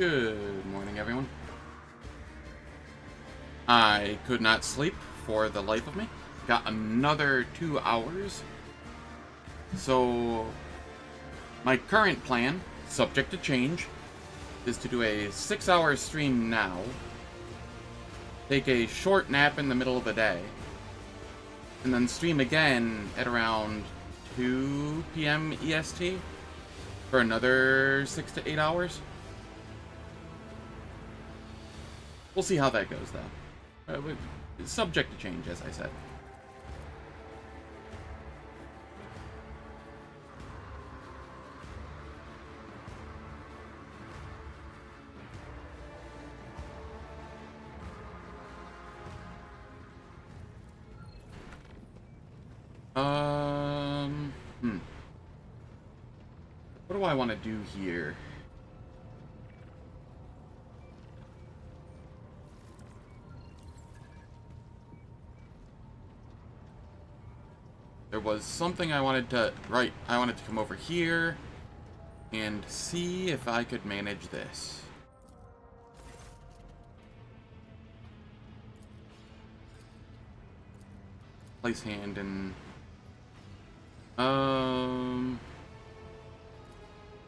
Good morning, everyone. I could not sleep for the life of me. Got another 2 hours. So, my current plan, subject to change, is to do a 6-hour stream now, take a short nap in the middle of the day, and then stream again at around 2 p.m. EST for another 6 to 8 hours. We'll see how that goes, though. It's subject to change, as I said. What do I want to do here? There was something I wanted to... Right, I wanted to come over here and see if I could manage this. Place hand in... I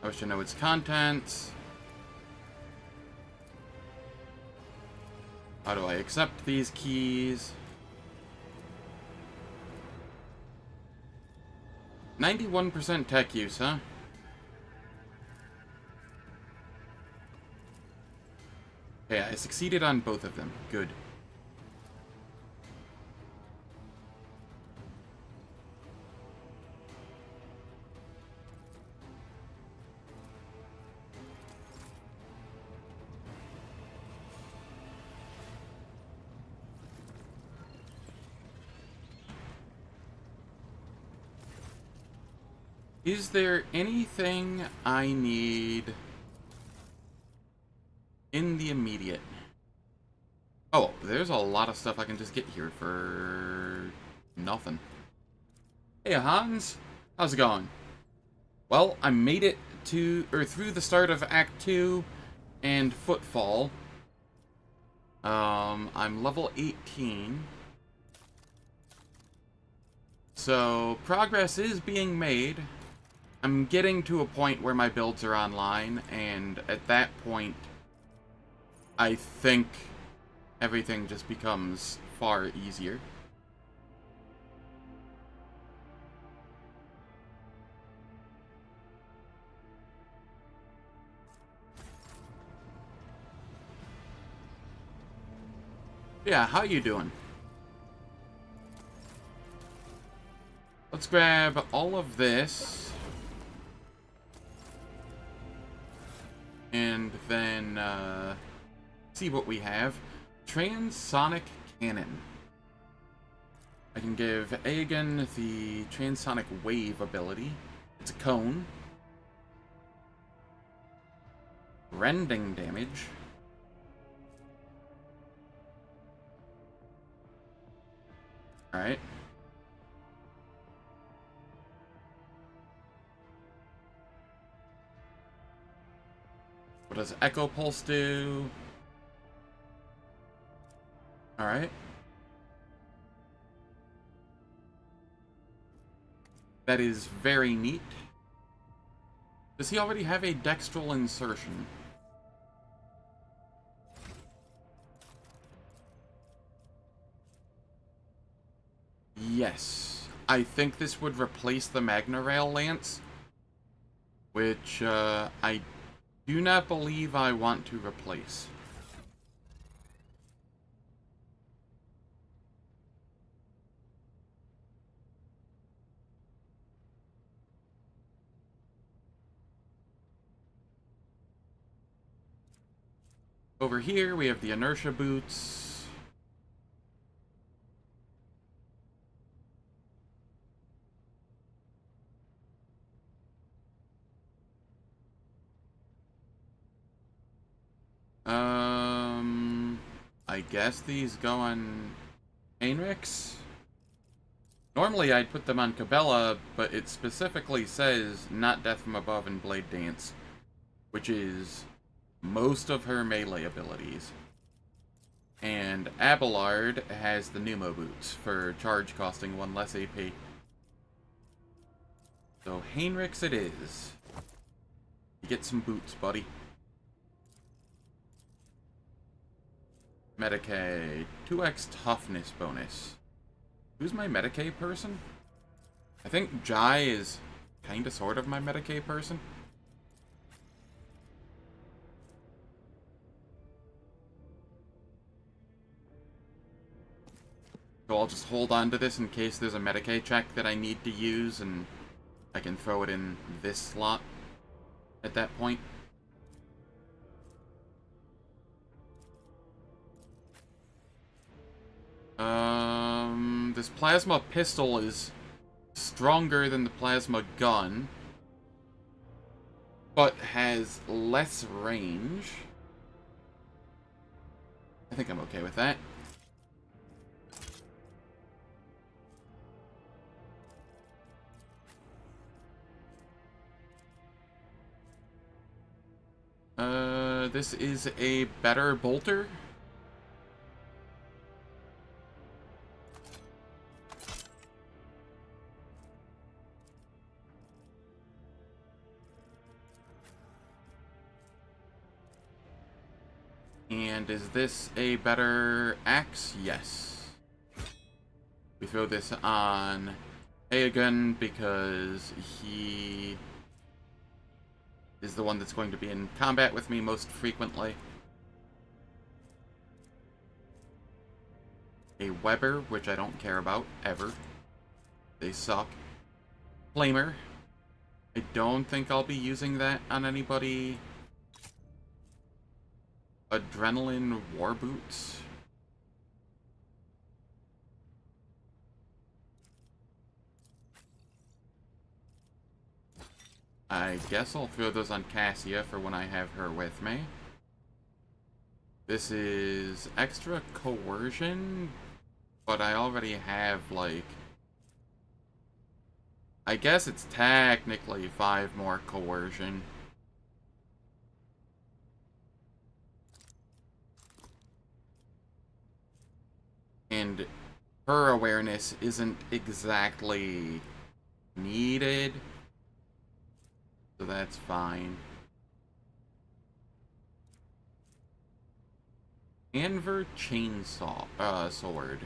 wish to know its contents. How do I accept these keys? 91% tech use, huh? Okay, I succeeded on both of them. Good. Is there anything I need in the immediate? Oh, there's a lot of stuff I can just get here for nothing. Hey, Hans. How's it going? Well, I made it to, or through the start of Act 2 and Footfall. I'm level 18. So, progress is being made. I'm getting to a point where my builds are online, and at that point, I think everything just becomes far easier. Yeah, how you doing? Let's grab all of this. And then, see what we have. Transonic Cannon. I can give Aegon the Transonic Wave ability. It's a cone. Rending damage. Alright. What does Echo Pulse do? Alright. That is very neat. Does he already have a dextral insertion? Yes. I think this would replace the Magna Rail Lance, which I do not believe I want to replace. Over here, we have the inertia boots. I guess these go on Ainrix? Normally I'd put them on Cabela, but it specifically says not death from above and Blade Dance, which is most of her melee abilities. And Abelard has the pneumo boots for charge costing 1 less AP. So Heinrich's it is. You get some boots, buddy. Medicae, 2x toughness bonus. Who's my Medicae person? I think Jai is kinda sort of my Medicae person. So I'll just hold on to this in case there's a Medicae check that I need to use, and I can throw it in this slot at that point. This plasma pistol is stronger than the plasma gun, but has less range. I think I'm okay with that. This is a better bolter. And is this a better axe? Yes. We throw this on Hagen because he is the one that's going to be in combat with me most frequently. A Weber, which I don't care about, ever. They suck. Flamer. I don't think I'll be using that on anybody. Adrenaline War Boots. I guess I'll throw those on Cassia for when I have her with me. This is extra coercion, but I already have, like... I guess it's technically 5 more coercion. And her awareness isn't exactly needed, so that's fine. Anver chainsaw, sword.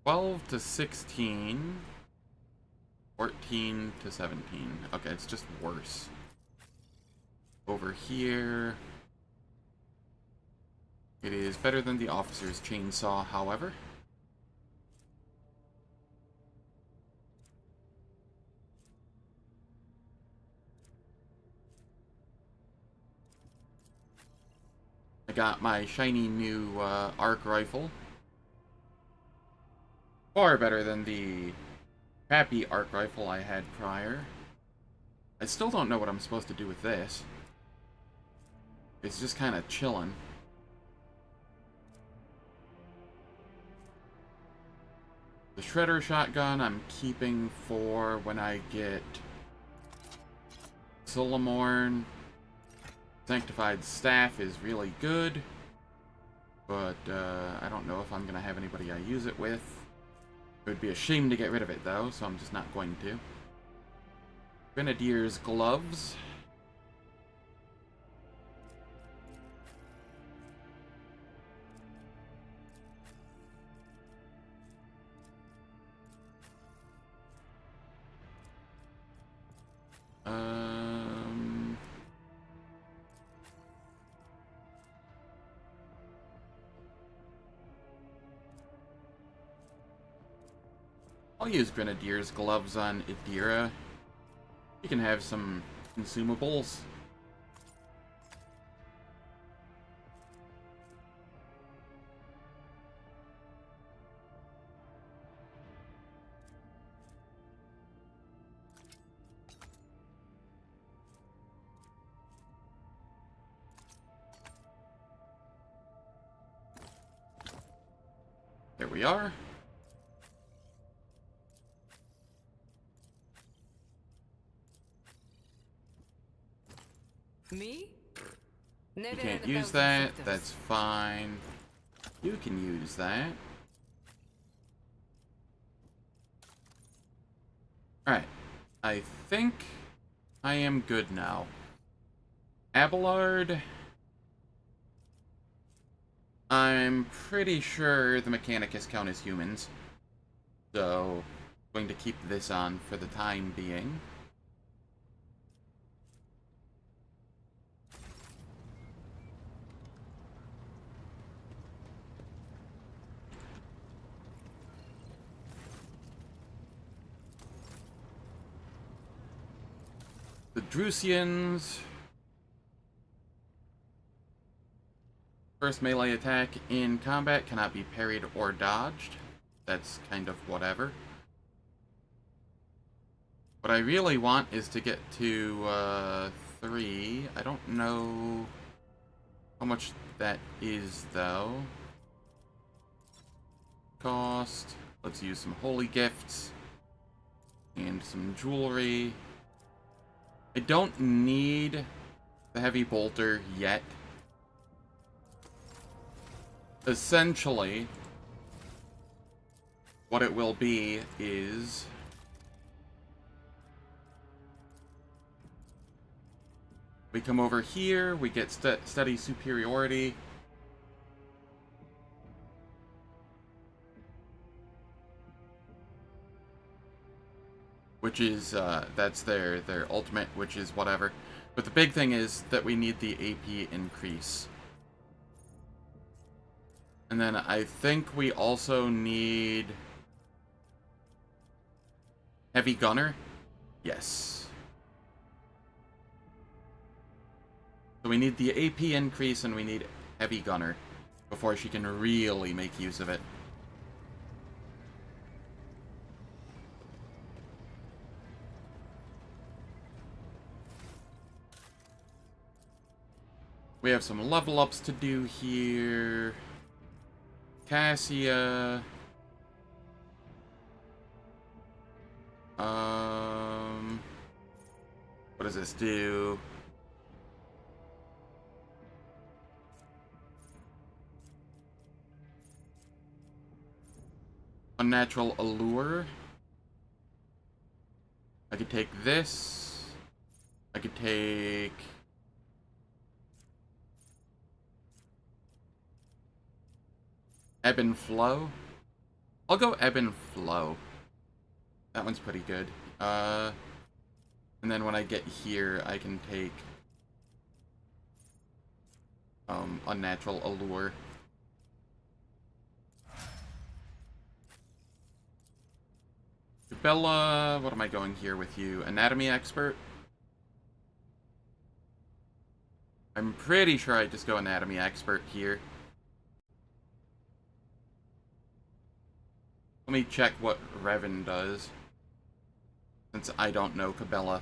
12 to 16. 14 to 17. Okay, it's just worse. Over here... It is better than the officer's chainsaw, however. I got my shiny new arc rifle. Far better than the crappy arc rifle I had prior. I still don't know what I'm supposed to do with this. It's just kind of chilling. The Shredder shotgun I'm keeping for when I get Solomorn. Sanctified Staff is really good, but I don't know if I'm going to have anybody I use it with. It would be a shame to get rid of it, though, so I'm just not going to. Grenadier's Gloves. I'll use Grenadier's Gloves on Idira. You can have some consumables. There we are. Me? You can't use that. That's fine. You can use that. Alright. I think I am good now. Abelard. I'm pretty sure the Mechanicus count as humans. So, I'm going to keep this on for the time being. The Drusians. First melee attack in combat cannot be parried or dodged. That's kind of whatever. What I really want is to get to 3. I don't know how much that is, though. Cost. Let's use some holy gifts. And some jewelry. I don't need the heavy bolter yet. Essentially, what it will be is we come over here, we get steady superiority. Which is, that's their ultimate, which is whatever. But the big thing is that we need the AP increase. And then I think we also need Heavy Gunner. Yes. So we need the AP increase and we need Heavy Gunner before she can really make use of it. We have some level ups to do here. Cassia. What does this do? Unnatural Allure. I could take this. I could take Ebb and Flow. I'll go Ebb and Flow. That one's pretty good. And then when I get here, I can take Unnatural Allure. Bella, what am I going here with you? Anatomy Expert? I'm pretty sure I just go Anatomy Expert here. Let me check what Revan does, since I don't know Cabela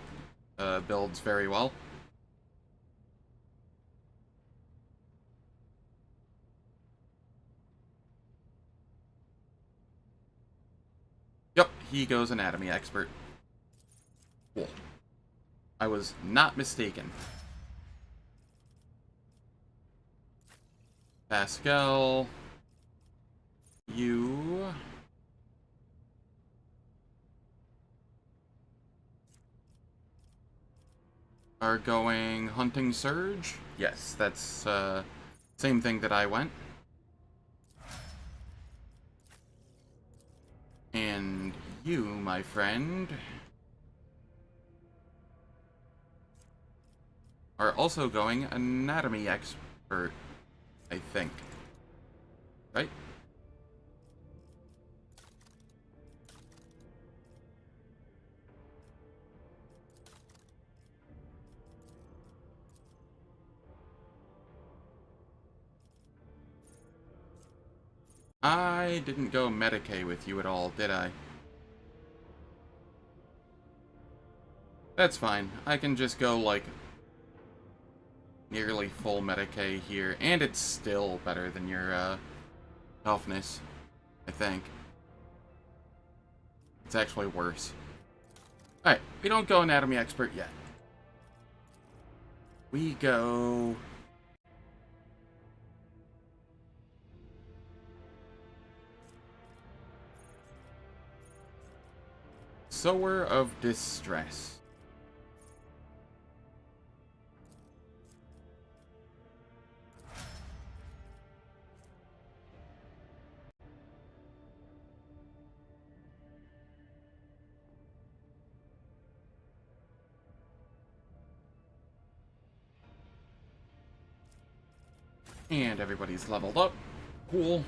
builds very well. Yep, he goes Anatomy Expert. Cool. I was not mistaken. Pascal. You are going Hunting Surge? Yes, that's same thing that I went. And you, my friend, are also going Anatomy Expert, I think. Right? I didn't go Medicae with you at all, did I? That's fine. I can just go, like, nearly full Medicae here, and it's still better than your, toughness. I think. It's actually worse. Alright, we don't go anatomy expert yet. We go... Sower of Distress. And everybody's leveled up. Cool.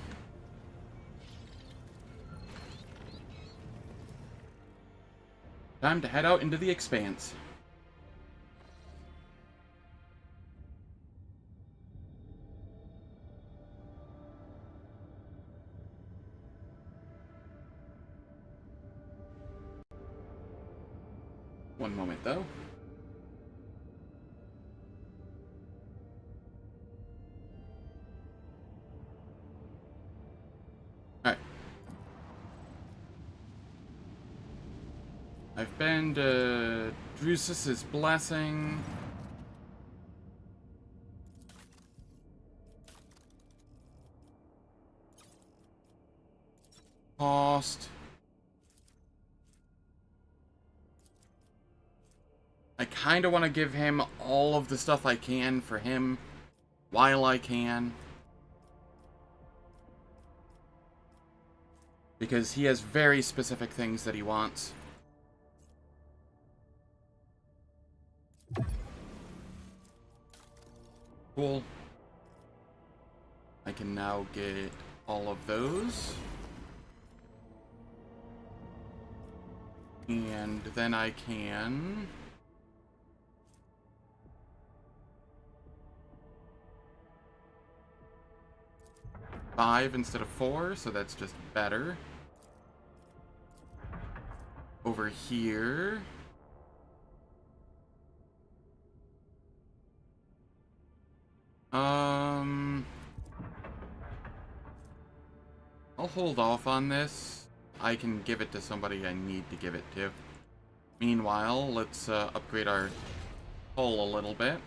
Time to head out into the expanse. One moment, though. Alright. I've been to Drusus's Blessing. Cost. I kind of want to give him all of the stuff I can for him while I can. Because he has very specific things that he wants. Cool. I can now get all of those. And then I can... five instead of 4, so that's just better. Over here... I'll hold off on this. I can give it to somebody I need to give it to. Meanwhile, let's upgrade our hull a little bit.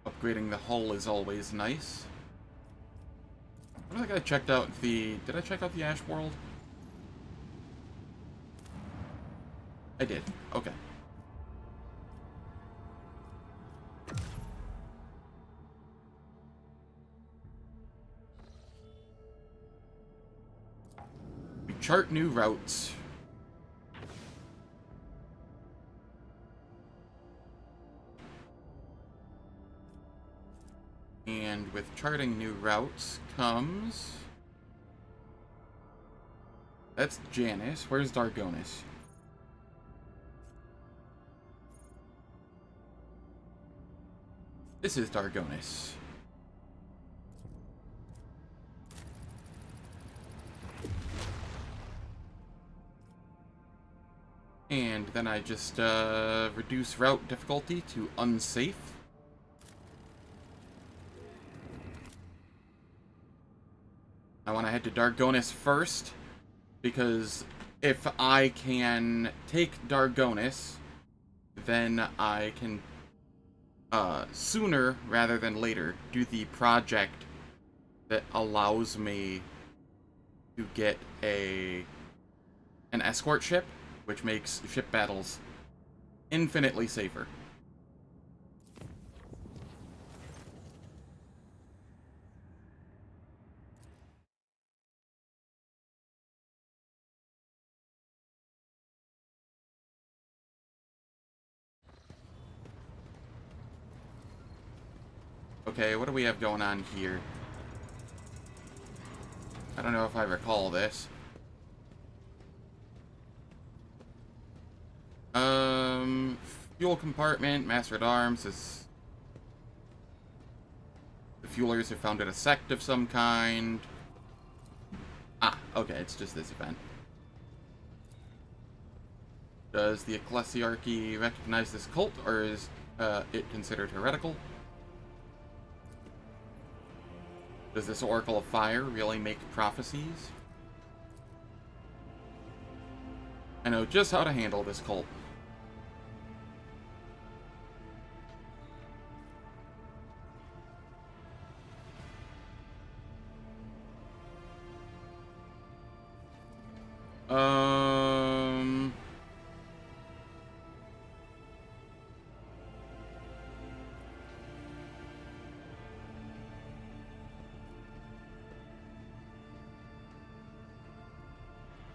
Upgrading the hull is always nice. I don't think I checked out the... Did I check out the Ash World? I did. Okay. We chart new routes. And with charting new routes comes... That's Janice. Where's Dargonus? This is Dargonus. And then I just reduce route difficulty to unsafe. I want to head to Dargonus first, because if I can take Dargonus, then I can sooner rather than later do the project that allows me to get an escort ship, which makes ship battles infinitely safer. Okay, what do we have going on here? I don't know if I recall this. Fuel compartment, Master at Arms is... The fuelers have founded a sect of some kind. Ah, okay, it's just this event. Does the Ecclesiarchy recognize this cult, or is it considered heretical? Does this Oracle of Fire really make prophecies? I know just how to handle this cult.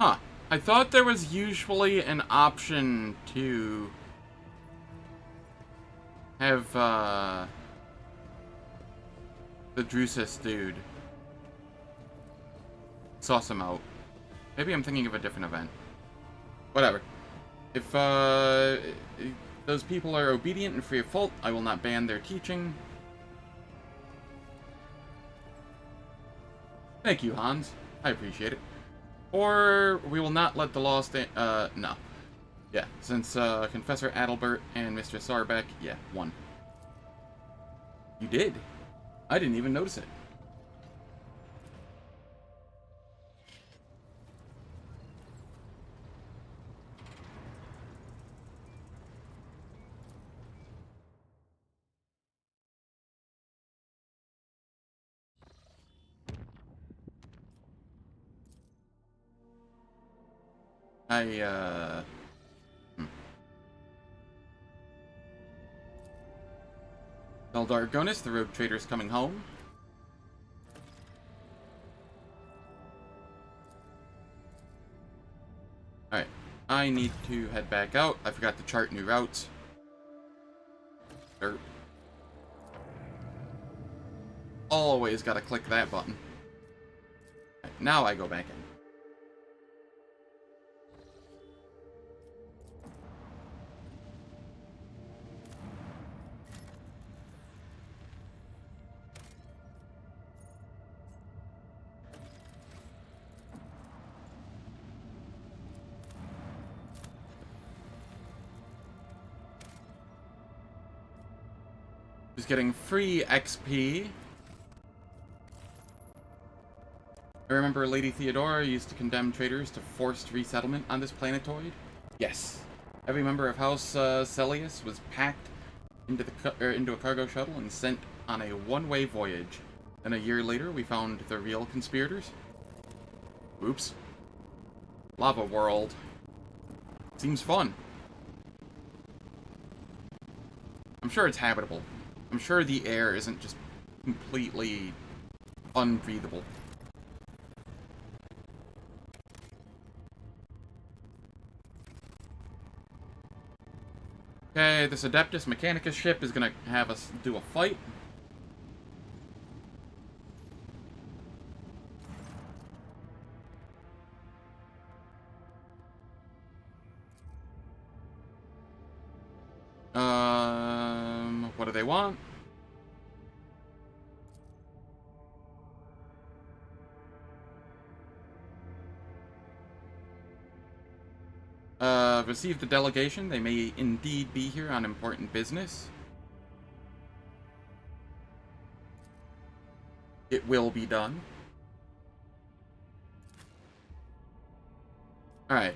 Huh. I thought there was usually an option to have, the Drusus dude sauce him out. Maybe I'm thinking of a different event. Whatever. If, those people are obedient and free of fault, I will not ban their teaching. Thank you, Hans. I appreciate it. Or we will not let the law stand. No. Yeah, since Confessor Adalbert and Mr. Sarbeck, yeah, won. You did? I didn't even notice it. Tell Dargonis the rogue trader's coming home. Alright, I need to head back out. I forgot to chart new routes. Derp. Always gotta click that button. Right, now I go back in. Just getting free XP. I remember Lady Theodora used to condemn traders to forced resettlement on this planetoid. Yes. Every member of House Celius was packed into a cargo shuttle and sent on a one-way voyage. Then a year later, we found the real conspirators. Oops. Lava world. Seems fun. I'm sure it's habitable. I'm sure the air isn't just completely unbreathable. Okay, this Adeptus Mechanicus ship is gonna have us do a fight. What do they want? Receive the delegation. They may indeed be here on important business. It will be done. Alright.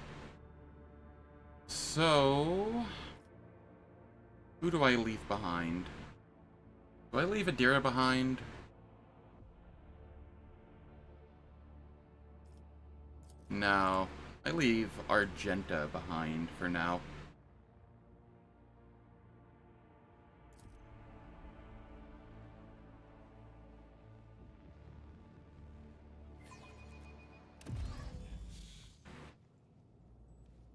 So... who do I leave behind? Do I leave Adira behind? No. I leave Argenta behind for now.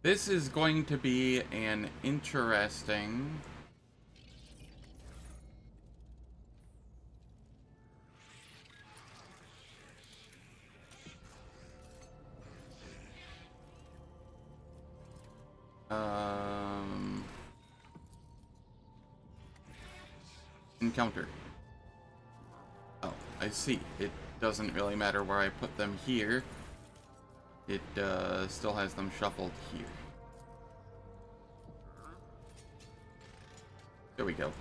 This is going to be an interesting... encounter. Oh, I see. It doesn't really matter where I put them here. It still has them shuffled here. There we go.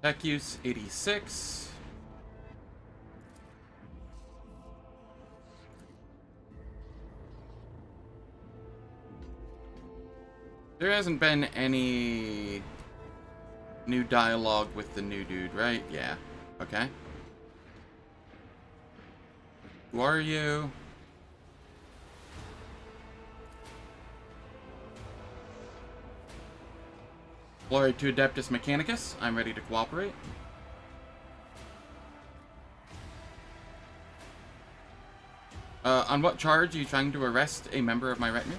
Tech use 86. There hasn't been any new dialogue with the new dude, right? Yeah. Okay. Who are you? Glory to Adeptus Mechanicus. I'm ready to cooperate. On what charge are you trying to arrest a member of my retinue?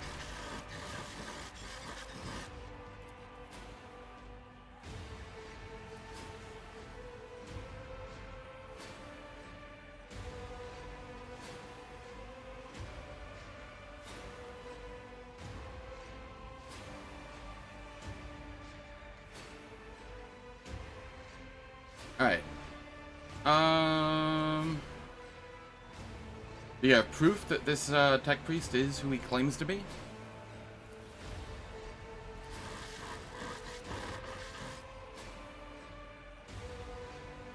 Alright. Do you have proof that this tech priest is who he claims to be?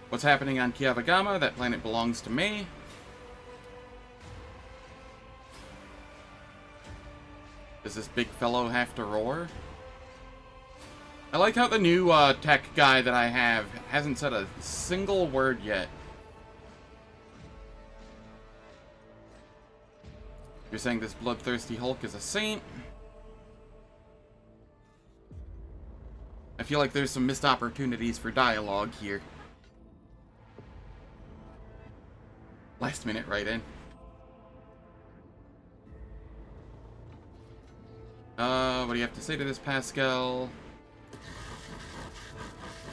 What's happening on Kiavagama? That planet belongs to me. Does this big fellow have to roar? I like how the new tech guy that I have hasn't said a single word yet. You're saying this bloodthirsty Hulk is a saint? I feel like there's some missed opportunities for dialogue here. Last minute right in. What do you have to say to this, Pascal?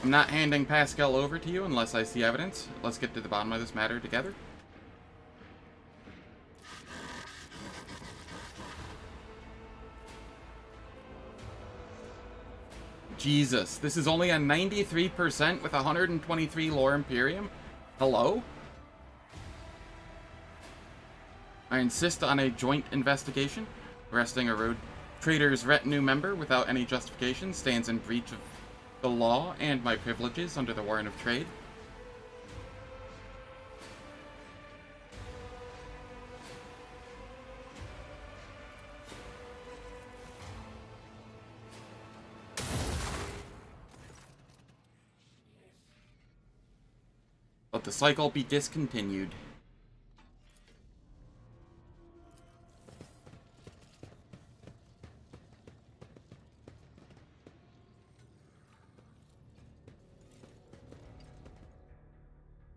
I'm not handing Pascal over to you unless I see evidence. Let's get to the bottom of this matter together. Jesus, this is only a 93% with 123 lore Imperium? Hello? I insist on a joint investigation. Arresting a road trader's retinue member without any justification stands in breach of the law and my privileges under the warrant of trade. Let the cycle be discontinued.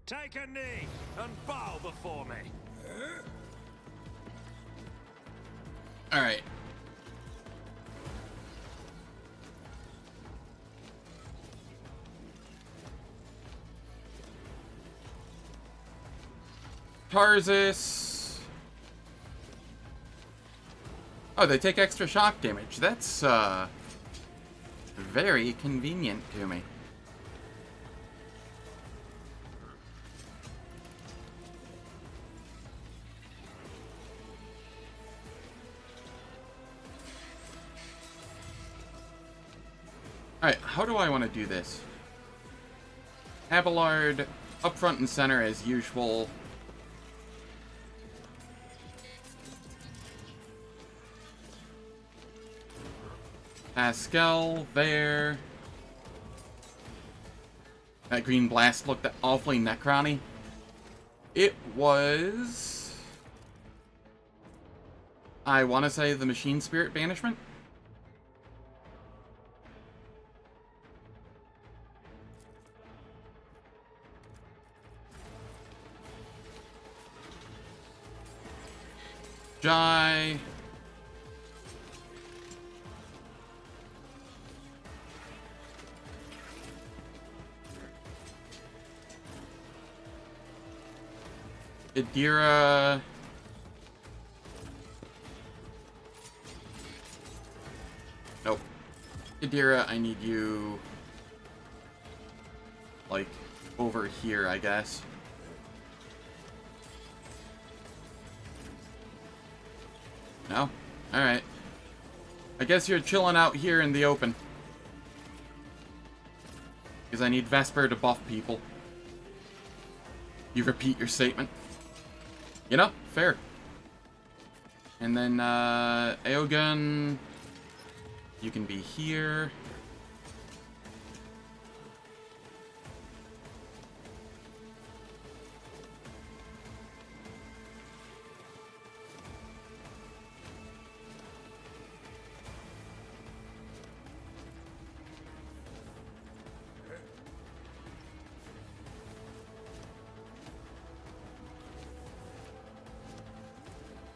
Take a knee and bow before me. Alright. Tarsus. Oh, they take extra shock damage. That's, very convenient to me. Alright, how do I want to do this? Abelard, up front and center as usual. Pascal there. That green blast looked awfully Necron-y. It was... I want to say the Machine Spirit Banishment? Jai. Idira. Nope. Idira, I need you, like, over here, I guess. No? Alright. I guess you're chilling out here in the open. Because I need Vesper to buff people. You repeat your statement. You know, fair. And then, Aogun, you can be here.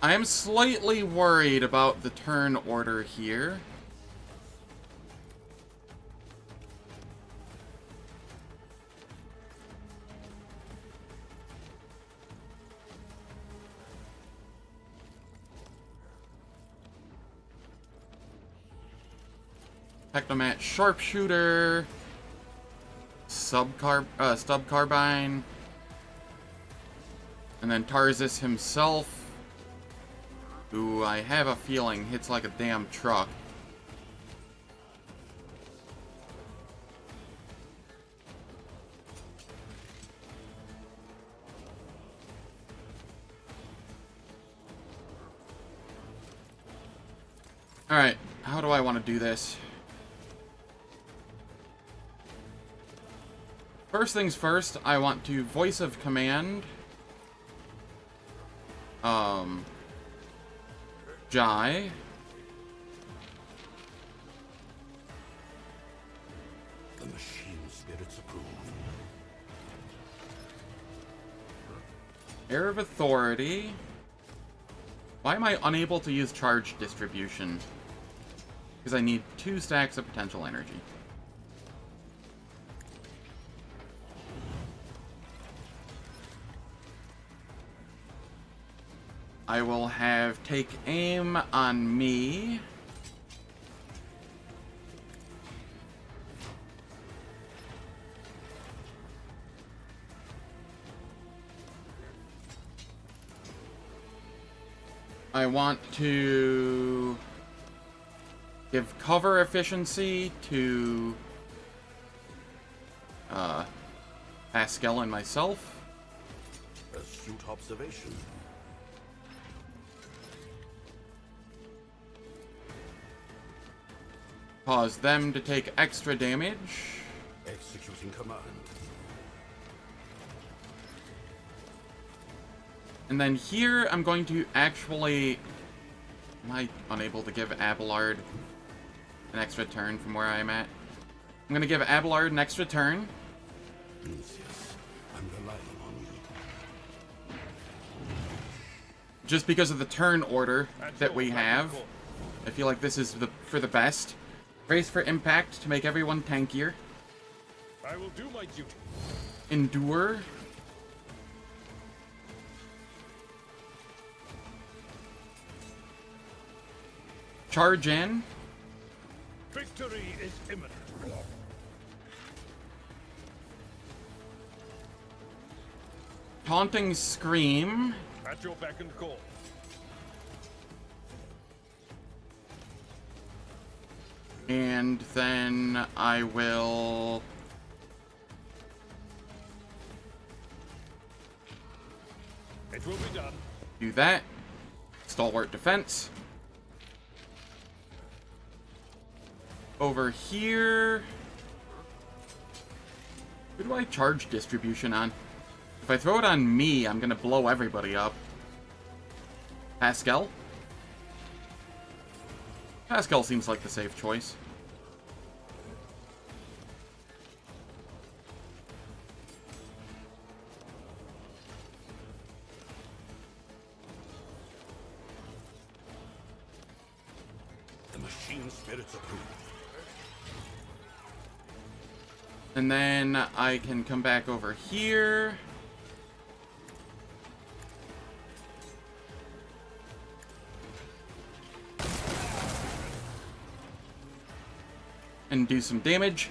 I am slightly worried about the turn order here. Technomat Sharpshooter. Stub Carbine. And then Tarzus himself, who I have a feeling hits like a damn truck. Alright, how do I want to do this? First things first, I want to voice of command Jai. The machine spirits approve. Air of Authority. Why am I unable to use charge distribution? Because I need 2 stacks of potential energy. I will have take aim on me. I want to give cover efficiency to Pascal and myself. Astute observation. Cause them to take extra damage. Executing command. And then here, I'm going to actually... Am I unable to give Abelard an extra turn from where I'm at? I'm going to give Abelard an extra turn. Yes, I'm relying on you. Just because of the turn order that we have. I feel like this is for the best. Brace for impact to make everyone tankier. I will do my duty. Endure. Charge in. Victory is imminent. Taunting Scream. At your beck and call. And then I will... It will be done. do that. Stalwart Defense. Over here... Who do I charge distribution on? If I throw it on me, I'm gonna blow everybody up. Pascal? Pascal seems like the safe choice. The machine spirits approve. And then I can come back over here. and do some damage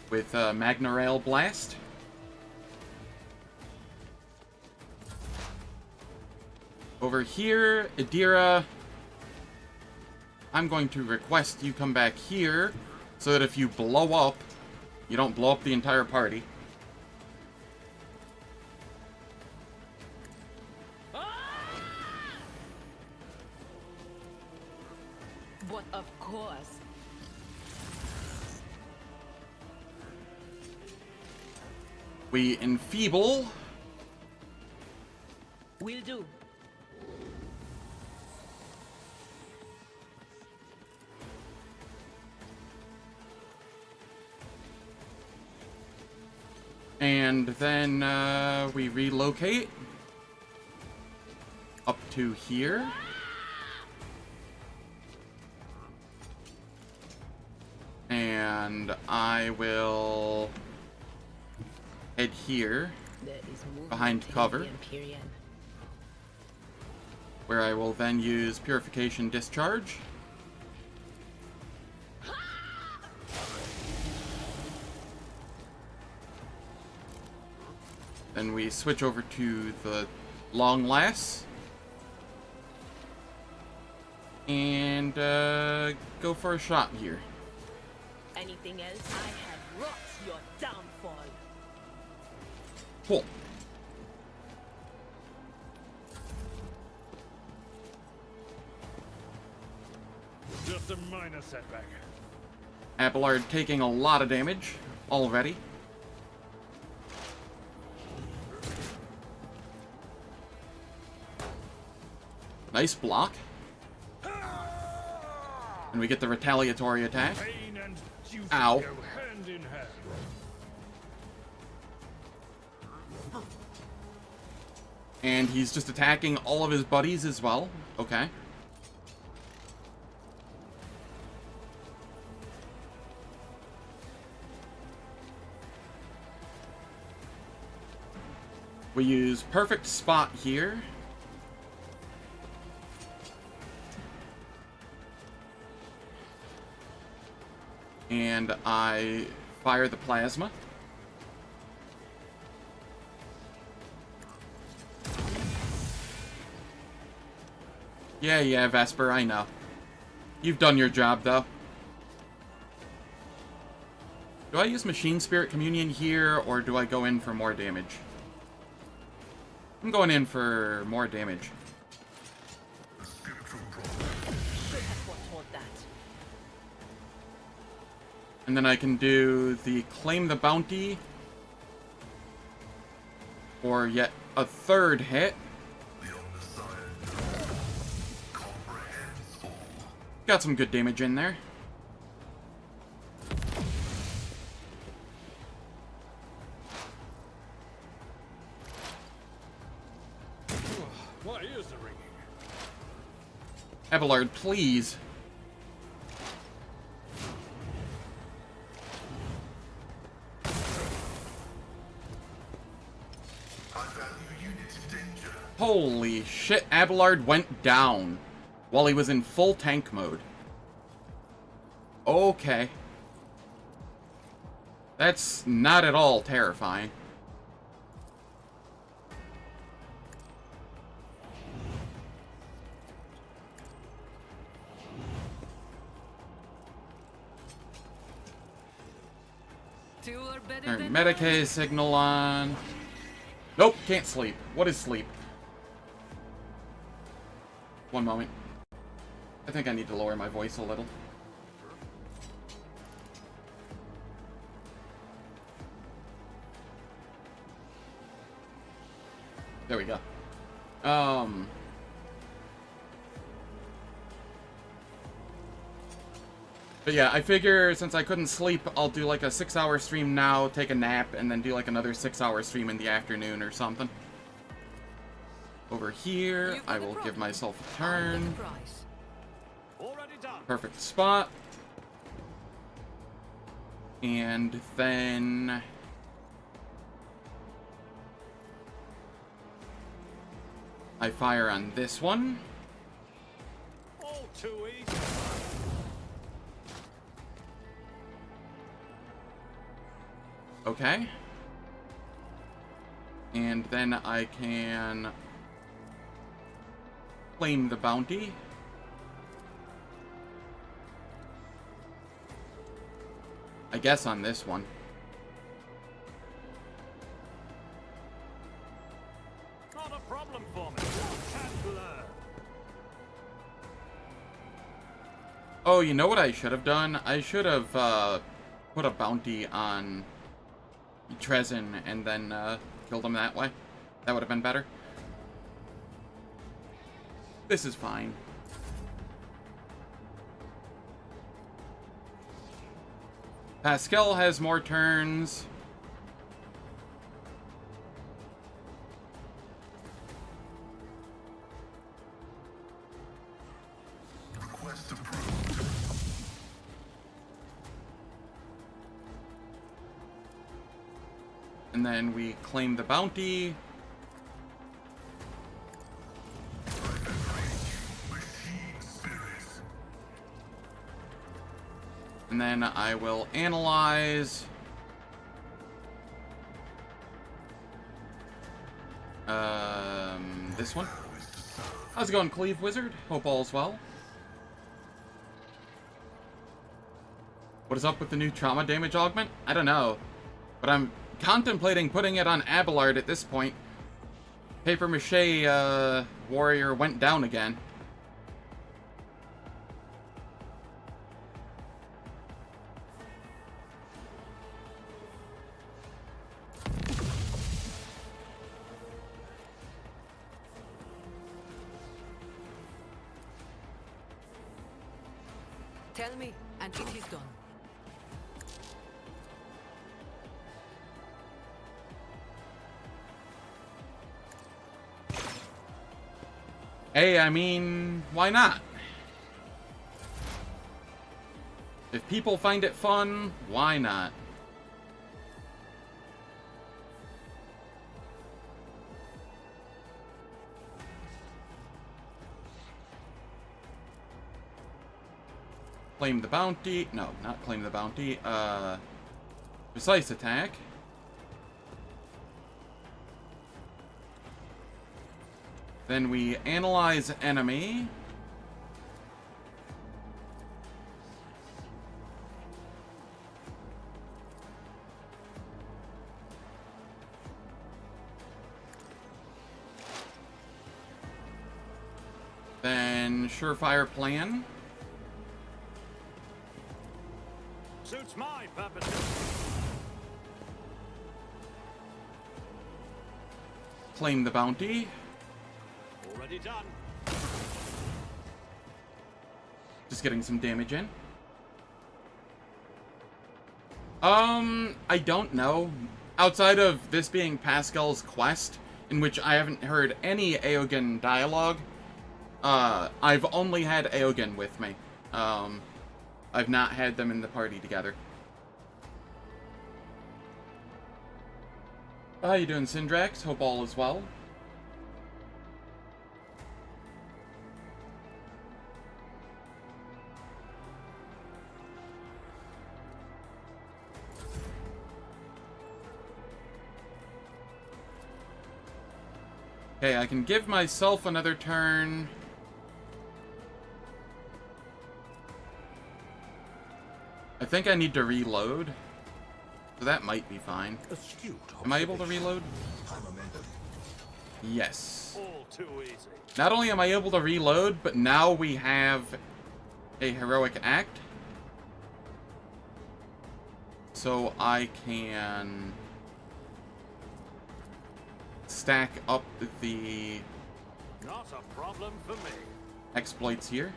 with Magna Rail Blast. Over here, Adira, I'm going to request you come back here so that if you blow up, you don't blow up the entire party. But of course. We enfeeble. Will do. And then we relocate up to here. And I will head here There is movement behind in cover, the Empyrean. where I will then use Purification Discharge. Then we switch over to the Long Lass. And go for a shot here. Anything else? I had wrought your downfall. Cool. Just a minor setback. Abelard taking a lot of damage already. Nice block. And we get the retaliatory attack. Pain and duty Ow. go hand in hand. And he's just attacking all of his buddies as well. Okay. We use Perfect Spot here. And I fire the plasma. Yeah, Vesper, I know. You've done your job, though. Do I use Machine Spirit Communion here, or do I go in for more damage? I'm going in for more damage. Should have foretold that. And then I can do the Claim the Bounty for yet a third hit. Got some good damage in there. My ears are ringing. Abelard, please. Holy shit, Abelard went down while he was in full tank mode. Okay. That's not at all terrifying. Two are better Alright, than Medicaid signal on. Nope, can't sleep. What is sleep? One moment. I think I need to lower my voice a little. There we go. But yeah, I figure since I couldn't sleep, I'll do like a 6-hour stream now, take a nap, and then do like another 6-hour stream in the afternoon or something. Over here, I will give myself a turn. Already done. Perfect spot. And then I fire on this one. All too easy. Okay. And then I can claim the bounty. I guess on this one. Not a problem for me. Watch and learn. Oh, you know what I should have done? I should have put a bounty on Trezin and then killed him that way. That would have been better. This is fine. Pascal has more turns. Request approved. And then we claim the bounty. And then I will analyze. This one. How's it going, Cleve Wizard? Hope all's well. What is up with the new trauma damage augment? I don't know. But I'm contemplating putting it on Abelard at this point. Paper Mache warrior went down again. Tell me, and it is done. Hey, I mean, why not? If people find it fun, why not? Claim the bounty. No, not claim the bounty. Precise attack. Then we analyze enemy. Then surefire plan. Suits my purposes. Claim the bounty. Already done. Just getting some damage in. I don't know. Outside of this being Pascal's quest, in which I haven't heard any Aogen dialogue, I've only had Aogen with me. I've not had them in the party together. How you doing, Syndrax? Hope all is well. Okay, I can give myself another turn. I think I need to reload. So that might be fine. Astute Am I able to observation. reload? Yes. All too easy. Not only am I able to reload, but now we have a heroic act. So I can stack up the Not a problem for me. exploits here.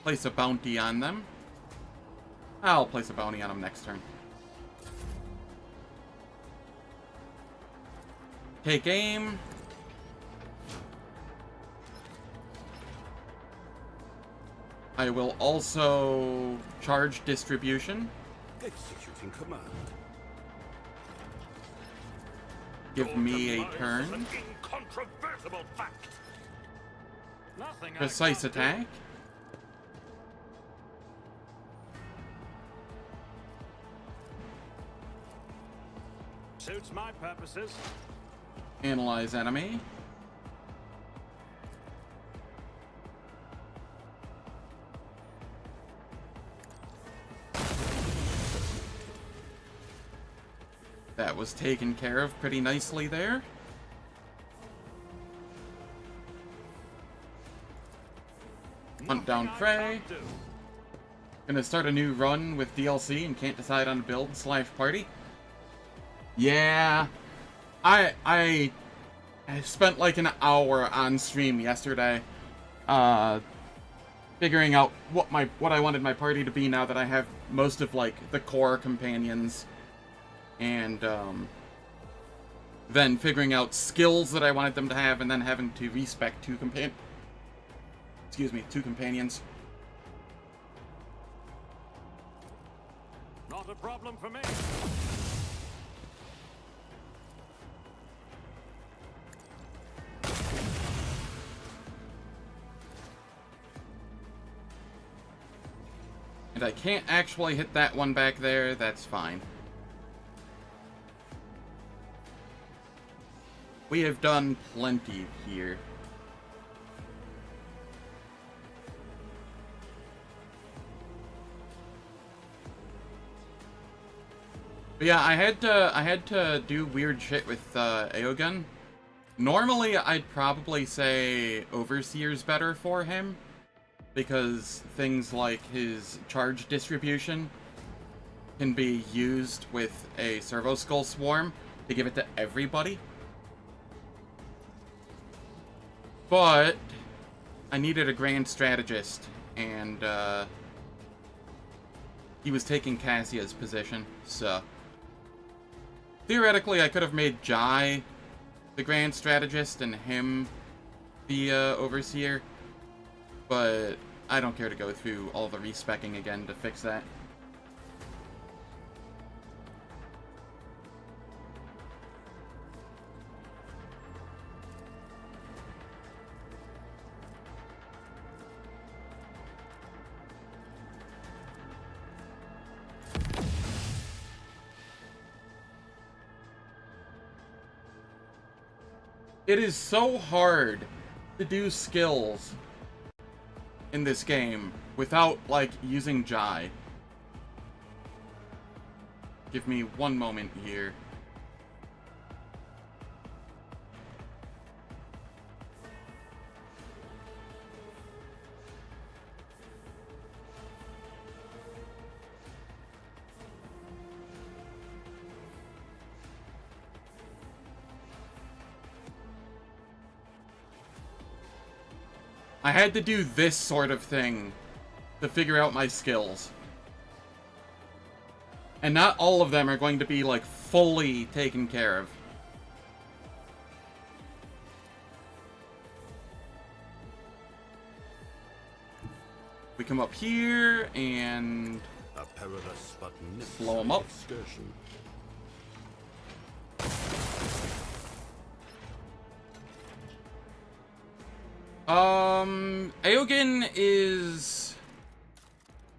Place a bounty on them. I'll place a bounty on them next turn. Take aim. I will also charge distribution. Executing command. Give me a Your demise is turn. an incontrovertible fact. Nothing I Precise can't do. attack. Suits my purposes. Analyze enemy. That was taken care of pretty nicely there. Hunt down Prey. Gonna start a new run with DLC and can't decide on a build / party. Yeah, I spent like an hour on stream yesterday, figuring out what I wanted my party to be now that I have most of like the core companions, and then figuring out skills that I wanted them to have, and then having to respec two companions. Not a problem for me. And I can't actually hit that one back there, that's fine. We have done plenty here. But yeah, I had to do weird shit with Aogun. Normally, I'd probably say Overseer's better for him, because things like his charge distribution can be used with a Servo Skull Swarm to give it to everybody. But I needed a Grand Strategist, and he was taking Cassia's position, so theoretically I could have made Jai the Grand Strategist and him the Overseer, but I don't care to go through all the respecking again to fix that. It is so hard to do skills in this game without, like, using Jai. Give me one moment here. I had to do this sort of thing to figure out my skills. And not all of them are going to be, like, fully taken care of. We come up here and A perilous but blow 'em up. excursion. Aogun is...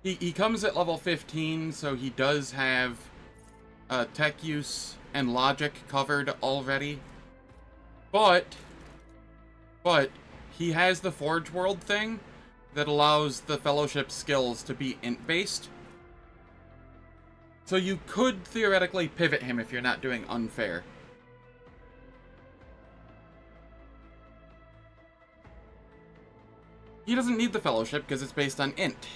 He comes at level 15, so he does have tech use and logic covered already. But he has the Forge World thing that allows the Fellowship skills to be int-based. So you could theoretically pivot him if you're not doing unfair. He doesn't need the Fellowship because it's based on int.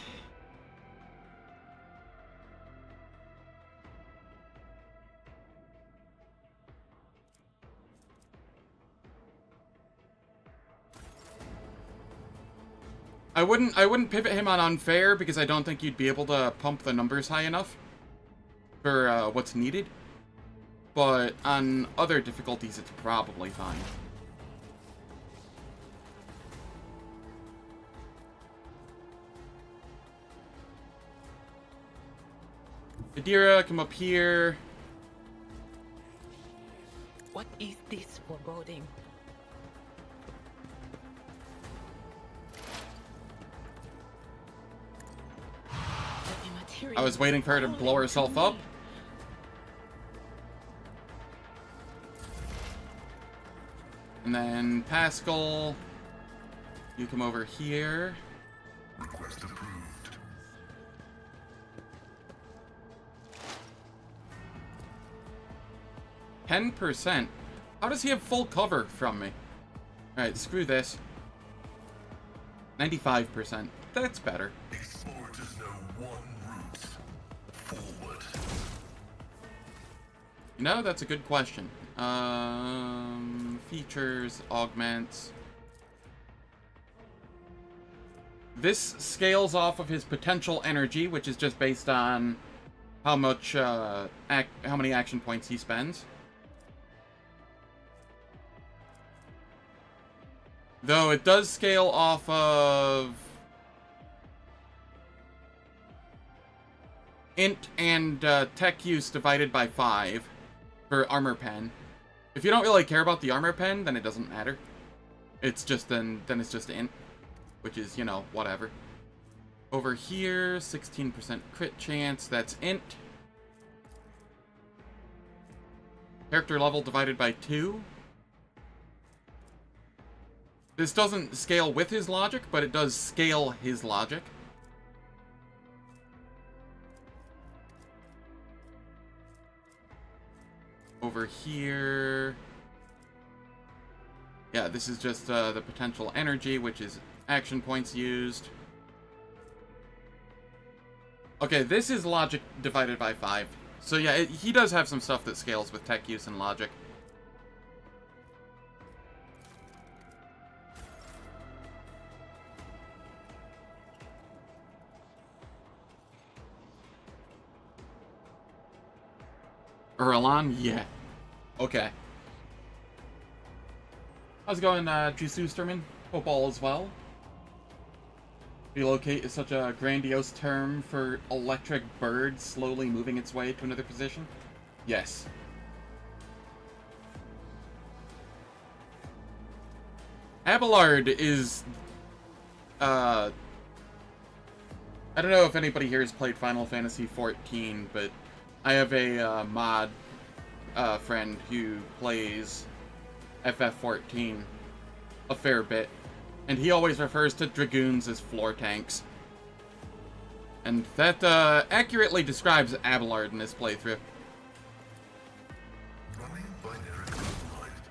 I wouldn't pivot him on unfair because I don't think you'd be able to pump the numbers high enough for what's needed. But on other difficulties, it's probably fine. Adira, come up here. What is this foreboding? I was waiting for her to blow herself up. And then Pascal, you come over here. Request approved. 10%? How does he have full cover from me? Alright, screw this. 95%. That's better. Explorers know one route. Forward. You know, that's a good question. Features, augments. This scales off of his potential energy, which is just based on how much, how many action points he spends. Though it does scale off of int and tech use divided by 5 for armor pen. If you don't really care about the armor pen, then it doesn't matter. It's just then it's just int, which is, you know, whatever. Over here, 16% crit chance, that's int. Character level divided by 2. This doesn't scale with his logic, but it does scale his logic. Over here... yeah, this is just the potential energy, which is action points used. Okay, this is logic divided by 5. So yeah, he does have some stuff that scales with tech use and logic. Erlan? Yeah. Okay. How's it going, Jususterman? Hope all is well. Relocate is such a grandiose term for electric bird slowly moving its way to another position. Yes. Abelard is... I don't know if anybody here has played Final Fantasy XIV, but I have a mod friend who plays FF14 a fair bit, and he always refers to Dragoons as floor tanks. And that accurately describes Abelard in this playthrough. Running binary compromised.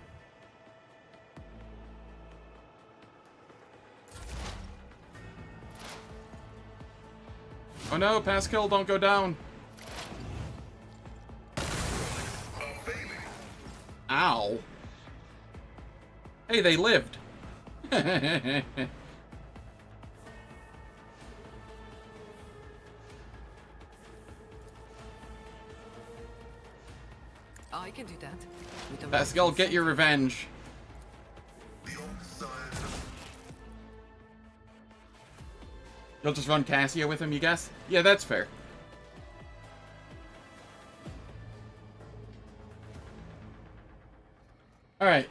Oh no, Pascal, don't go down! Ow! Hey, they lived! I can do that. With the right Pascal, get your revenge. The side. You'll just run Cassia with him, you guess? Yeah, that's fair. Alright.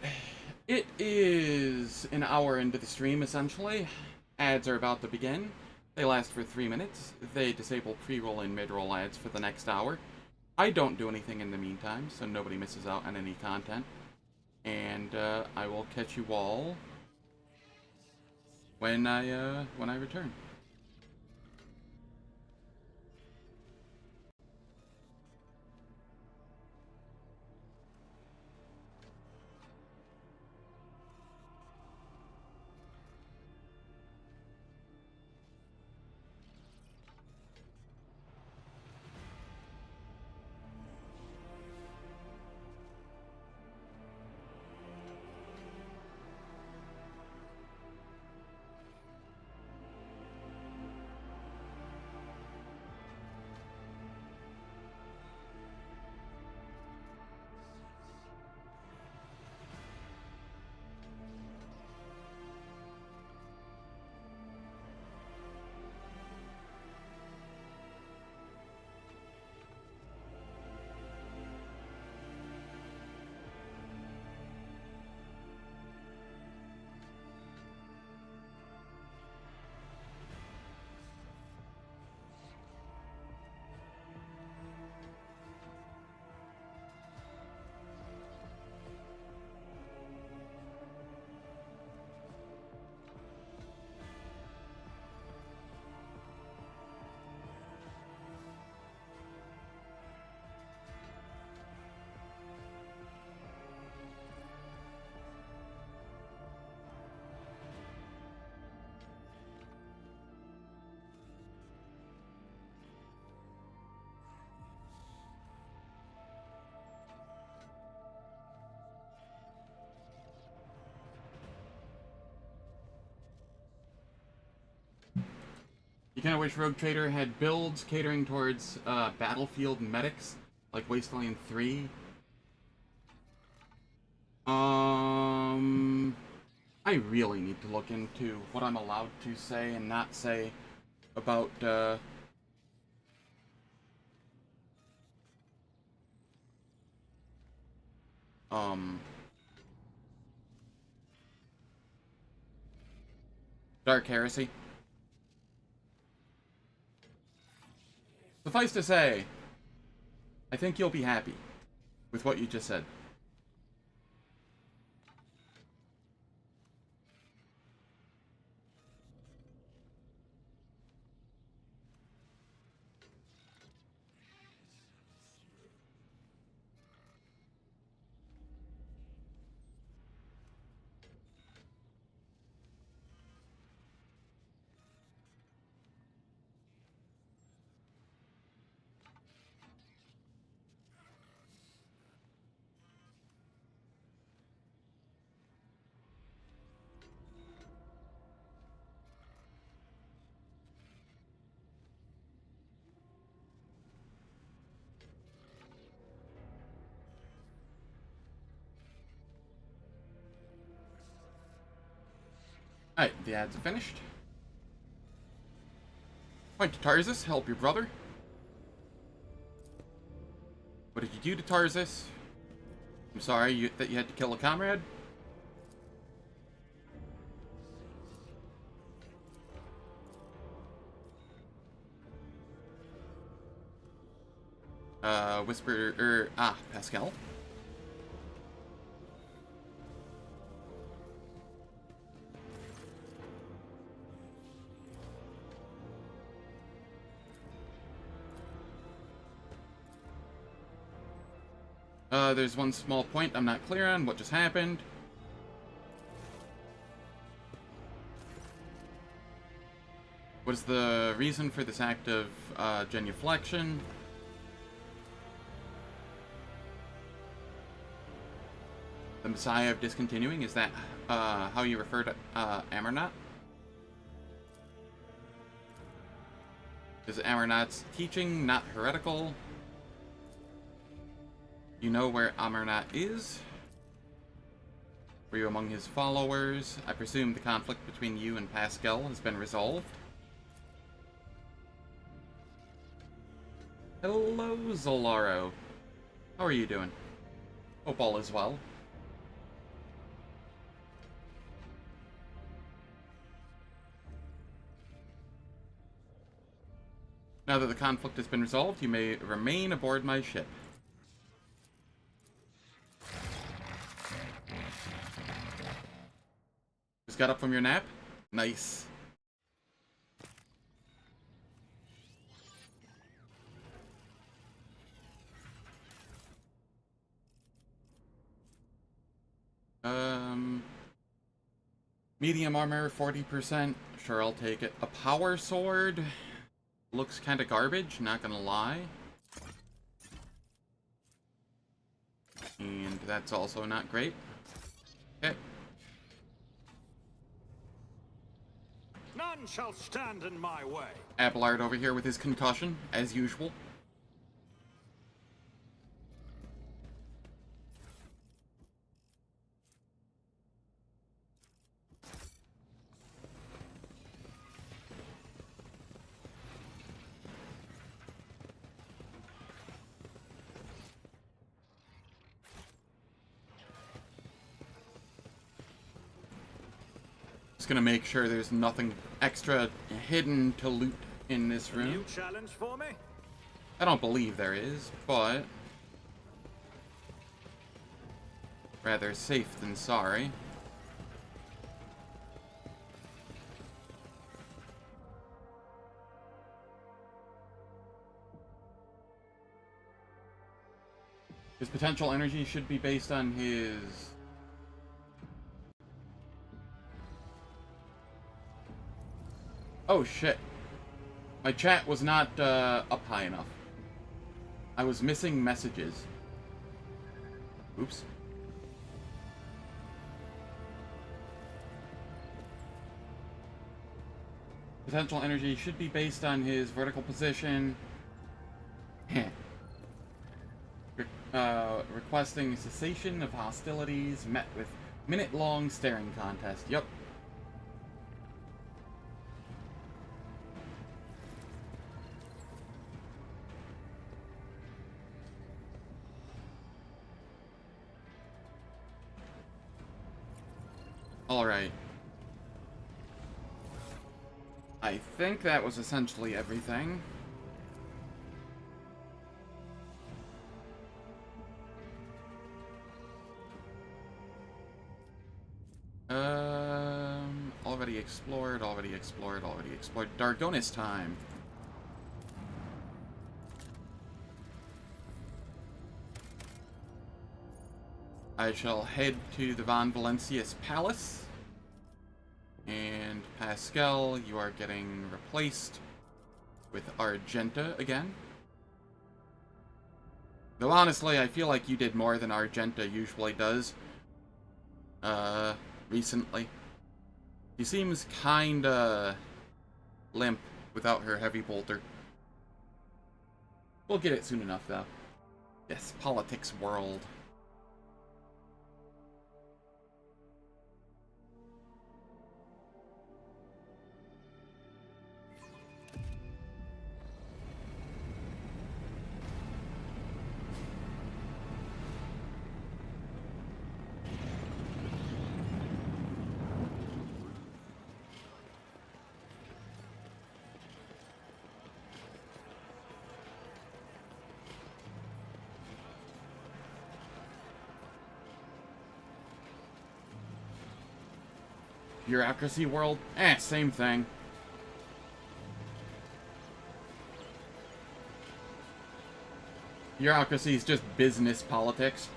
It is an hour into the stream, essentially. Ads are about to begin. They last for 3 minutes. They disable pre-roll and mid-roll ads for the next hour. I don't do anything in the meantime, so nobody misses out on any content. And I will catch you all when I return. You kind of wish Rogue Trader had builds catering towards battlefield medics, like Wasteland 3. I really need to look into what I'm allowed to say and not say about, Dark Heresy. Suffice to say, I think you'll be happy with what you just said. Alright, the ads are finished. Point to Tarzus, help your brother. What did you do to Tarzus? I'm sorry that you had to kill a comrade. Pascal. There's one small point I'm not clear on. What just happened? What is the reason for this act of genuflection? The Messiah of Discontinuing? Is that how you refer to Amernot? Is Amernot's teaching not heretical? You know where Amernot is? Were you among his followers? I presume the conflict between you and Pascal has been resolved. Hello, Zolaro. How are you doing? Hope all is well. Now that the conflict has been resolved, you may remain aboard my ship. Just got up from your nap? Nice. Medium armor, 40%. Sure, I'll take it. A power sword looks kind of garbage, not gonna lie. And that's also not great. Okay. None shall stand in my way. Abelard over here with his concussion, as usual. Just gonna make sure there's nothing extra hidden to loot in this room. New challenge for me? I don't believe there is, but rather safe than sorry. His potential energy should be based on his... Oh shit. My chat was not up high enough. I was missing messages. Oops. Potential energy should be based on his vertical position. Requesting cessation of hostilities met with minute-long staring contest. Yep. Alright. I think that was essentially everything. Already explored, already explored, already explored. Darnkess time. I shall head to the Von Valencius Palace. And Pascal, you are getting replaced with Argenta again. Though honestly, I feel like you did more than Argenta usually does. Recently. She seems kinda limp without her heavy bolter. We'll get it soon enough, though. Yes, politics world. Bureaucracy world? Same thing. Bureaucracy is just business politics.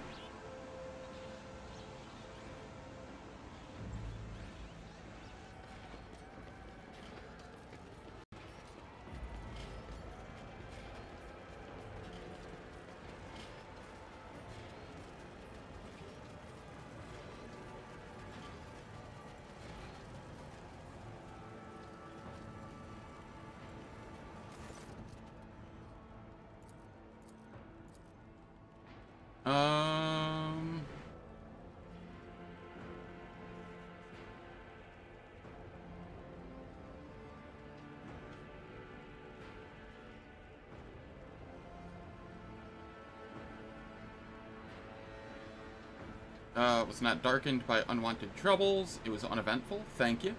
It was not darkened by unwanted troubles. It was uneventful. Thank you.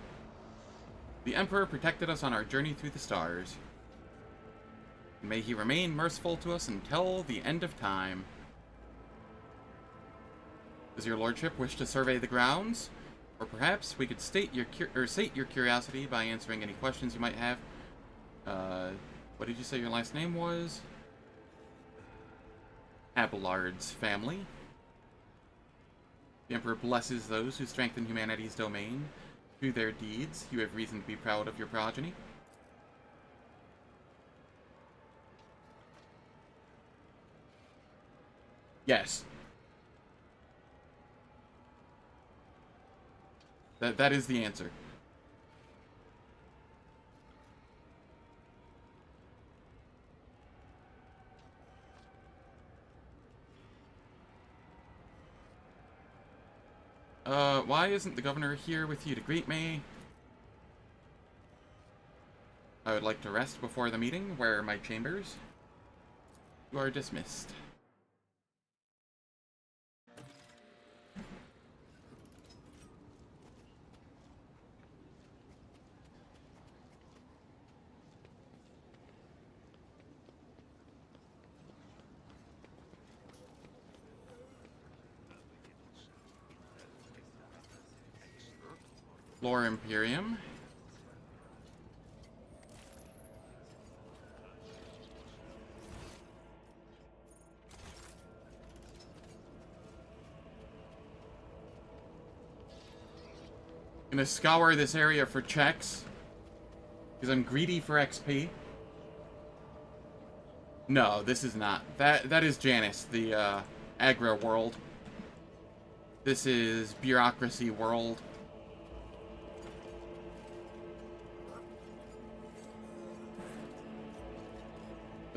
The Emperor protected us on our journey through the stars. May he remain merciful to us until the end of time. Does your lordship wish to survey the grounds? Or perhaps we could sate your curiosity by answering any questions you might have. What did you say your last name was? Abelard's family. The Emperor blesses those who strengthen humanity's domain. Through their deeds, you have reason to be proud of your progeny. Yes. That is the answer. Why isn't the governor here with you to greet me? I would like to rest before the meeting. Where are my chambers? You are dismissed. Lore Imperium. Gonna scour this area for checks, because I'm greedy for XP. No, this is not. That is Janus, the aggro world. This is bureaucracy world.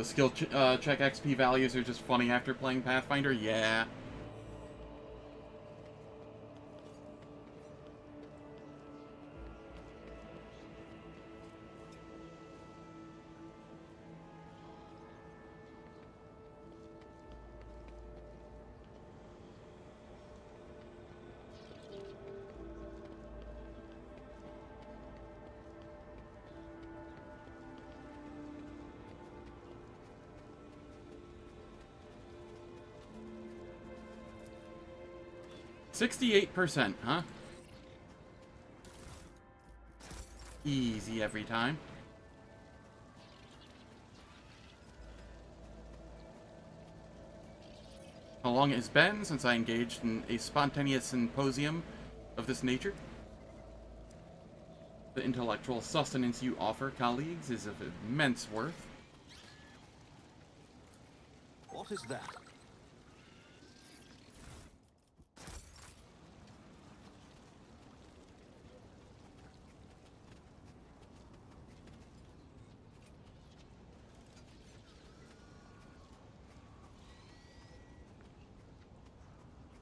The skill check XP values are just funny after playing Pathfinder? Yeah. %68%, huh? Easy every time. How long it has been since I engaged in a spontaneous symposium of this nature? The intellectual sustenance you offer, colleagues, is of immense worth. What is that?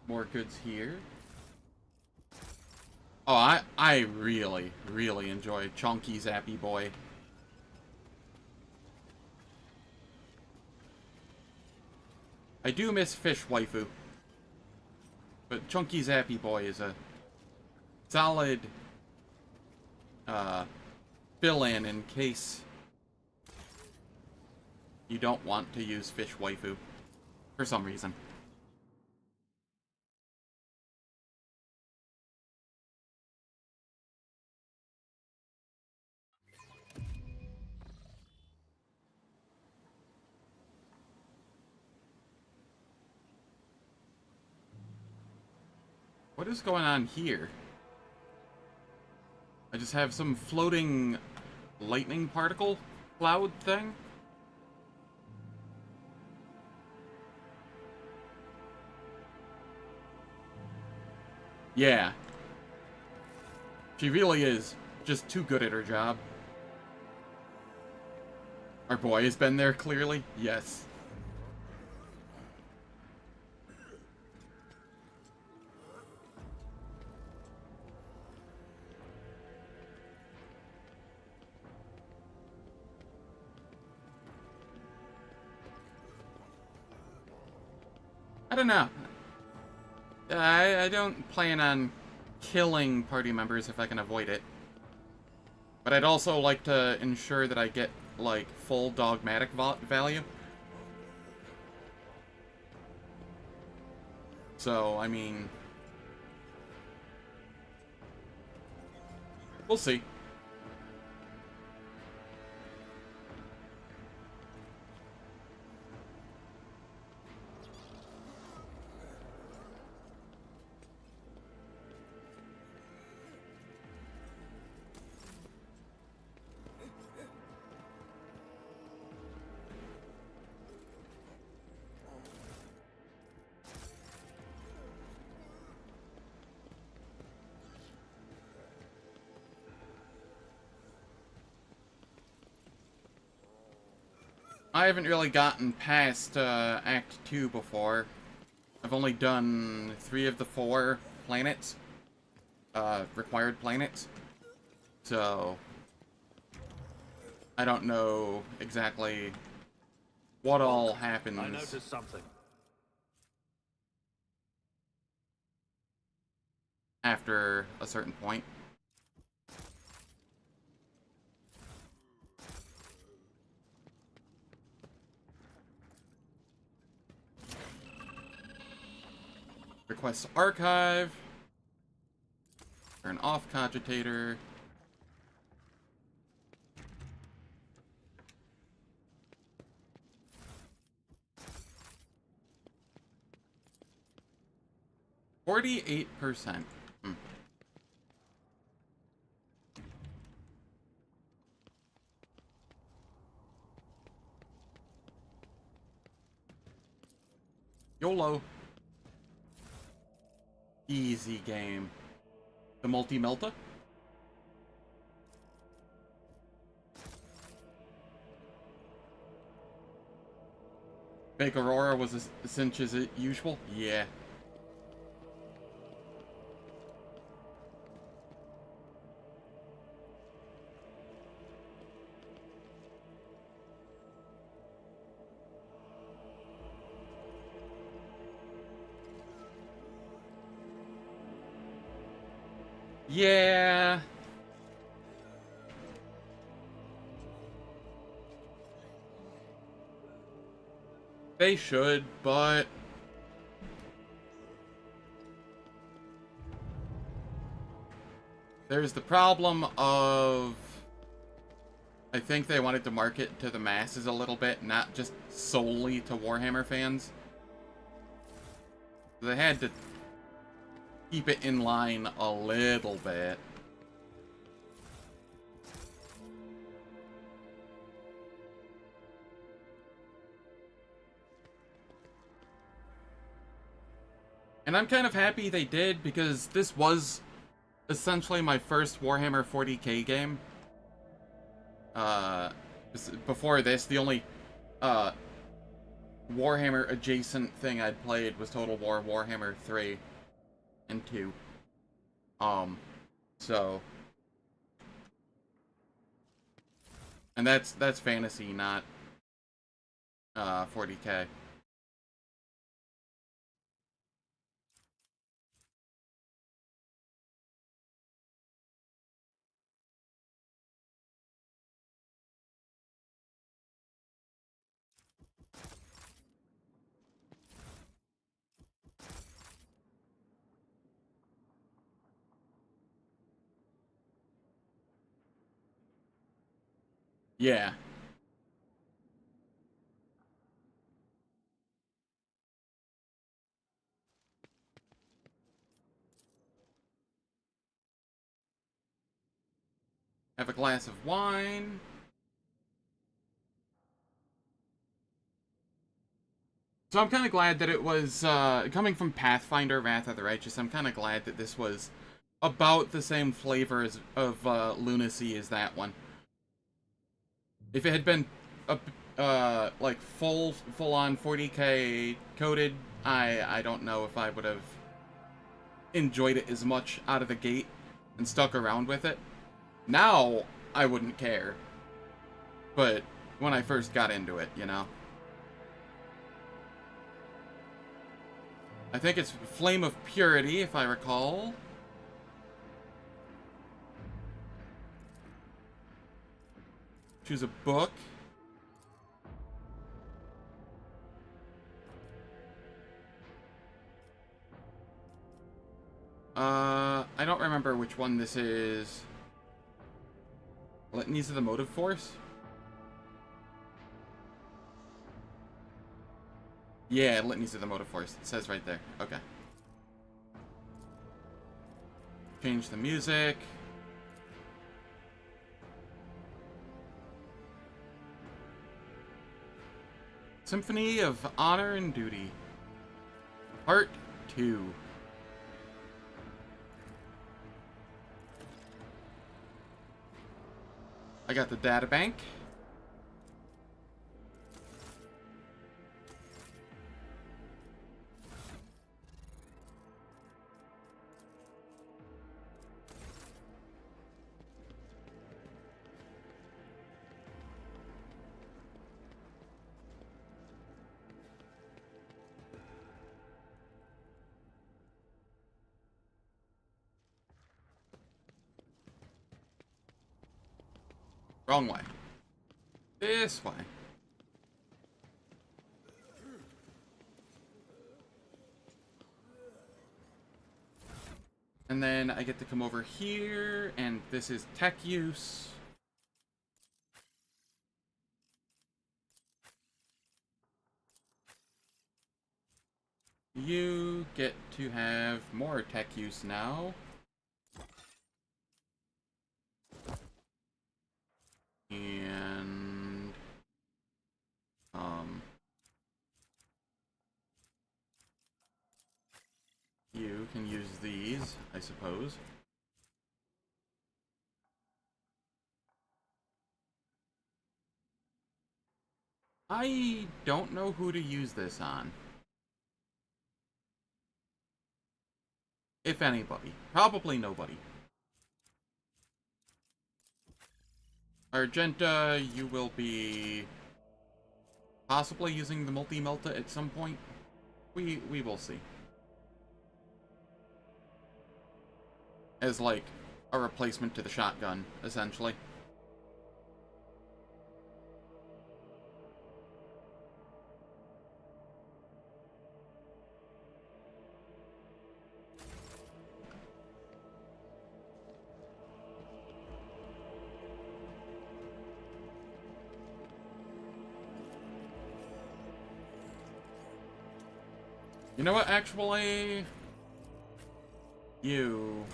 More goods here. Oh, I really, really enjoy Chunky Zappy Boy. I do miss Fish Waifu. But Chunky Zappy Boy is a solid fill-in in case you don't want to use Fish Waifu for some reason. What is going on here? I just have some floating lightning particle cloud thing? Yeah. She really is just too good at her job. Our boy has been there, clearly? Yes. I don't know. I don't plan on killing party members if I can avoid it. But I'd also like to ensure that I get, like, full dogmatic value. So, I mean... we'll see. I haven't really gotten past Act 2 before. I've only done 3 of the 4 planets. Required planets. So... I don't know exactly what all happens. I noticed something. After a certain point. Request archive. Turn off cogitator. %48%. YOLO. Easy game. The multi-melta? Big Aurora was a cinch as usual? Yeah. Yeah. They should, but there's the problem of I think they wanted to market to the masses a little bit, not just solely to Warhammer fans. They had to keep it in line a little bit. And I'm kind of happy they did, because this was essentially my first Warhammer 40k game. Before this, the only Warhammer adjacent thing I'd played was Total War Warhammer 3 and 2. So, and that's fantasy, not 40k. Yeah. Have a glass of wine. So I'm kind of glad that it was, coming from Pathfinder Wrath of the Righteous, I'm kind of glad that this was about the same flavor of lunacy as that one. If it had been like full-on 40k coded, I don't know if I would have enjoyed it as much out of the gate and stuck around with it. Now, I wouldn't care. But when I first got into it, you know. I think it's Flame of Purity, if I recall. Choose a book. I don't remember which one this is. Litanies of the Motive Force? Yeah, Litanies of the Motive Force. It says right there. Okay. Change the music. Symphony of Honor and Duty. Part 2. I got the data bank. Wrong way. This way. And then I get to come over here, and this is tech use. You get to have more tech use now. And you can use these, I suppose. I don't know who to use this on. If anybody. Probably nobody. Argenta, you will be possibly using the multi-melta at some point. We will see. As like a replacement to the shotgun, essentially. You know what, actually? You...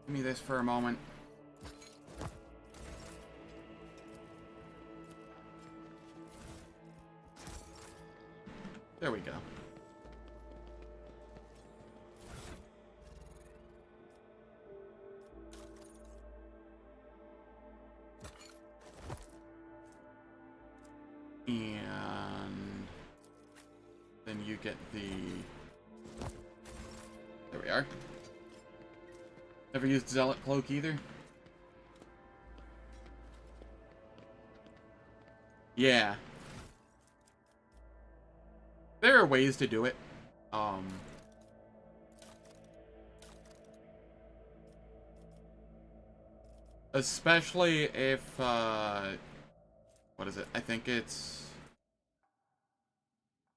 Give me this for a moment. There we go. And then you get the... There we are. Never used Zealot Cloak either. Yeah. There are ways to do it. Especially if, what is it? I think it's...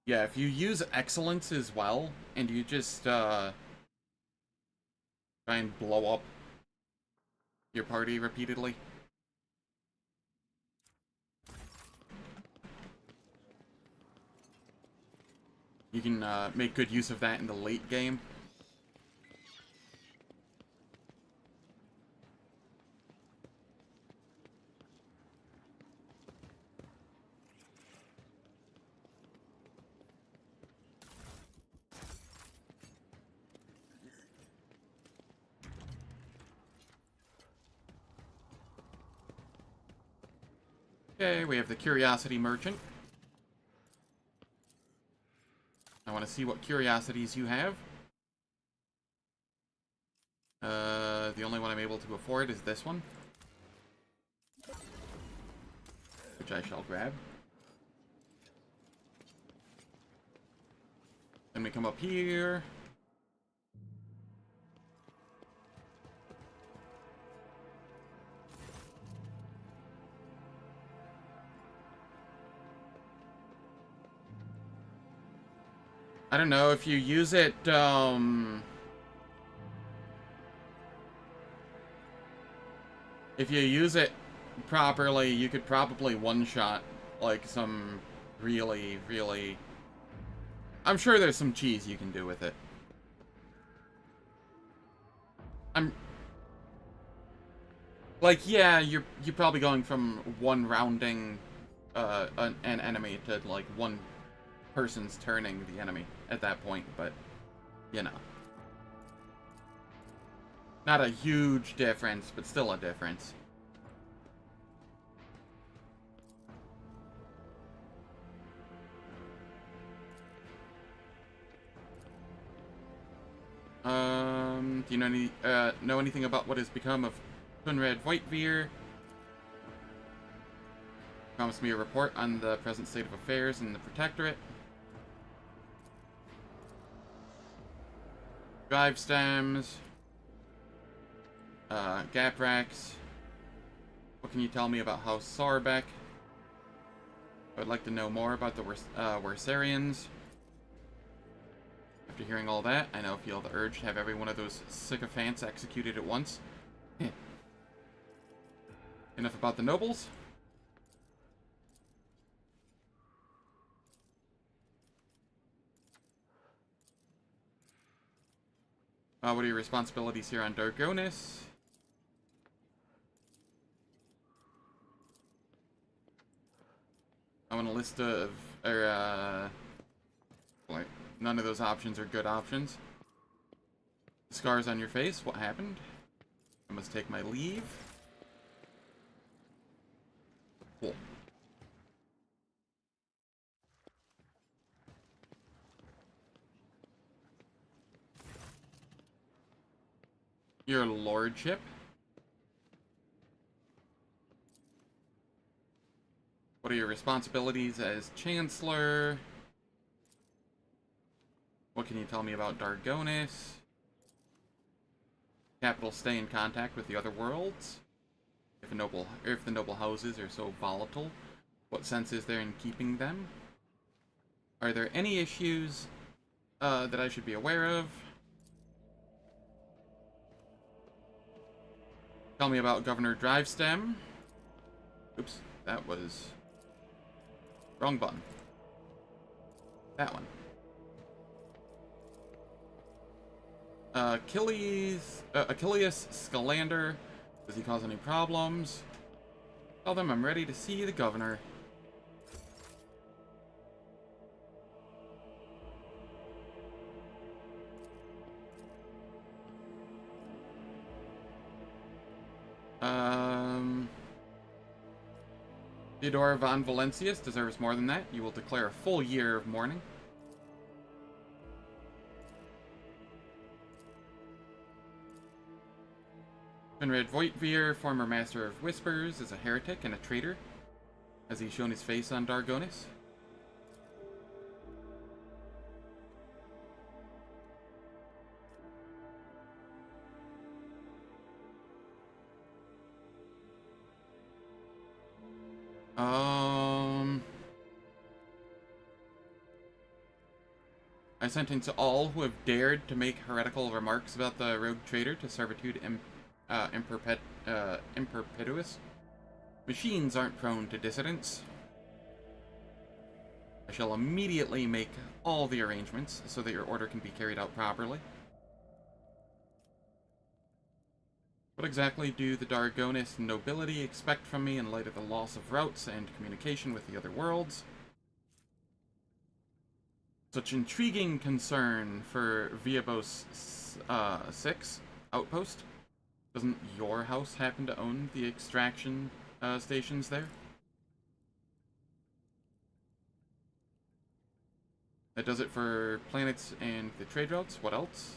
Yeah, if you use Excellence as well, and you just, try and blow up your party repeatedly. You can, make good use of that in the late game. Okay, we have the Curiosity Merchant. I want to see what curiosities you have. The only one I'm able to afford is this one, which I shall grab. Then we come up here. I don't know, if you use it, if you use it properly, you could probably one-shot, like, some really, really... I'm sure there's some cheese you can do with it. Like, yeah, you're probably going from one rounding, an enemy to, like, one person's turning the enemy at that point, but, you know. Not a huge difference, but still a difference. Do you know anything about what has become of Kunrad Whiteveer? Promised me a report on the present state of affairs in the Protectorate. Drive stems. Gap racks. What can you tell me about House Sarbeck? I would like to know more about the Wersarians. After hearing all that, I now feel the urge to have every one of those sycophants executed at once. Enough about the nobles. What are your responsibilities here on Dargonus? I want a list of, like, none of those options are good options. Scars on your face, what happened? I must take my leave. 'Cool. Your lordship. What are your responsibilities as Chancellor? What can you tell me about Darnkess? Capital stay in contact with the other worlds. If the noble houses are so volatile, what sense is there in keeping them? Are there any issues that I should be aware of? Tell me about Governor Drivestem. Oops, that was wrong button. That one. Achilles Scalander. Does he cause any problems? Tell them I'm ready to see the governor. Theodore von Valentius deserves more than that. You will declare a full year of mourning. Conrad Voigtveer, former Master of Whispers, is a heretic and a traitor. Has he shown his face on Darnkess? I sentence all who have dared to make heretical remarks about the rogue traitor to servitude in perpetuous. Machines aren't prone to dissidence. I shall immediately make all the arrangements so that your order can be carried out properly. What exactly do the Darnkess nobility expect from me in light of the loss of routes and communication with the other worlds? Such intriguing concern for Viabos 6 outpost. Doesn't your house happen to own the extraction stations there? That does it for planets and the trade routes. What else?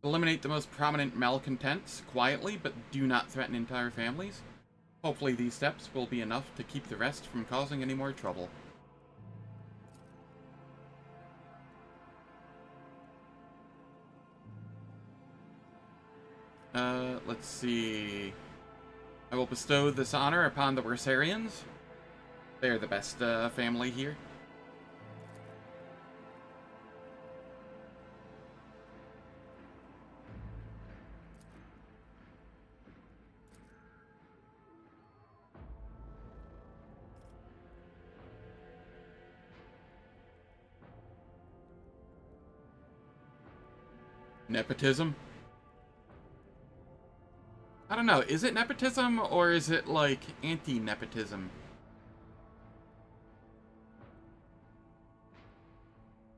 Eliminate the most prominent malcontents quietly, but do not threaten entire families. Hopefully these steps will be enough to keep the rest from causing any more trouble. Let's see. I will bestow this honor upon the Wersarians. They are the best family here. Nepotism? I don't know, is it nepotism or is it like anti-nepotism?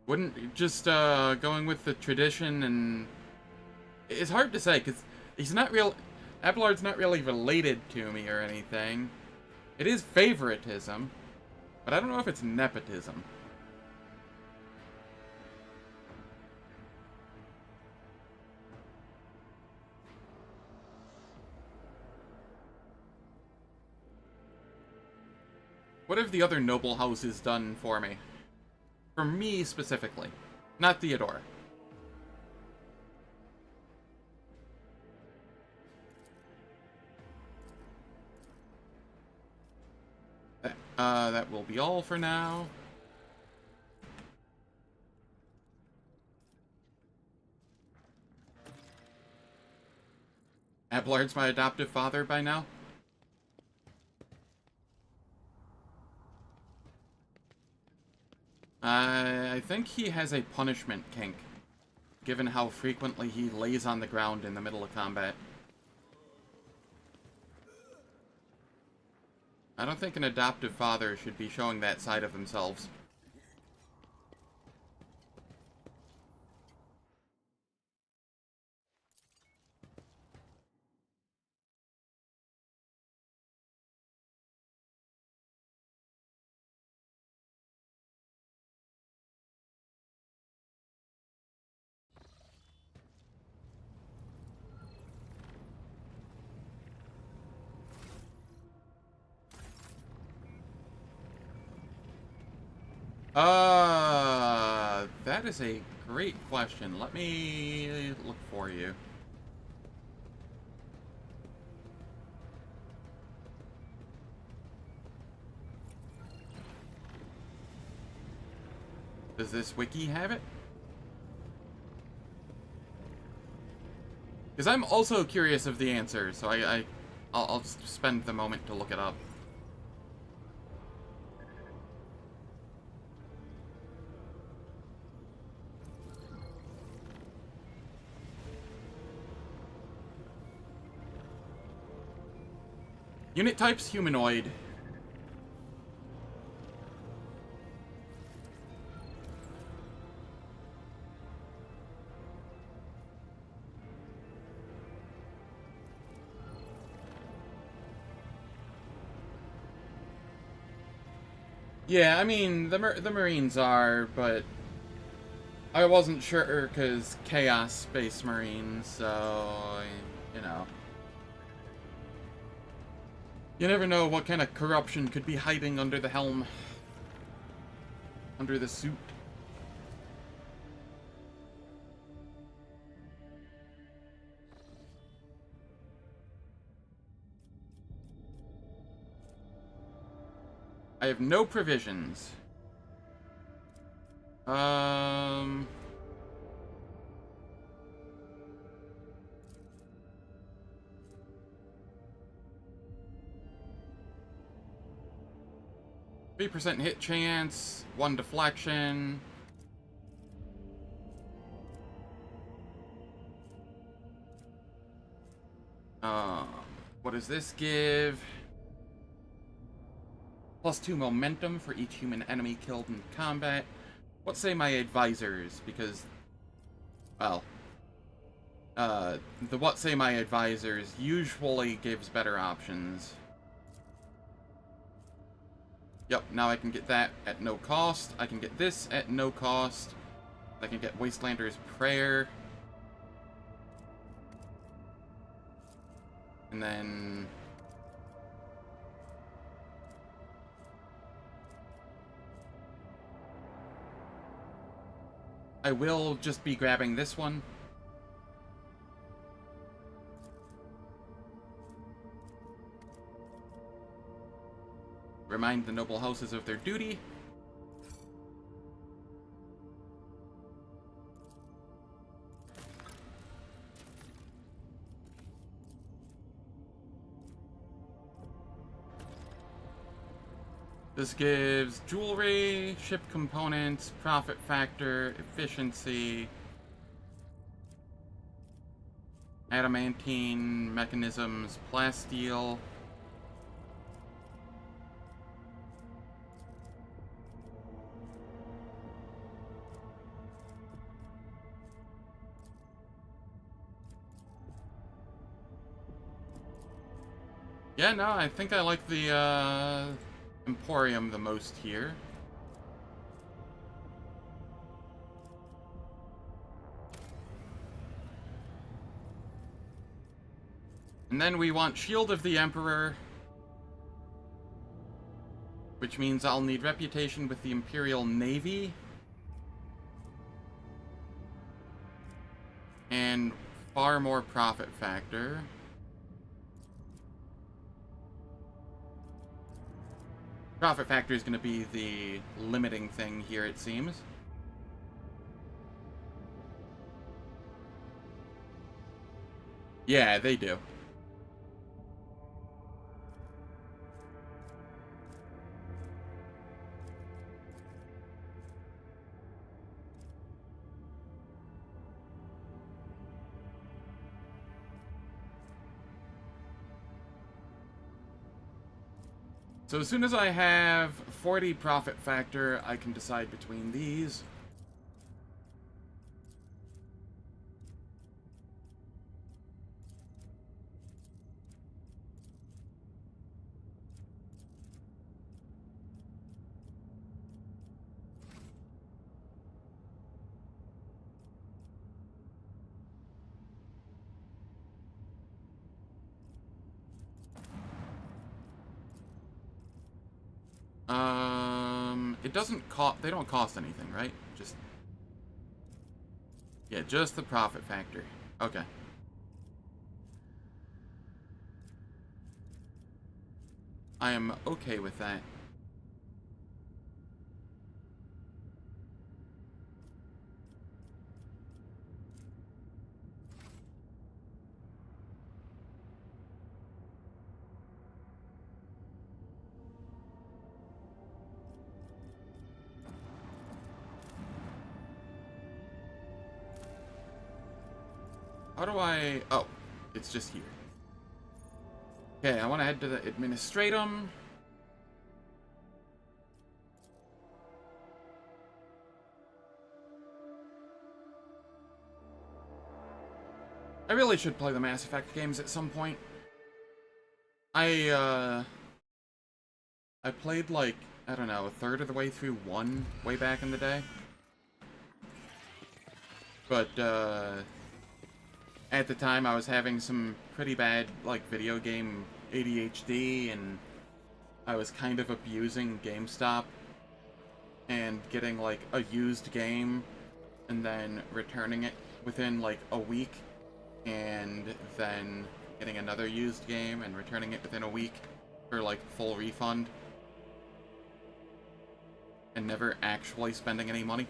Wouldn't just going with the tradition, and it's hard to say because he's not real. Abelard's not really related to me or anything. It is favoritism, but I don't know if it's nepotism. What have the other noble houses done for me? For me specifically, not Theodore. That will be all for now. Abelard's my adoptive father by now. I think he has a punishment kink. given how frequently he lays on the ground in the middle of combat. I don't think an adoptive father should be showing that side of themselves. That is a great question. Let me look for you. Does this wiki have it? Because I'm also curious of the answer, so I'll spend the moment to look it up. Unit types humanoid. Yeah, I mean, the Marines are, but I wasn't sure because Chaos Space Marines, so, you know. You never know what kind of corruption could be hiding under the helm. Under the suit. I have no provisions. 3% hit chance, 1 deflection. What does this give? +2 momentum for each human enemy killed in combat. What say my advisors? Because, well, the what say my advisors usually gives better options. Yep, now I can get that at no cost. I can get this at no cost. I can get Wastelander's Prayer. And then... I will just be grabbing this one. Remind the noble houses of their duty. This gives jewelry, ship components, profit factor, efficiency, adamantine mechanisms, plasteel. Yeah, no, I think I like the Emporium the most here. And then we want Shield of the Emperor, which means I'll need reputation with the Imperial Navy. And far more profit factor. Profit factor is going to be the limiting thing here, it seems. Yeah, they do. So as soon as I have 40 profit factor, I can decide between these. It doesn't cost, they don't cost anything, right? Just, yeah, just the profit factor. Okay. I am okay with that. How do I... Oh, it's just here. Okay, I want to head to the Administratum. I really should play the Mass Effect games at some point. I played, like, I don't know, a third of the way through one way back in the day. But, at the time I was having some pretty bad, like, video game ADHD, and I was kind of abusing GameStop and getting, like, a used game and then returning it within, like, a week, and then getting another used game and returning it within a week for, like, full refund, and never actually spending any money.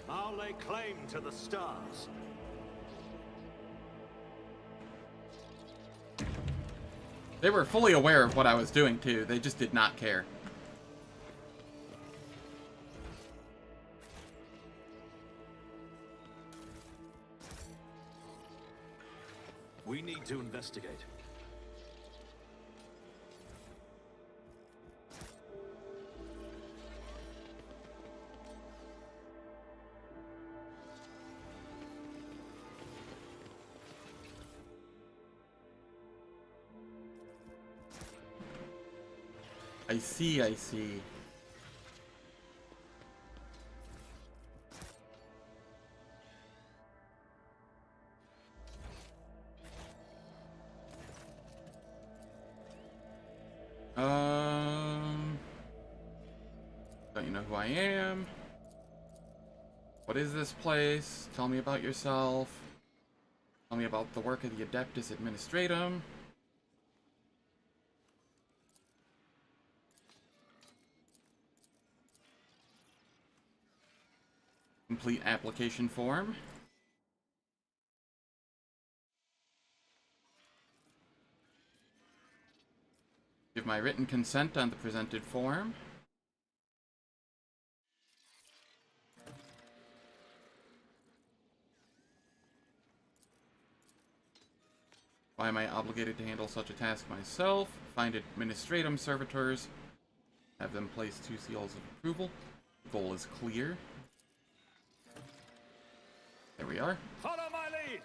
I'll lay claim to the stars. They were fully aware of what I was doing, too. They just did not care. We need to investigate. I see, I see. Don't you know who I am? What is this place? Tell me about yourself. Tell me about the work of the Adeptus Administratum. Complete application form. Give my written consent on the presented form. Why am I obligated to handle such a task myself? Find administratum servitors. Have them place 2 seals of approval. The goal is clear. There we are. Follow my lead.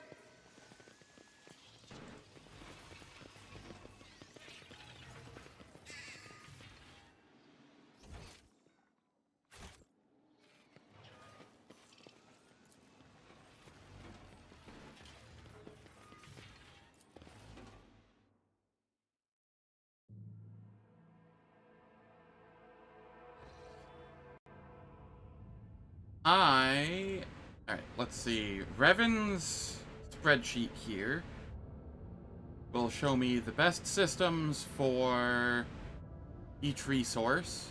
Alright, let's see. Revan's spreadsheet here will show me the best systems for each resource.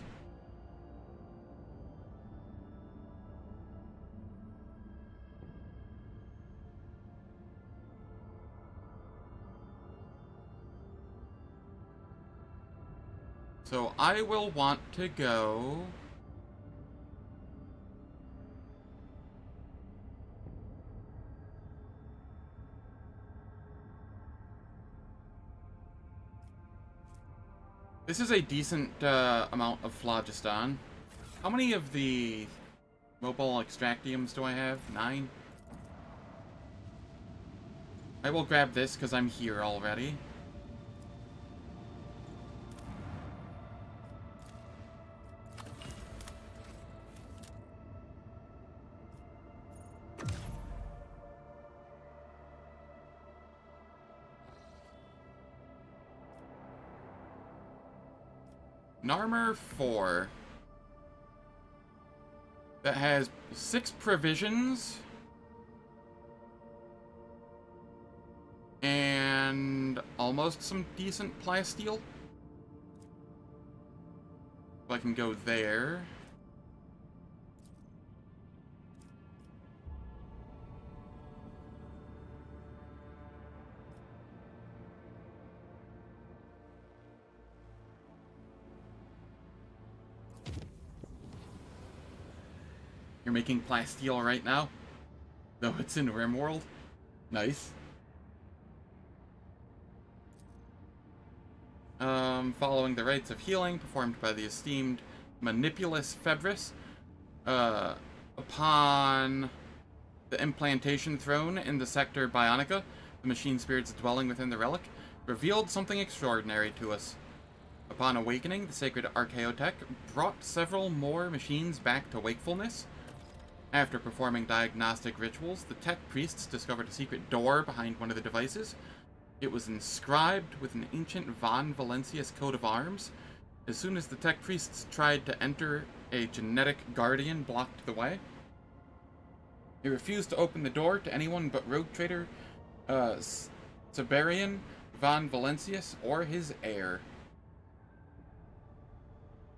So I will want to go... This is a decent amount of phlogiston. How many of the mobile extractiums do I have? 9? I will grab this because I'm here already. An armor 4 that has 6 provisions and almost some decent plasteel. So I can go there. You're making plasteel right now? Though it's in RimWorld? Nice. Following the rites of healing performed by the esteemed Manipulus Febris, upon the implantation throne in the sector Bionica, the machine spirits dwelling within the relic, revealed something extraordinary to us. Upon awakening, the sacred Archaeotech brought several more machines back to wakefulness. After performing diagnostic rituals, the tech priests discovered a secret door behind one of the devices. It was inscribed with an ancient Von Valencius coat of arms. As soon as the tech priests tried to enter, a genetic guardian blocked the way. He refused to open the door to anyone but Rogue Trader Siberian Von Valencius or his heir.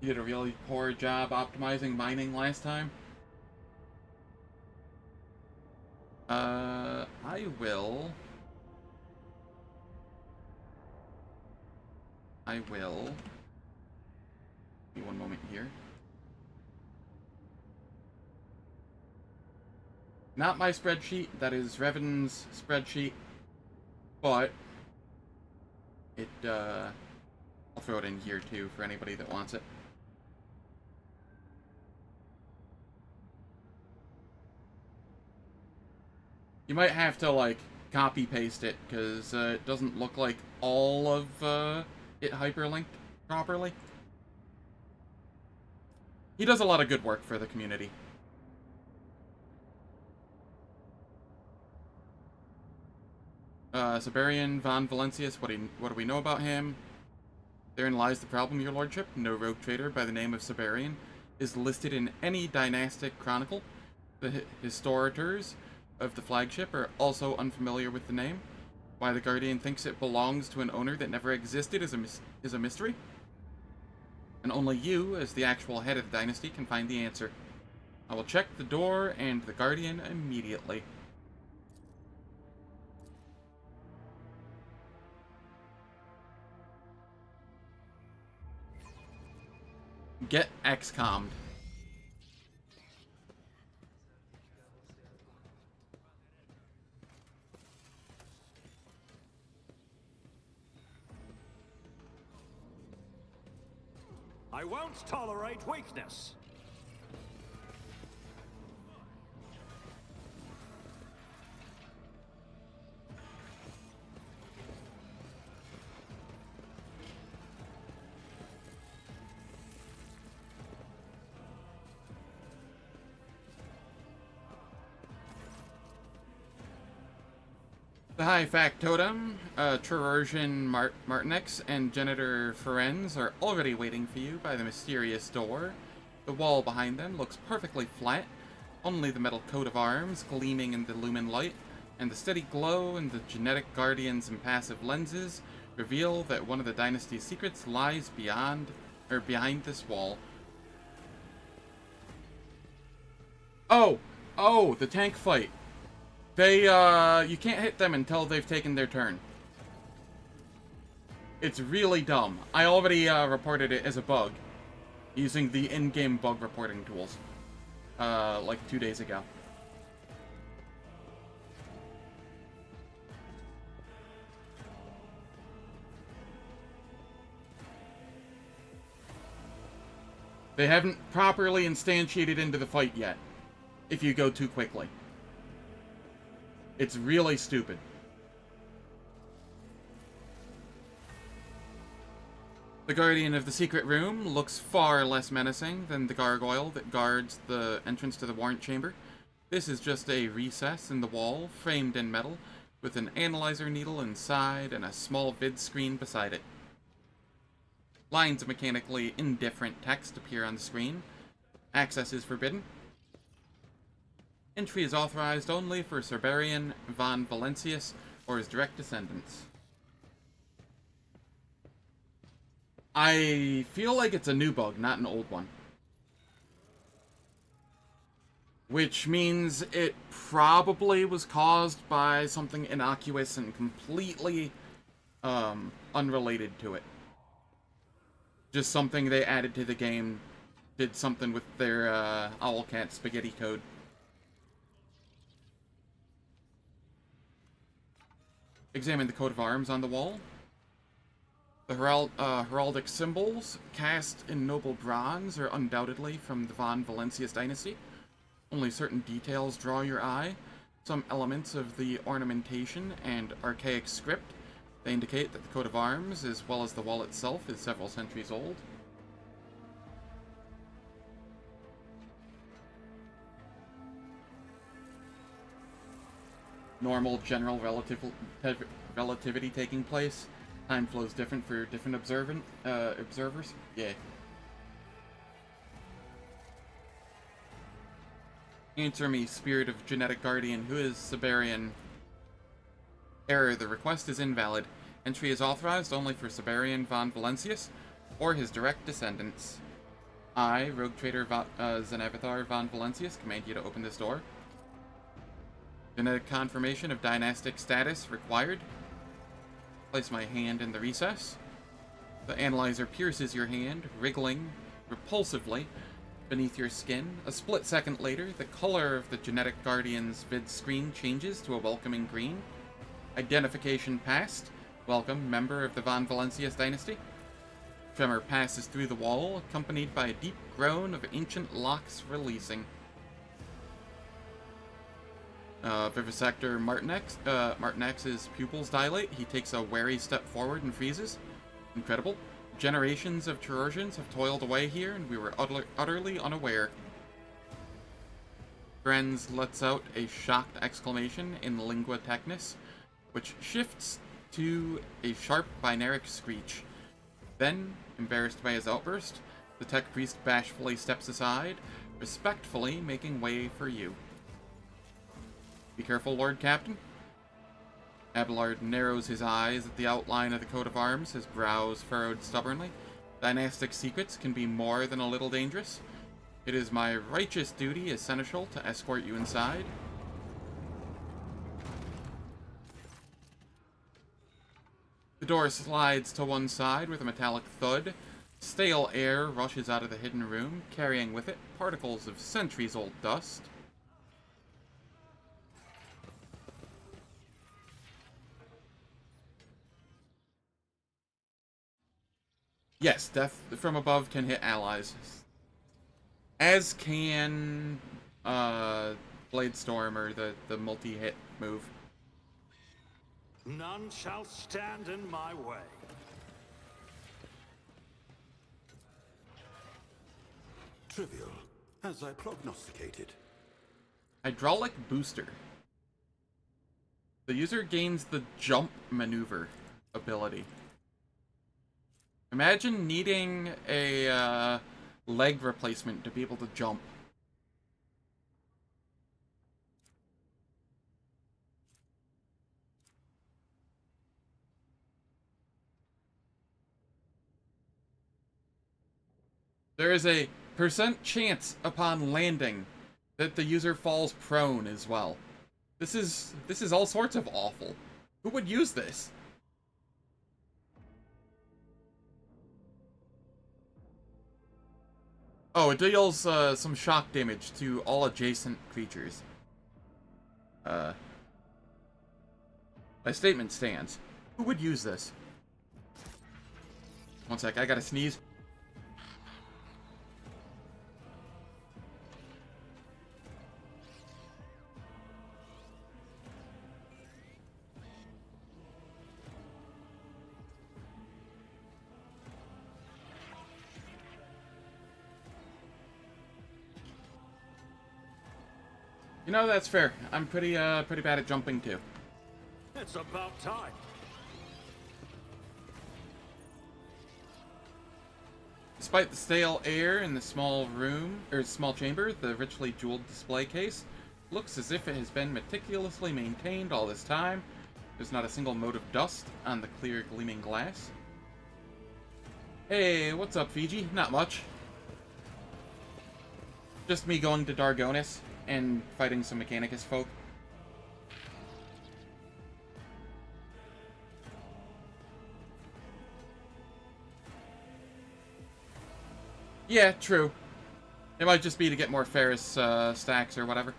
You did a really poor job optimizing mining last time. I will. Give me one moment here. Not my spreadsheet, that is Revan's spreadsheet. But I'll throw it in here too for anybody that wants it. You might have to, like, copy-paste it, because it doesn't look like all of it hyperlinked properly. He does a lot of good work for the community. Siberian Von Valencius, what do we know about him? Therein lies the problem, your lordship. No rogue trader by the name of Siberian is listed in any dynastic chronicle. The historiators of the flagship are also unfamiliar with the name. Why the Guardian thinks it belongs to an owner that never existed is a mystery. And only you, as the actual head of the dynasty, can find the answer. I will check the door and the Guardian immediately. Get XCOM'd. I won't tolerate weakness. The High Factotum, Chirurgeon Martinex, and Janitor Ferenz are already waiting for you by the mysterious door. The wall behind them looks perfectly flat, only the metal coat of arms gleaming in the lumen light, and the steady glow in the genetic guardian's impassive lenses reveal that one of the dynasty's secrets lies behind this wall. Oh, the tank fight. They, you can't hit them until they've taken their turn. It's really dumb. I already, reported it as a bug, using the in-game bug reporting tools, like 2 days ago. They haven't properly instantiated into the fight yet, if you go too quickly. It's really stupid. The Guardian of the Secret Room looks far less menacing than the gargoyle that guards the entrance to the warrant chamber. This is just a recess in the wall, framed in metal, with an analyzer needle inside and a small vid screen beside it. Lines of mechanically indifferent text appear on the screen. Access is forbidden. Entry is authorized only for Cerberian von Valancius or his direct descendants. I feel like it's a new bug, not an old one. Which means it probably was caused by something innocuous and completely unrelated to it. Just something they added to the game, did something with their Owlcat spaghetti code. Examine the coat of arms on the wall. The heraldic symbols, cast in noble bronze, are undoubtedly from the von Valancius dynasty. Only certain details draw your eye. Some elements of the ornamentation and archaic script. They indicate that the coat of arms, as well as the wall itself, is several centuries old. Normal general relativity taking place. Time flows different for different observers. Yeah. Answer me, spirit of genetic guardian. Who is Cerberian? Error. The request is invalid. Entry is authorized only for Cerberian von Valancius or his direct descendants. I, rogue trader Zenevithar von Valancius, command you to open this door. Genetic confirmation of dynastic status required. Place my hand in the recess. The analyzer pierces your hand, wriggling repulsively beneath your skin. A split second later, the color of the genetic guardian's vid screen changes to a welcoming green. Identification passed. Welcome, member of the von Valancius dynasty. Tremor passes through the wall, accompanied by a deep groan of ancient locks releasing. Vivisector Martinex's pupils dilate. He takes a wary step forward and freezes. Incredible. Generations of Chirurgians have toiled away here, and we were utterly unaware. Grenz lets out a shocked exclamation in lingua technis, which shifts to a sharp binaric screech. Then, embarrassed by his outburst, the tech priest bashfully steps aside, respectfully making way for you. Be careful, Lord Captain. Abelard narrows his eyes at the outline of the coat of arms, his brows furrowed stubbornly. Dynastic secrets can be more than a little dangerous. It is my righteous duty as seneschal to escort you inside. The door slides to one side with a metallic thud. Stale air rushes out of the hidden room, carrying with it particles of centuries-old dust. Yes, death from above can hit allies. As can Bladestorm or the multi-hit move. None shall stand in my way. Trivial, as I prognosticated. Hydraulic booster. The user gains the jump maneuver ability. Imagine needing a leg replacement to be able to jump. There is a % chance upon landing that the user falls prone as well. This is all sorts of awful. Who would use this? Oh, it deals some shock damage to all adjacent creatures. My statement stands. Who would use this? One sec, I gotta sneeze. You know, that's fair. I'm pretty bad at jumping too. It's about time. Despite the stale air in the small room, or small chamber, the richly jeweled display case looks as if it has been meticulously maintained all this time. There's not a single mote of dust on the clear, gleaming glass. Hey, what's up, Fiji? Not much. Just me going to Darnkess and fighting some Mechanicus folk. Yeah, true. It might just be to get more Ferris stacks or whatever.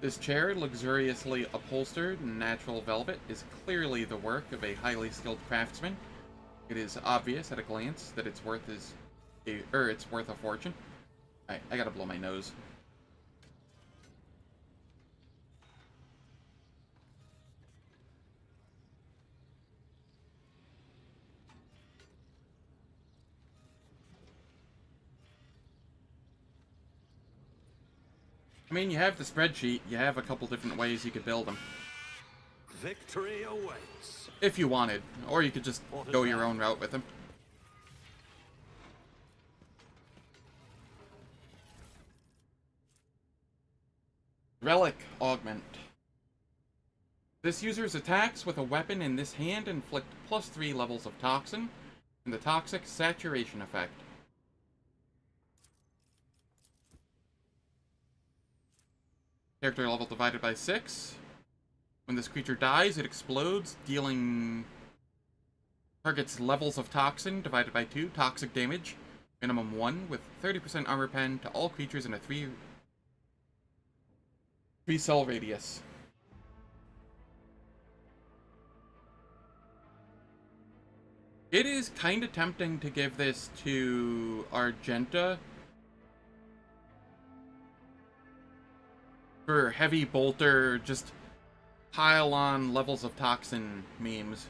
This chair, luxuriously upholstered in natural velvet, is clearly the work of a highly skilled craftsman. It is obvious at a glance that it's worth a fortune. Alright, I gotta blow my nose. I mean, you have the spreadsheet. You have a couple different ways you could build them. Victory awaits. If you wanted. Or you could just go your own route with them. Relic Augment. This user's attacks with a weapon in this hand inflict +3 levels of toxin, and the toxic saturation effect. Character level divided by 6. When this creature dies, it explodes, dealing target's levels of toxin divided by 2, toxic damage, minimum 1, with 30% armor pen to all creatures in a 3 cell radius. It is kind of tempting to give this to Argenta for heavy bolter, just pile on levels of toxin memes.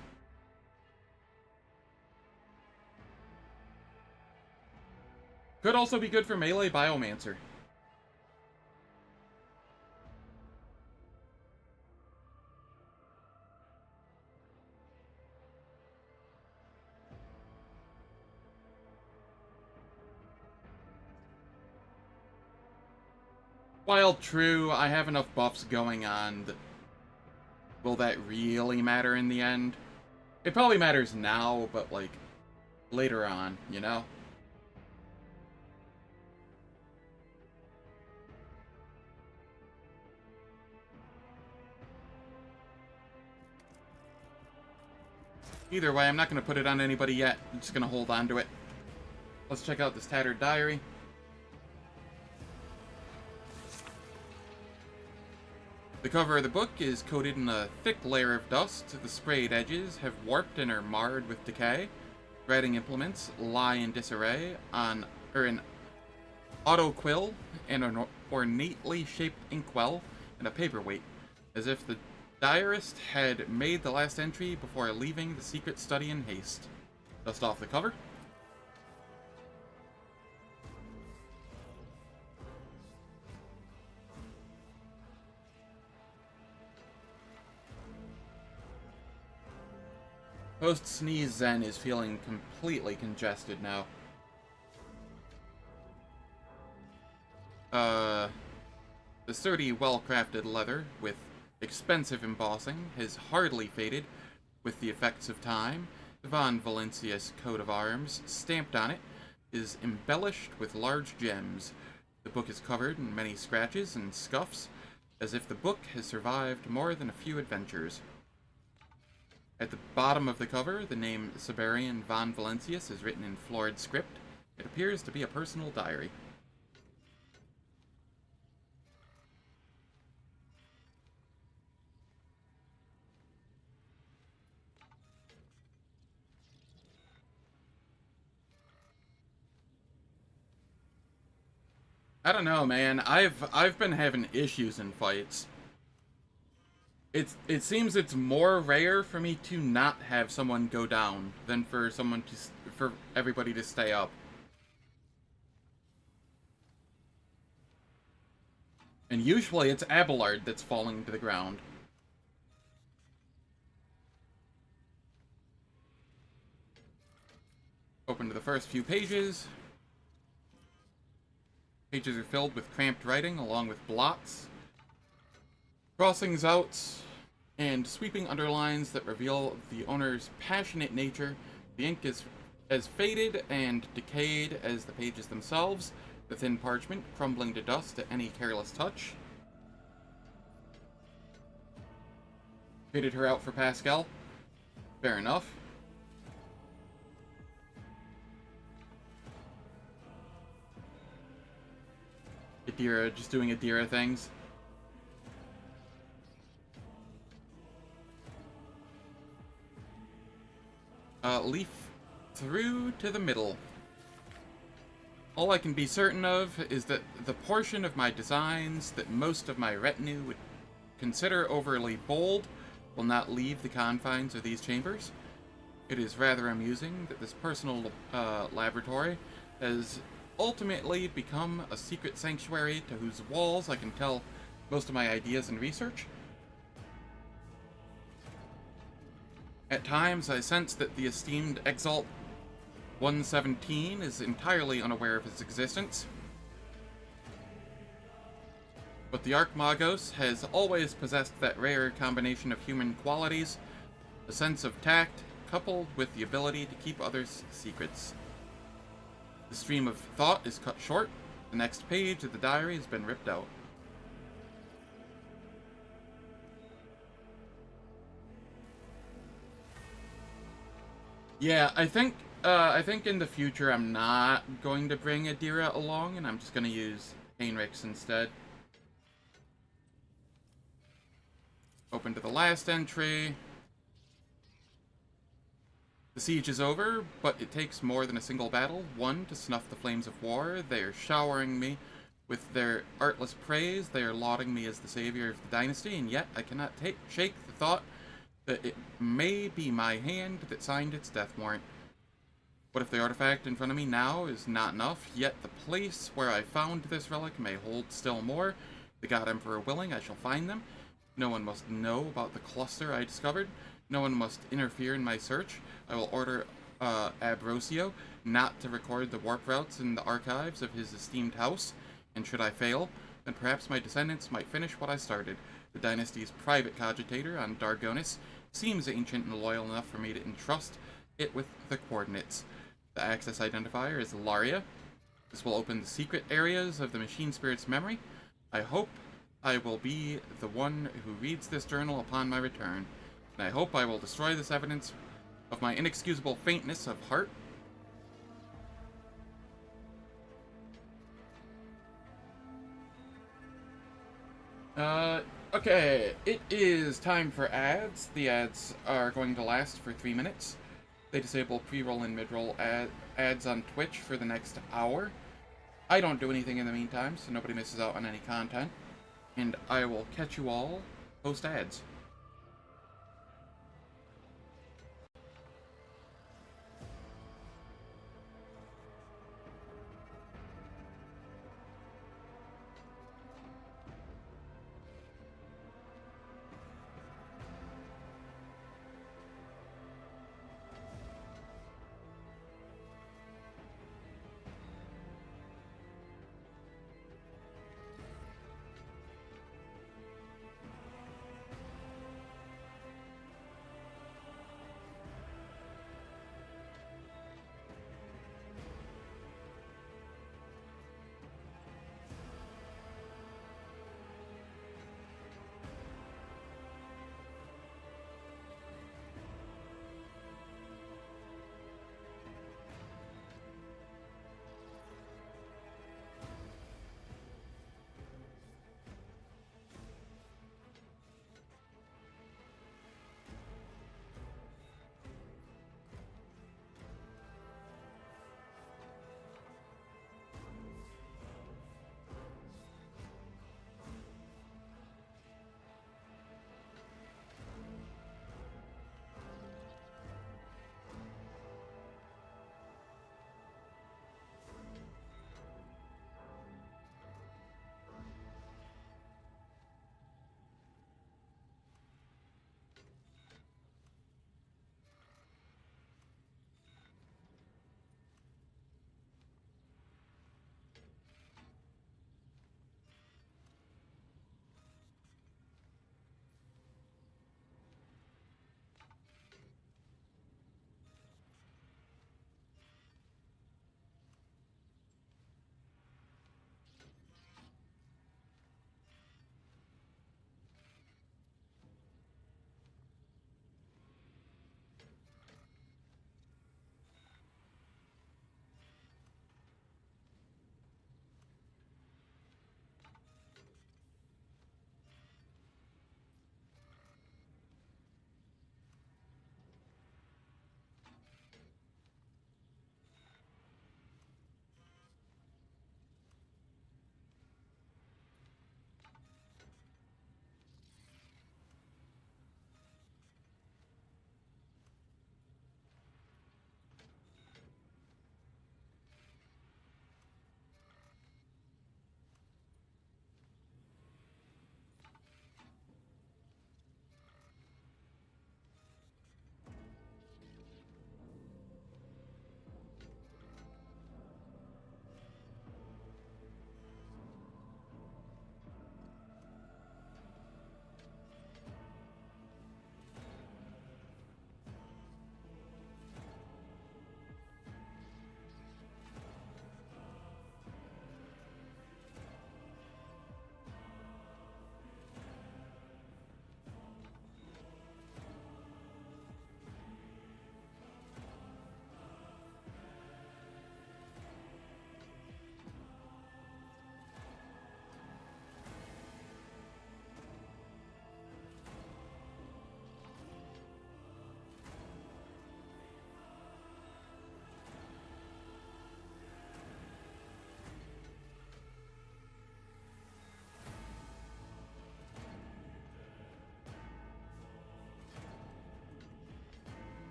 Could also be good for melee Biomancer. While true, I have enough buffs going on that... Will that really matter in the end? It probably matters now, but, like, later on, you know? Either way, I'm not going to put it on anybody yet. I'm just going to hold on to it. Let's check out this tattered diary. The cover of the book is coated in a thick layer of dust. The sprayed edges have warped and are marred with decay. Writing implements lie in disarray on an auto quill and an ornately shaped inkwell and a paperweight, as if the diarist had made the last entry before leaving the secret study in haste. Dust off the cover. Post-sneeze Zen is feeling completely congested now. The sturdy, well-crafted leather with expensive embossing has hardly faded with the effects of time. The Von Valencius coat of arms, stamped on it, is embellished with large gems. The book is covered in many scratches and scuffs, as if the book has survived more than a few adventures. At the bottom of the cover, the name Siberian Von Valencius is written in florid script. It appears to be a personal diary. I don't know, man. I've been having issues in fights. It seems it's more rare for me to not have someone go down than for everybody to stay up. And usually it's Abelard that's falling to the ground. Open to the first few pages. Pages are filled with cramped writing along with blots, crossings out, and sweeping underlines that reveal the owner's passionate nature. The ink is as faded and decayed as the pages themselves, the thin parchment crumbling to dust at any careless touch. Fitted her out for Pascal. Fair enough. Adira just doing Adira things. Leaf through to the middle. All I can be certain of is that the portion of my designs that most of my retinue would consider overly bold will not leave the confines of these chambers. It is rather amusing that this personal laboratory has ultimately become a secret sanctuary to whose walls I can tell most of my ideas and research. At times, I sense that the esteemed Exalt 117 is entirely unaware of its existence. But the Archmagos has always possessed that rare combination of human qualities, a sense of tact, coupled with the ability to keep others' secrets. The stream of thought is cut short. The next page of the diary has been ripped out. Yeah, I think in the future I'm not going to bring Adira along, and I'm just going to use Heinrichs instead. Open to the last entry. The siege is over, but it takes more than a single battle. One, to snuff the flames of war. They are showering me with their artless praise. They are lauding me as the savior of the dynasty, and yet I cannot shake the thought that it may be my hand that signed its death warrant. What if the artifact in front of me now is not enough, yet the place where I found this relic may hold still more? The God Emperor willing, I shall find them. No one must know about the cluster I discovered. No one must interfere in my search. I will order Abrosio not to record the warp routes in the archives of his esteemed house, and should I fail, then perhaps my descendants might finish what I started. The dynasty's private cogitator on Darnkess seems ancient and loyal enough for me to entrust it with the coordinates. The access identifier is Laria. This will open the secret areas of the machine spirit's memory. I hope I will be the one who reads this journal upon my return, and I hope I will destroy this evidence of my inexcusable faintness of heart. Okay, it is time for ads. The ads are going to last for 3 minutes. They disable pre-roll and mid-roll ads on Twitch for the next hour. I don't do anything in the meantime, so nobody misses out on any content. And I will catch you all post-ads.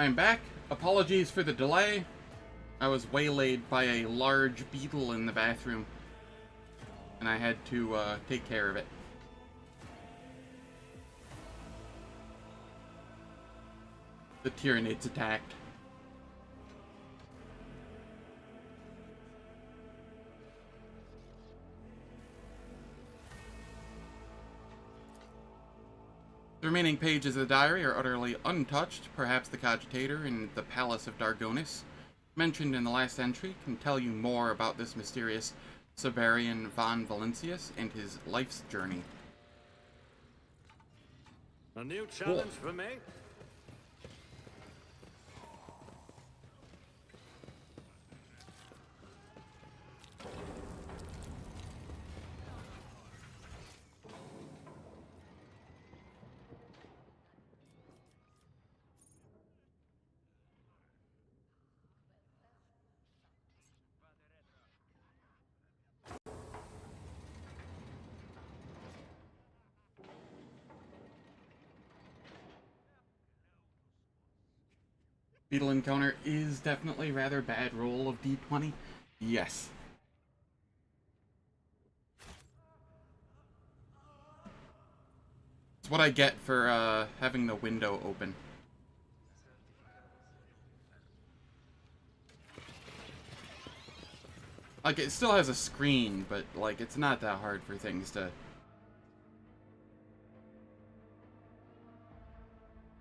I'm back. Apologies for the delay. I was waylaid by a large beetle in the bathroom, and I had to take care of it. The Tyranids attacked. The remaining pages of the diary are utterly untouched. Perhaps the Cogitator in the Palace of Dargonis, mentioned in the last entry, can tell you more about this mysterious Severian von Valentius and his life's journey. A new challenge for me? Beetle encounter is definitely rather bad roll of D20. Yes. It's what I get for having the window open. Like, it still has a screen, but, like, it's not that hard for things to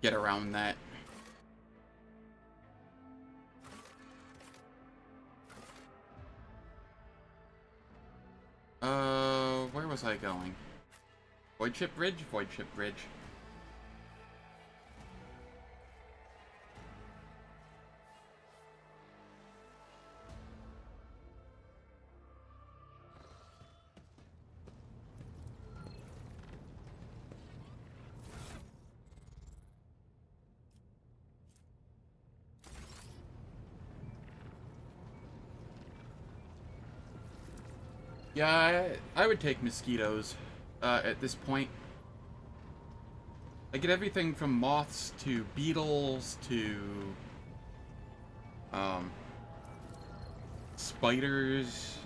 get around that. Where was I going? Void Ship Bridge? Void Ship Bridge. Yeah, I would take mosquitoes at this point. I get everything from moths to beetles to spiders.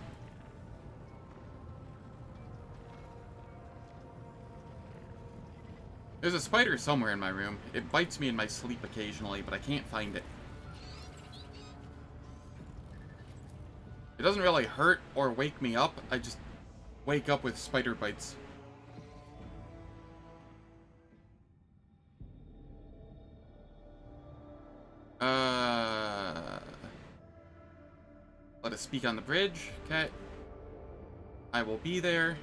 There's a spider somewhere in my room. It bites me in my sleep occasionally, but I can't find it. It doesn't really hurt or wake me up. I just wake up with spider bites. Let us speak on the bridge. Okay. I will be there.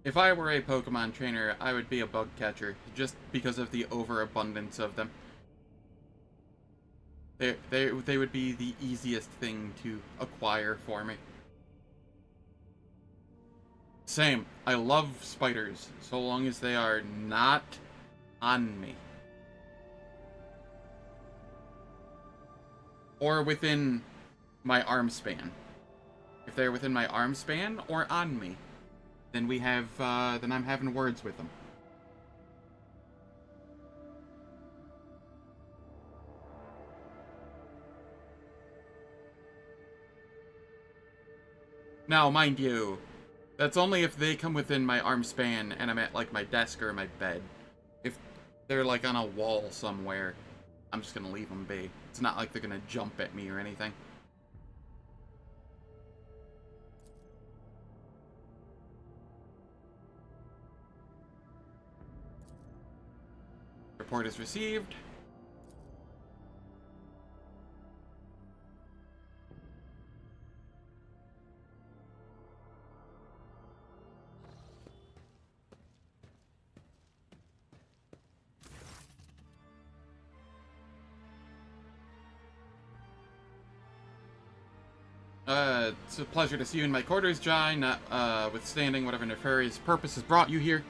If I were a Pokemon trainer, I would be a bug catcher, just because of the overabundance of them. They would be the easiest thing to acquire for me. Same. I love spiders, so long as they are not on me. Or within my arm span. If they're within my arm span or on me, then we have, then I'm having words with them. Now, mind you, that's only if they come within my arm span and I'm at, like, my desk or my bed. If they're, like, on a wall somewhere, I'm just gonna leave them be. It's not like they're gonna jump at me or anything. Report is received. It's a pleasure to see you in my quarters, Jai, notwithstanding whatever nefarious purpose has brought you here.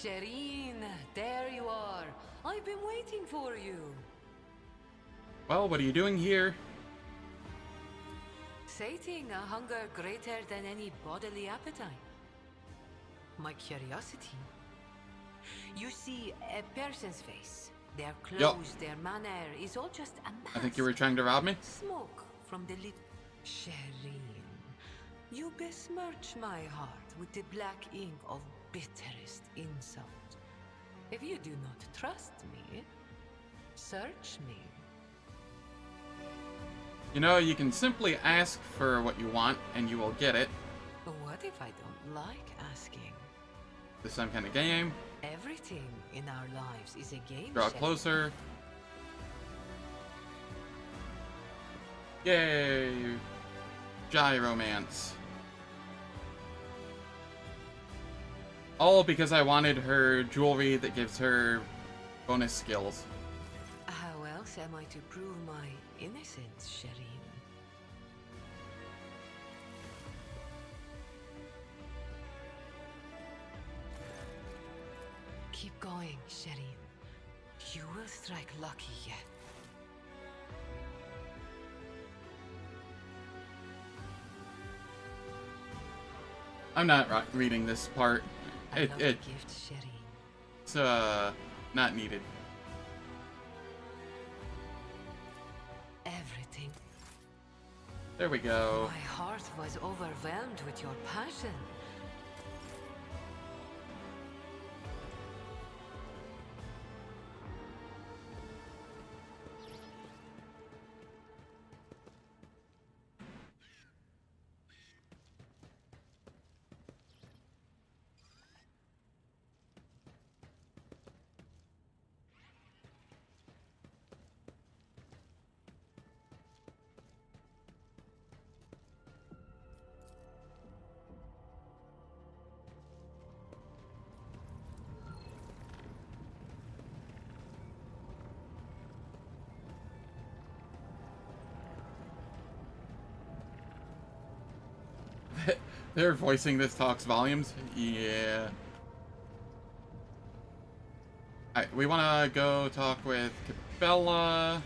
Shireen, there you are. I've been waiting for you. Well, what are you doing here? Sating a hunger greater than any bodily appetite. My curiosity. You see, a person's face, their clothes, their manner is all just a mask. I think you were trying to rob me. Smoke from the lip. Shireen, you besmirch my heart with the black ink of bitterest insult. If you do not trust me, search me. You know, you can simply ask for what you want, and you will get it. What if I don't like asking? This some kind of game. Everything in our lives is a game. Draw Shireen. closer. Yay! Gyromance. All because I wanted her jewelry that gives her bonus skills. How else am I to prove my innocence, Shireen? Keep going, Shireen. You will strike lucky yet. I'm not reading this part. I love the gift, Shireen. It's not needed. Everything. There we go. My heart was overwhelmed with your passion. They're voicing this talks volumes. Yeah. Alright, we want to go talk with Cabela.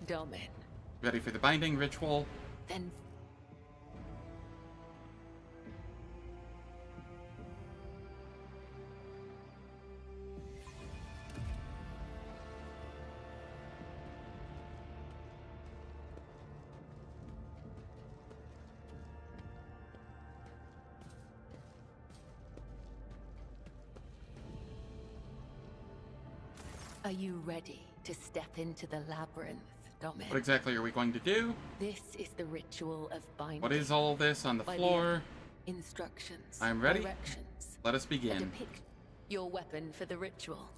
Domin. Ready for the binding ritual. Then are you ready to step into the labyrinth, Domin? What exactly are we going to do? This is the ritual of binding. What is all this on the By floor? Instructions. I'm ready. Directions. Let us A begin. depict your weapon for the ritual.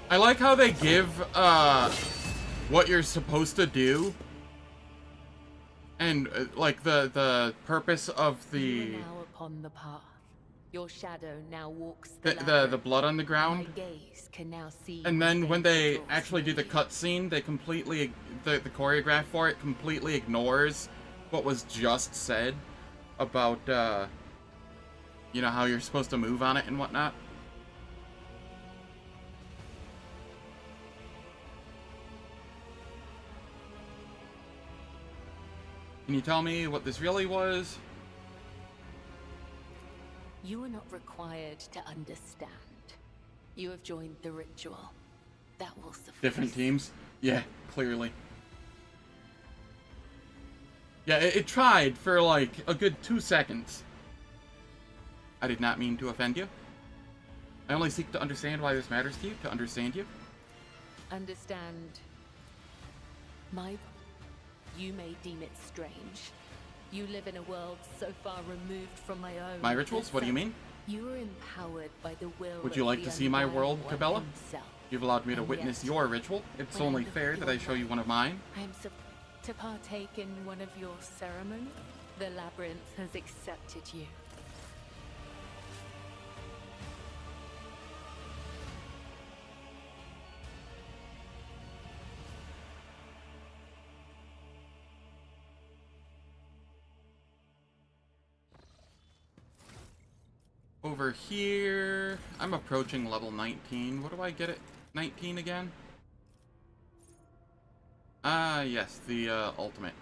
I like how they give what you're supposed to do, and like the purpose of You the are now upon the path. Your shadow now walks the blood on the ground. My gaze can now see. And then when they draws actually do the near. cutscene, they completely the choreograph for it completely ignores what was just said about you know, how you're supposed to move on it and whatnot. Can you tell me what this really was? You are not required to understand. You have joined the ritual. That will suffice. Different teams? Yeah, clearly. Yeah, it tried for like a good 2 seconds. I did not mean to offend you. I only seek to understand why this matters to you, to understand you. Understand. You may deem it strange. You live in a world so far removed from my own. My rituals? What do you mean? You are empowered by the will. Would you of like the to see my Undying world, One Cabela? himself. You've allowed me to And witness yet, your ritual. It's when I only look fair at that your I show you life, one of mine. I am to partake in one of your ceremonies. The labyrinth has accepted you. over here. I'm approaching level 19. What do I get at 19 again? Ah, yes, the ultimate.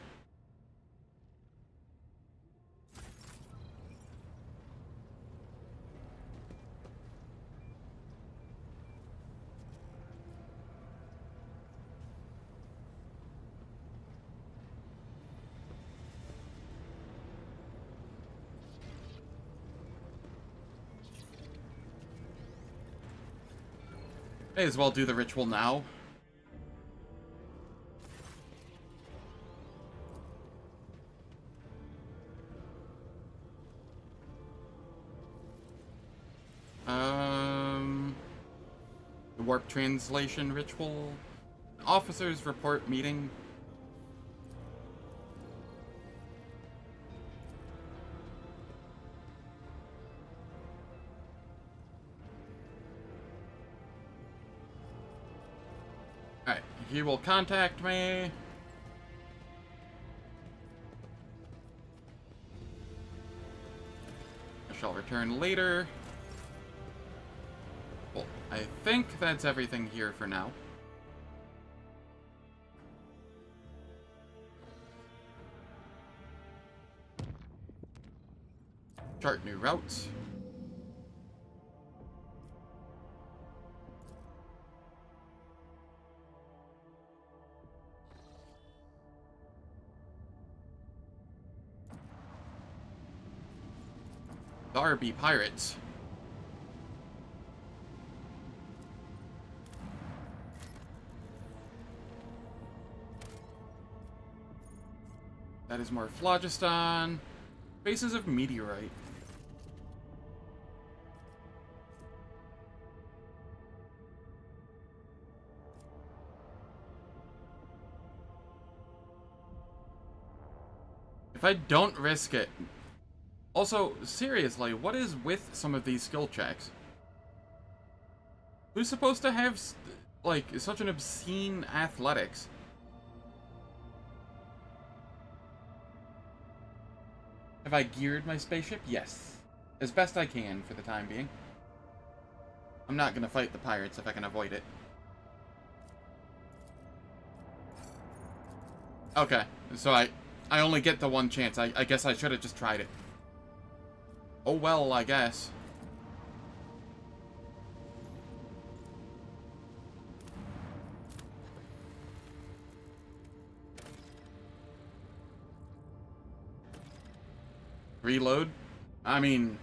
May as well do the ritual now. The warp translation ritual. Officers report meeting. Alright, he will contact me. I shall return later. Well, I think that's everything here for now. Chart new routes. Darby pirates. That is more phlogiston. Faces of meteorite. If I don't risk it. Also, seriously, what is with some of these skill checks? Who's supposed to have, like, such an obscene athletics? Have I geared my spaceship? Yes. As best I can for the time being. I'm not gonna fight the pirates if I can avoid it. Okay, so I only get the one chance. I guess I should have just tried it. Oh well, I guess. Reload? I mean,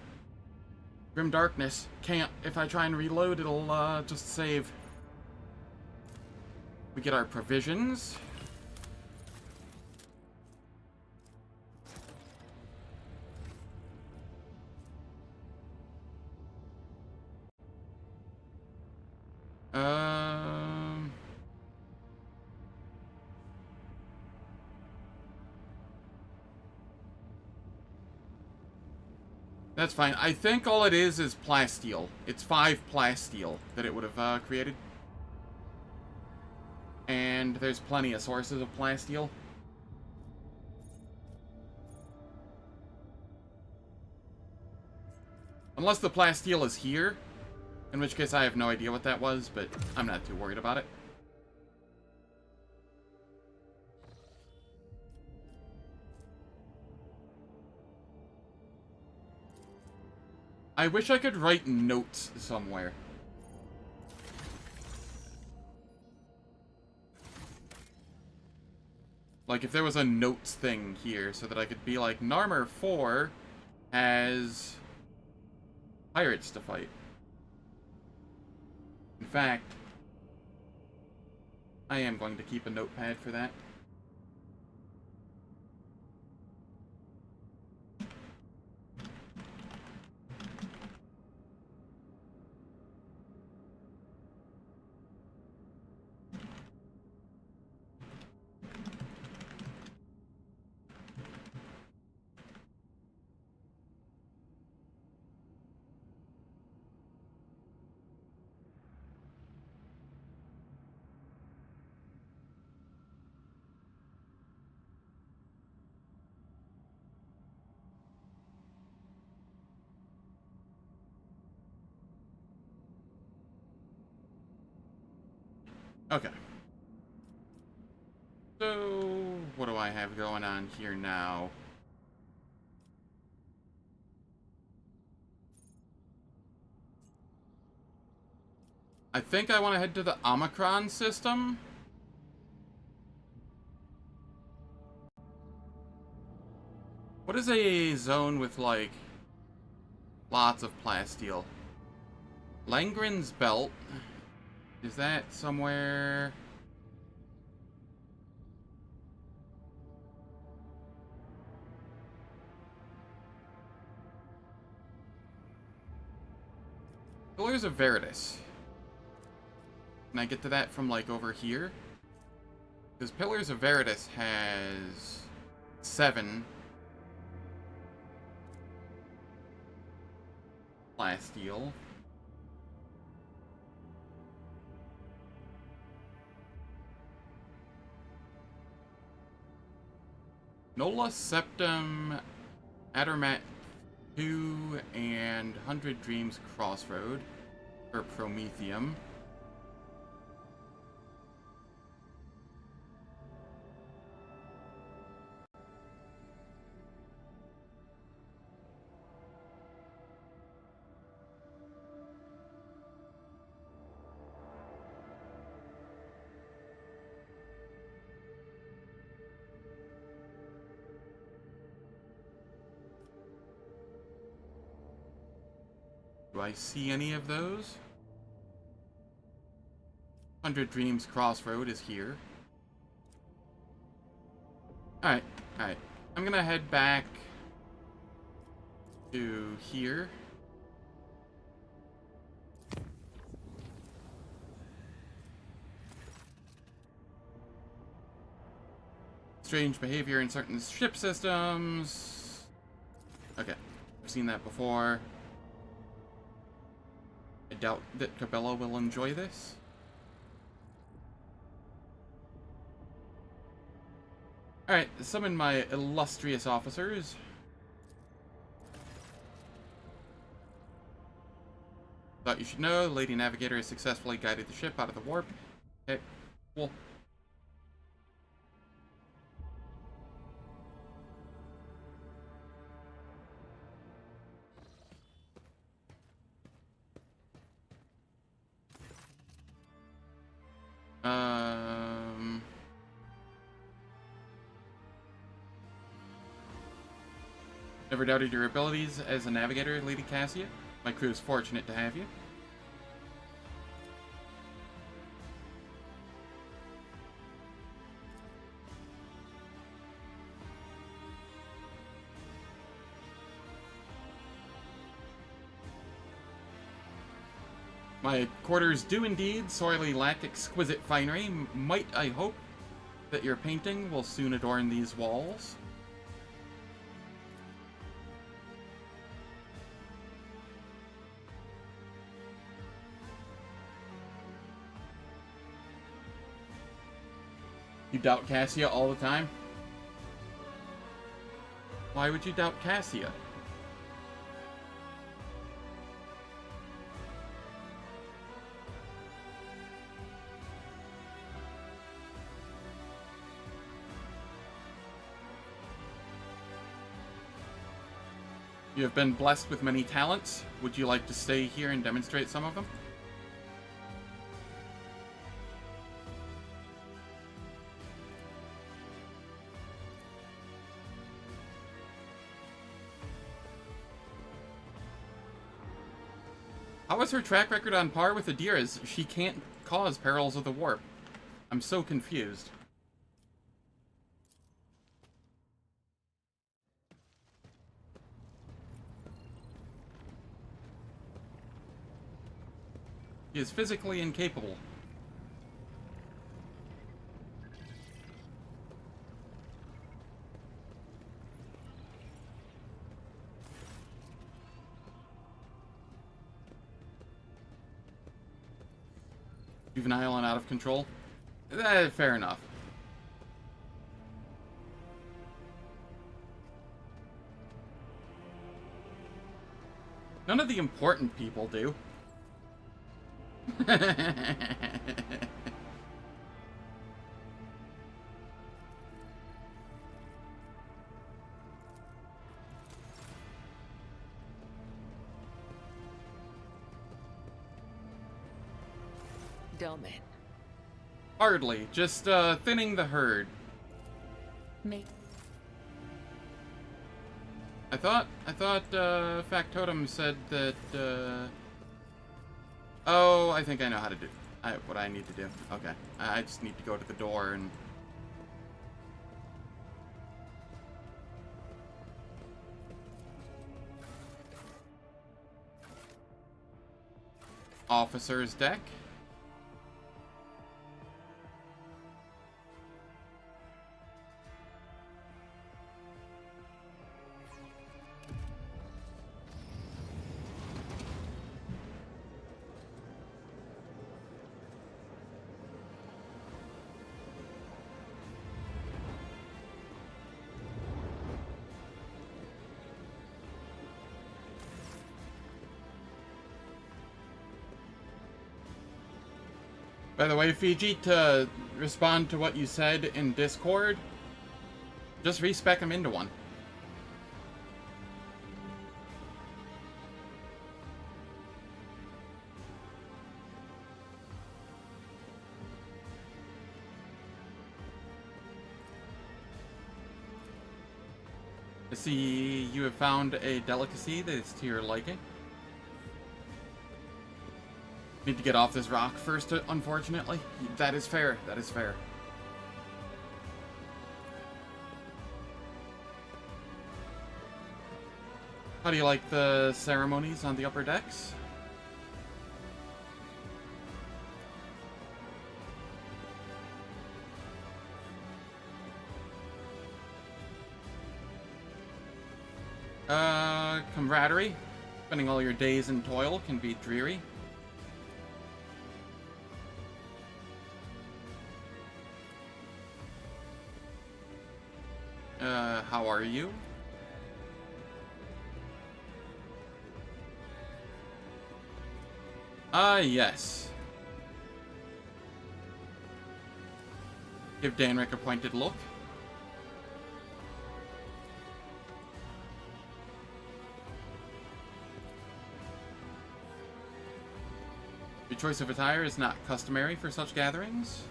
Grim Darkness can't. If I try and reload, it'll just save. We get our provisions. That's fine. I think all it is plasteel. It's 5 plasteel that it would have created. And there's plenty of sources of plasteel. Unless the plasteel is here. In which case I have no idea what that was, but I'm not too worried about it. I wish I could write notes somewhere. Like, if there was a notes thing here, so that I could be like, Narmer 4 has pirates to fight. In fact, I am going to keep a notepad for that. Okay. So, what do I have going on here now? I think I want to head to the Omicron system. What is a zone with, like, lots of plasteel? Langren's Belt. Is that somewhere? Pillars of Veritas. Can I get to that from, like, over here? Because Pillars of Veritas has 7 plasteel. Nola Septum, Adermat 2, and 100 Dreams Crossroad for Promethium. Do I see any of those? 100 Dreams Crossroad is here. Alright, alright. I'm gonna head back to here. Strange behavior in certain ship systems. Okay, I've seen that before. I doubt that Cabela will enjoy this. Alright, summon my illustrious officers. Thought you should know, the Lady Navigator has successfully guided the ship out of the warp. Okay, cool. Never doubted your abilities as a navigator, Lady Cassia. My crew is fortunate to have you. My quarters do indeed sorely lack exquisite finery. Might I hope that your painting will soon adorn these walls? You doubt Cassia all the time? Why would you doubt Cassia? You have been blessed with many talents. Would you like to stay here and demonstrate some of them? How is her track record on par with Adira's? She can't cause perils of the warp. I'm so confused. He is physically incapable. Juvenile and out of control? Fair enough. None of the important people do. domain. Hardly. Just, thinning the herd. Make I thought, Factotum said that, Oh, I think I know how to do what I need to do. Okay. I just need to go to the door and... Officer's deck. By the way, Fiji, to respond to what you said in Discord, just respec him into one. I see you have found a delicacy that is to your liking. Need to get off this rock first, unfortunately. That is fair. That is fair. How do you like the ceremonies on the upper decks? Camaraderie. Spending all your days in toil can be dreary. How are you? Yes. Give Danrick a pointed look. Your choice of attire is not customary for such gatherings.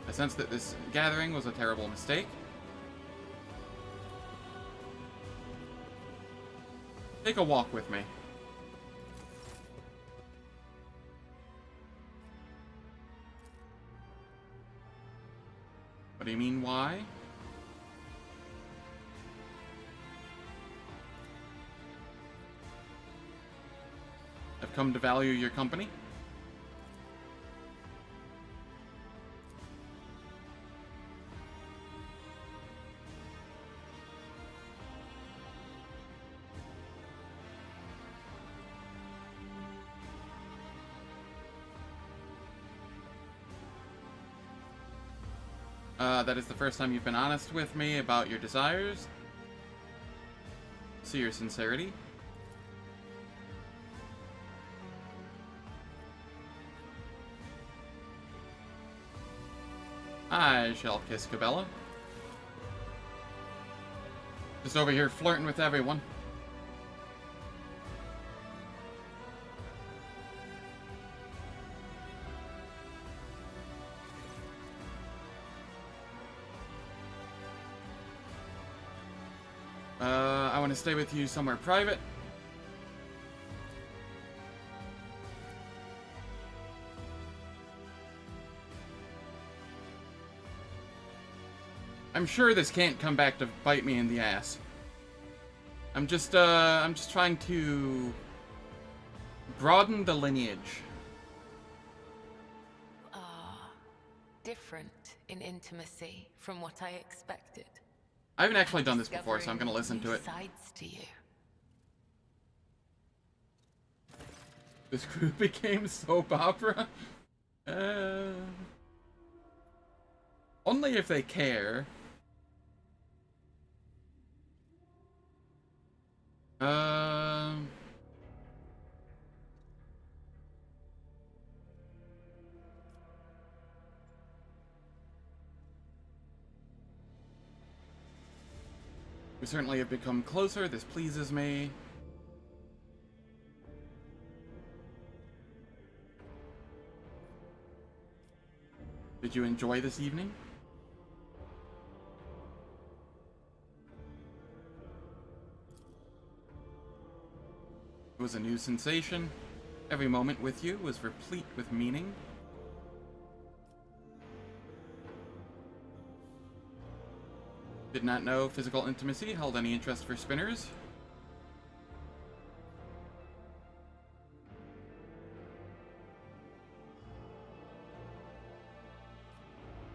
I sense that this gathering was a terrible mistake. Take a walk with me. What do you mean, why? I've come to value your company. That is the first time you've been honest with me about your desires. See your sincerity. I shall kiss Cabela. Just over here flirting with everyone. I want to stay with you somewhere private. I'm sure this can't come back to bite me in the ass. I'm just trying to broaden the lineage. Different in intimacy from what I expected. I haven't actually done this before, so I'm gonna listen to it. Sides to you. This group became soap opera? Only if they care. We certainly have become closer. This pleases me. Did you enjoy this evening? It was a new sensation. Every moment with you was replete with meaning. Did not know physical intimacy held any interest for spinners.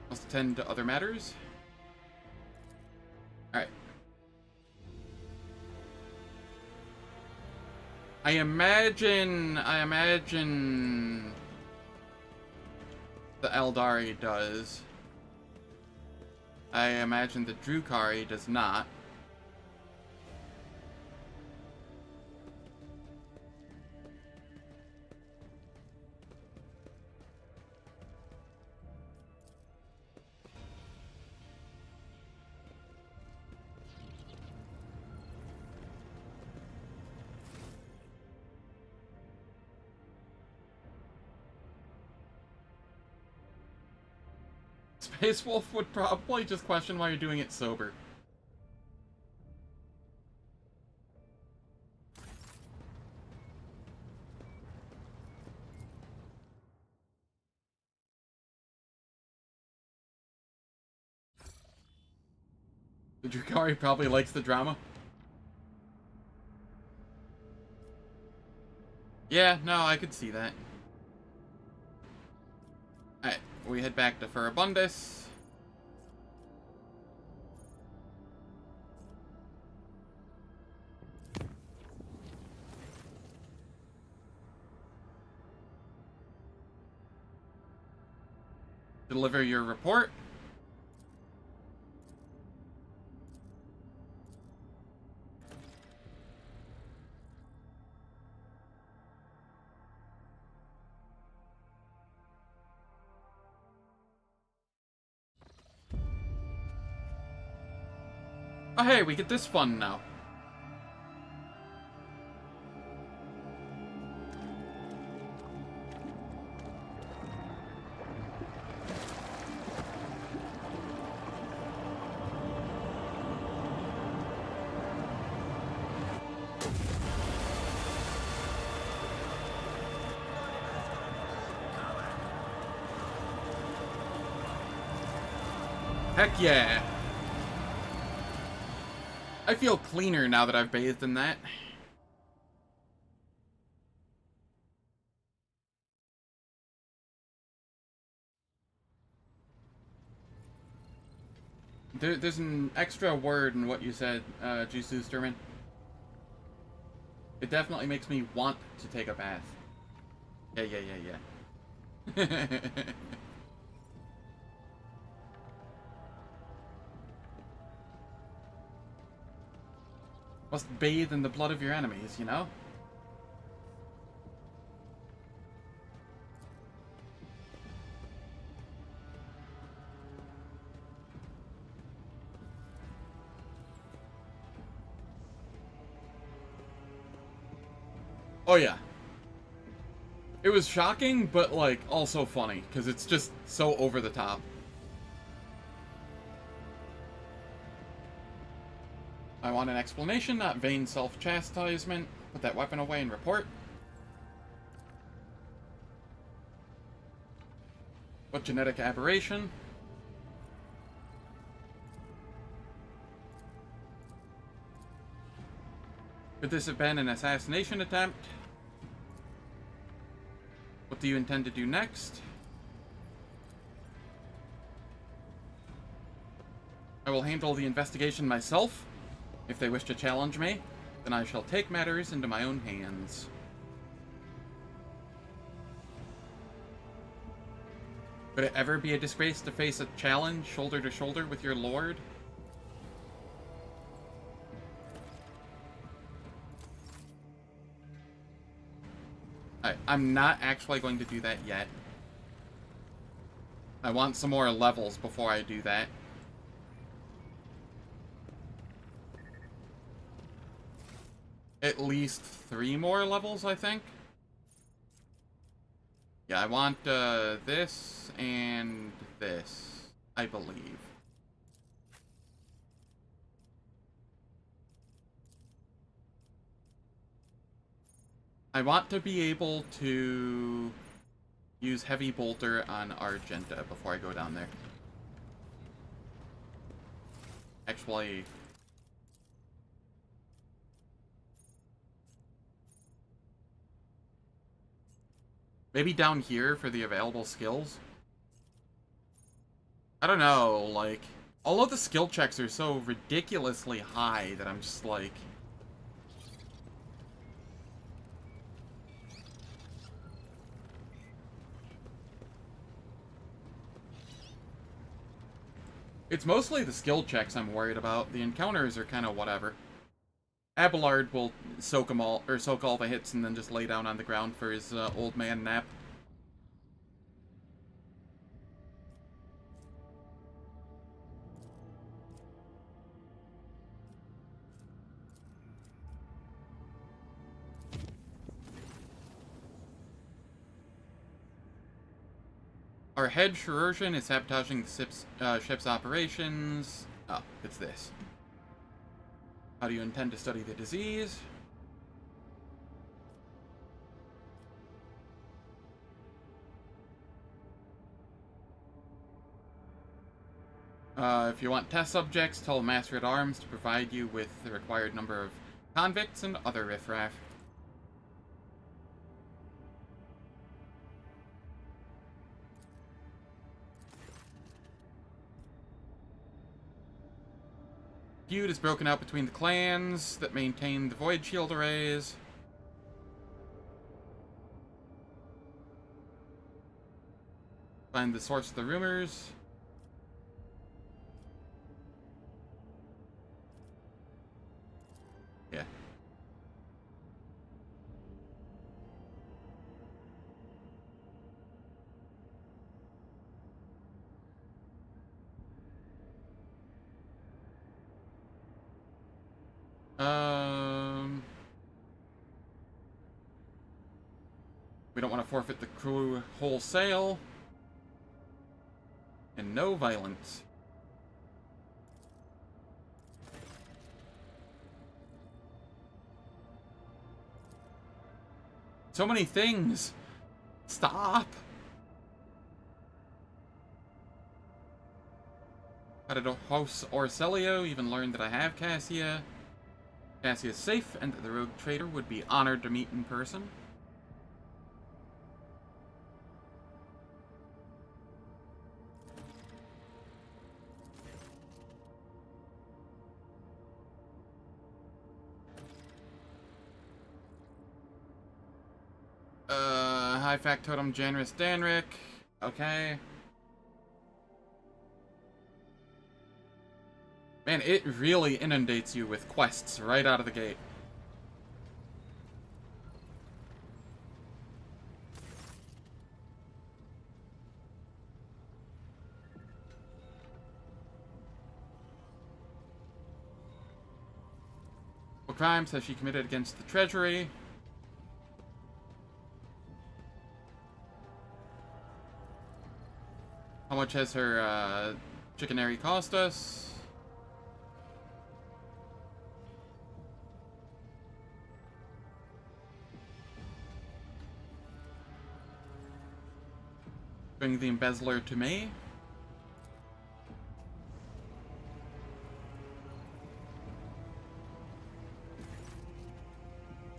Must attend to other matters. Alright. I imagine the Eldari does. I imagine the Drukari does not. Space Wolf would probably just question why you're doing it sober. The Drukari probably likes the drama. Yeah, no, I could see that. Alright, we head back to Furibundus. Deliver your report. Oh hey, we get this fun now. Heck yeah. I feel cleaner now that I've bathed in that. There's an extra word in what you said, Jisoo Sturman. It definitely makes me want to take a bath. Yeah. Must bathe in the blood of your enemies, you know? Oh yeah. It was shocking, but like also funny, because it's just so over the top. I want an explanation, not vain self-chastisement. Put that weapon away and report. What genetic aberration? Could this have been an assassination attempt? What do you intend to do next? I will handle the investigation myself. If they wish to challenge me, then I shall take matters into my own hands. Would it ever be a disgrace to face a challenge shoulder to shoulder with your lord? I'm not actually going to do that yet. I want some more levels before I do that. At least 3 more levels, I think. Yeah, I want this and this, I believe. I want to be able to use Heavy Bolter on Argenta before I go down there. Actually... maybe down here for the available skills? I don't know, like... all of the skill checks are so ridiculously high that I'm just like... it's mostly the skill checks I'm worried about. The encounters are kind of whatever. Abelard will soak all the hits and then just lay down on the ground for his old man nap. Our head chirurgeon is sabotaging the ship's operations. Oh, it's this. How do you intend to study the disease? If you want test subjects, tell Master at Arms to provide you with the required number of convicts and other riffraff. Feud is broken out between the clans that maintain the Void Shield arrays. Find the source of the rumors. Yeah. We don't want to forfeit the crew wholesale. And no violence. So many things. Stop. How did House Orcelio even learn that I have Cassia? Cassia is safe, and that the rogue trader would be honored to meet in person. High Factotum Janris Danric. Okay. Man, it really inundates you with quests right out of the gate. What crimes has she committed against the Treasury? How much has her chickenery cost us? Bring the embezzler to me.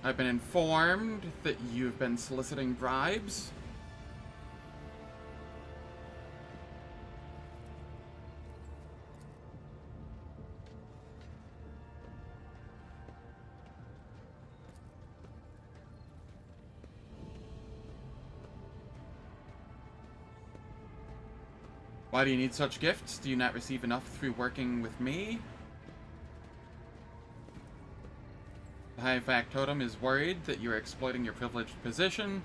I've been informed that you've been soliciting bribes. Why do you need such gifts? Do you not receive enough through working with me? The High Factotum is worried that you are exploiting your privileged position.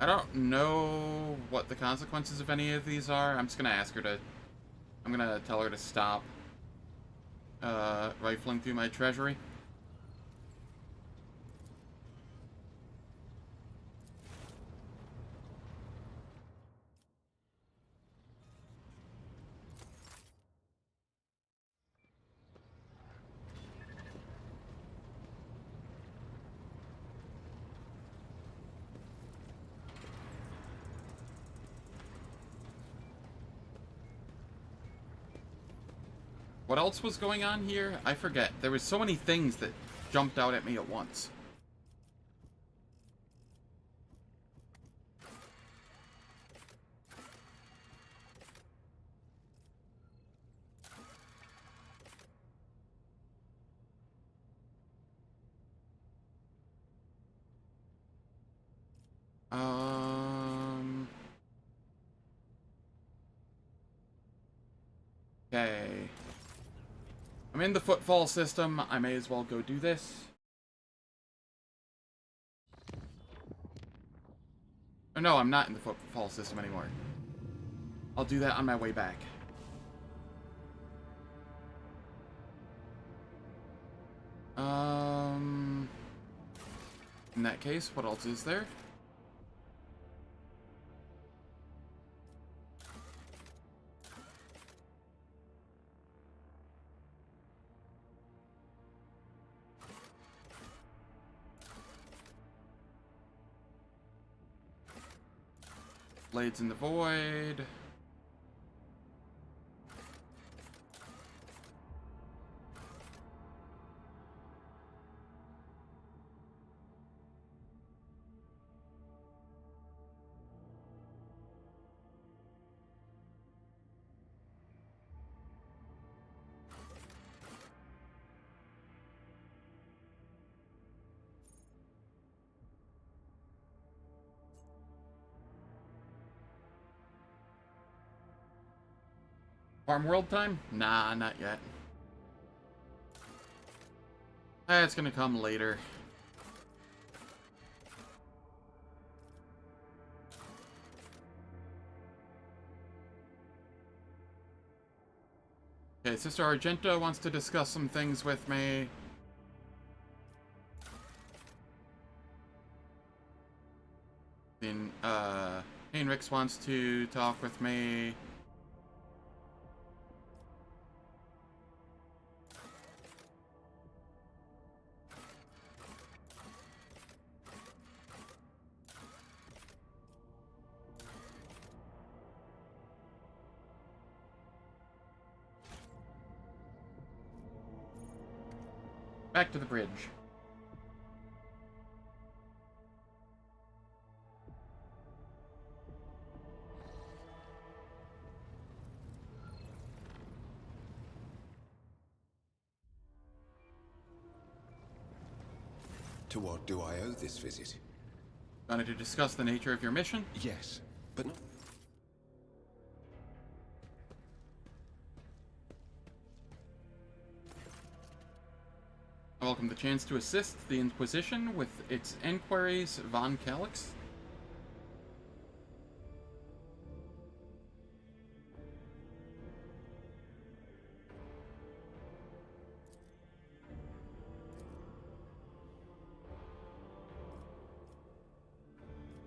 I don't know what the consequences of any of these are. I'm just gonna ask her to... I'm gonna tell her to stop rifling through my treasury. What else was going on here? I forget. There was so many things that jumped out at me at once. Okay. I'm in the footfall system. I may as well go do this. Oh, no, I'm not in the footfall system anymore. I'll do that on my way back. In that case, what else is there? Blades in the Void. Farm World time? Nah, not yet. That's gonna come later. Okay, Sister Argenta wants to discuss some things with me. Then, Heinrichs wants to talk with me. Back to the bridge. To what do I owe this visit? Wanted to discuss the nature of your mission? Yes, but not... I welcome the chance to assist the Inquisition with its inquiries, Von Calix.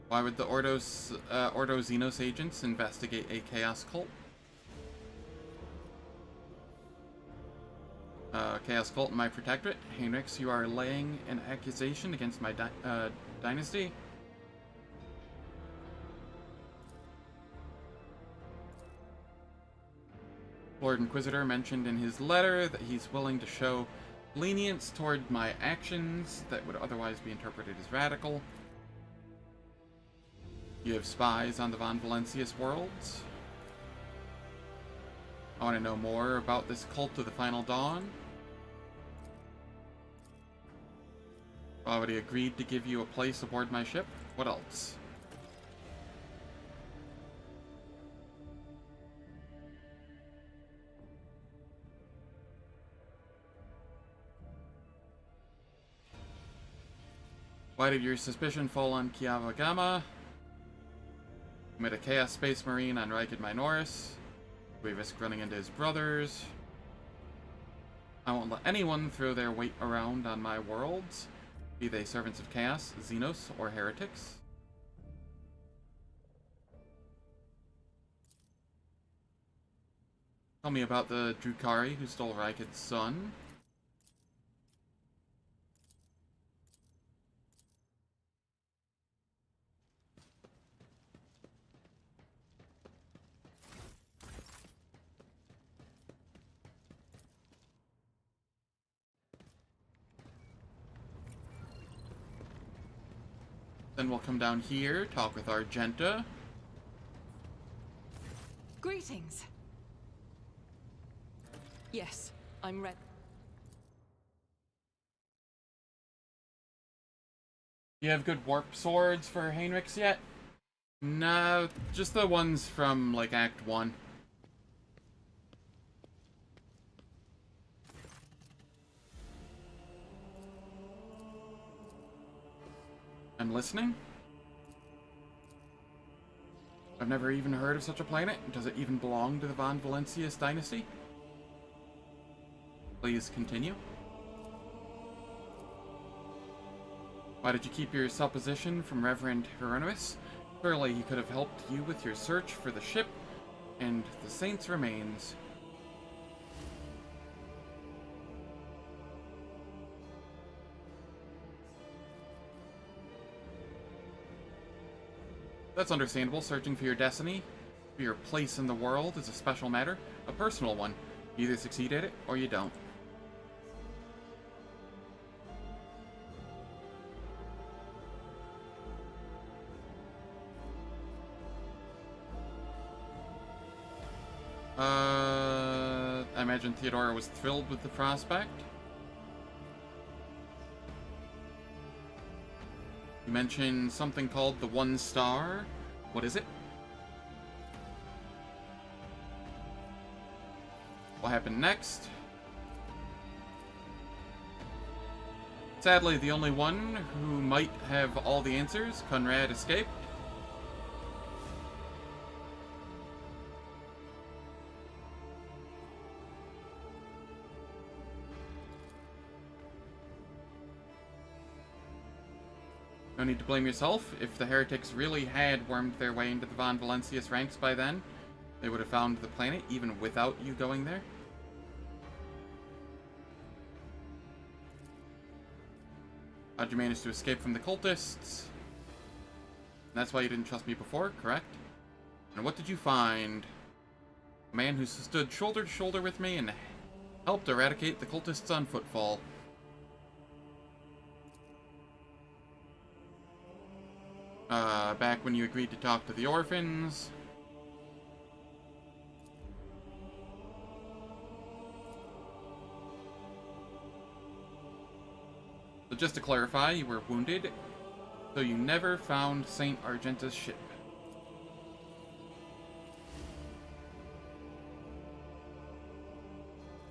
Why would the Ordo Xenos agents investigate a Chaos cult? Chaos cult in my protectorate. Heinrichs, you are laying an accusation against my dynasty. Lord Inquisitor mentioned in his letter that he's willing to show lenience toward my actions that would otherwise be interpreted as radical. You have spies on the Von Valencius worlds. I want to know more about this cult of the Final Dawn. Already agreed to give you a place aboard my ship. What else? Why did your suspicion fall on Kiava Gamma? Commit a Chaos Space Marine on Rykid Minoris. We risk running into his brothers. I won't let anyone throw their weight around on my worlds, be they servants of Chaos, Xenos, or heretics. Tell me about the Drukari who stole Rykid's son. Then we'll come down here, talk with Argenta. Greetings. Yes, I'm ready. Do you have good warp swords for Heinrichs yet? No, just the ones from, like, Act 1. I'm listening? I've never even heard of such a planet. Does it even belong to the Von Valentius dynasty? Please continue. Why did you keep your supposition from Reverend Hieronymus? Surely he could have helped you with your search for the ship and the Saint's remains. That's understandable. Searching for your destiny, for your place in the world, is a special matter, a personal one. You either succeed at it, or you don't. I imagine Theodora was thrilled with the prospect. You mentioned something called the One Star. What is it? What happened next? Sadly, the only one who might have all the answers, Conrad, escaped. No need to blame yourself. If the heretics really had wormed their way into the Von Valentius ranks by then, they would have found the planet even without you going there. How'd you manage to escape from the cultists? That's why you didn't trust me before, correct? And what did you find? A man who stood shoulder to shoulder with me and helped eradicate the cultists on footfall. Back when you agreed to talk to the orphans. So just to clarify, you were wounded, so you never found Saint Argenta's ship.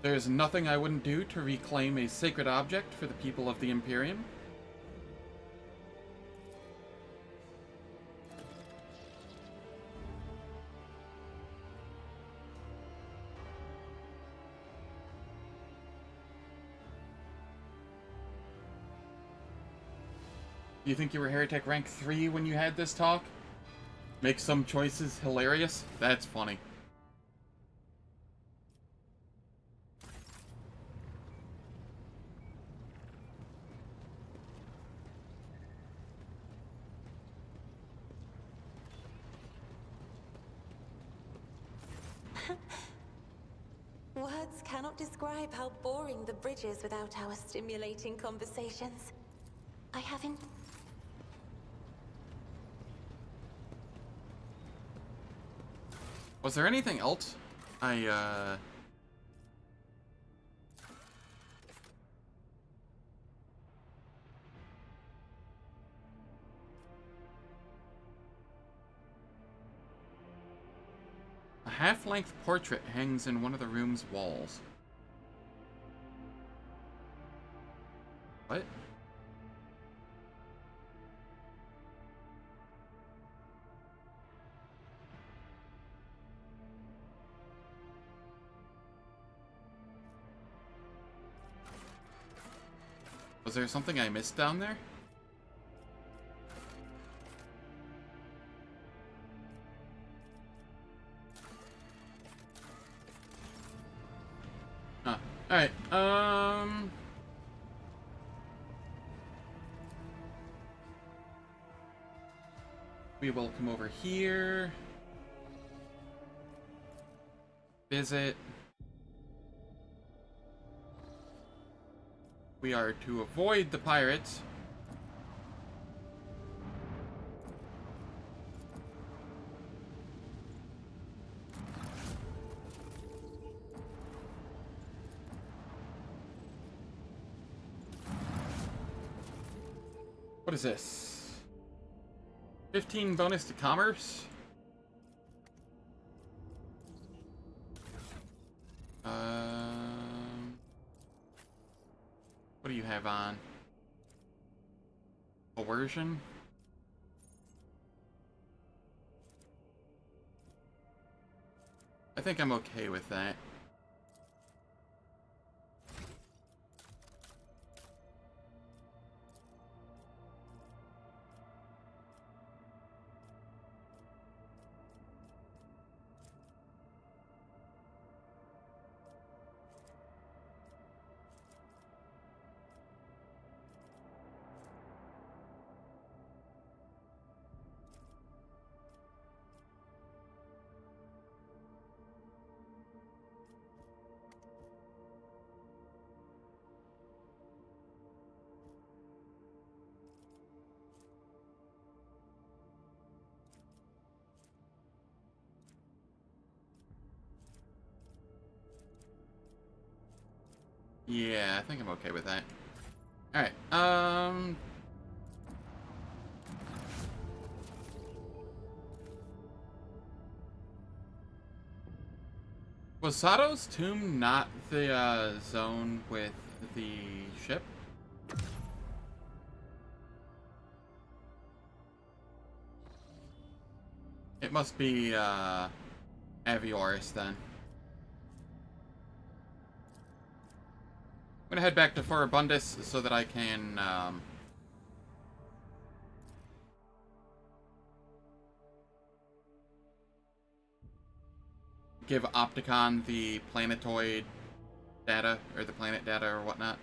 There's nothing I wouldn't do to reclaim a sacred object for the people of the Imperium. Do you think you were Heretic rank 3 when you had this talk? Make some choices hilarious? That's funny. Words cannot describe how boring the bridge is without our stimulating conversations. I haven't... Was there anything else? A half-length portrait hangs in one of the room's walls. What? Was there something I missed down there? Huh. Alright, we will come over here. Visit. We are to avoid the pirates. What is this? 15 bonus to commerce? What do you have on? Coercion? I think I'm okay with that. Yeah, I think I'm okay with that. Alright, was Sato's tomb not the, zone with the ship? It must be, Avioris then. I'm gonna head back to Forabundus so that I can, give Opticon the planetoid data, or the planet data or whatnot.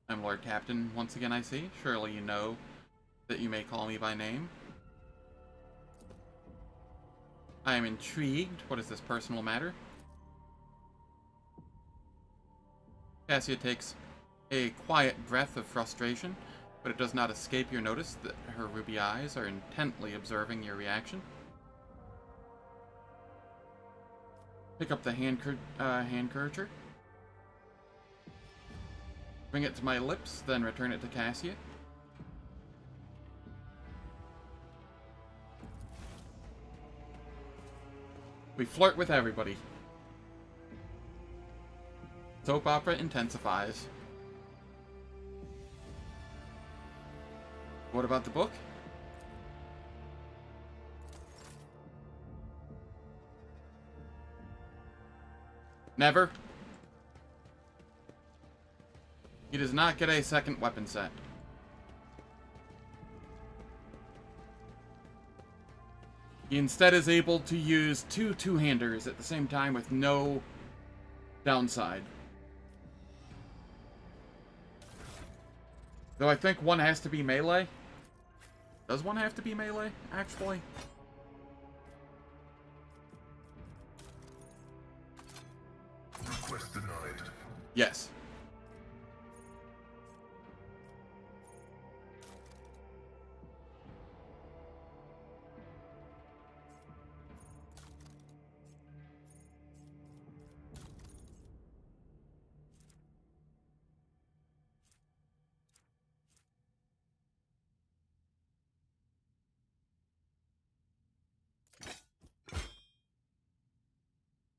I'm Lord Captain once again, I see. Surely you know that you may call me by name. I am intrigued. What is this personal matter? Cassia takes a quiet breath of frustration, but it does not escape your notice that her ruby eyes are intently observing your reaction. Pick up the hand curvature. Bring it to my lips, then return it to Cassia. We flirt with everybody. Soap opera intensifies. What about the book? Never. He does not get a second weapon set. He instead is able to use two two-handers at the same time with no downside. Though I think one has to be melee. Does one have to be melee, actually? Request denied. Yes.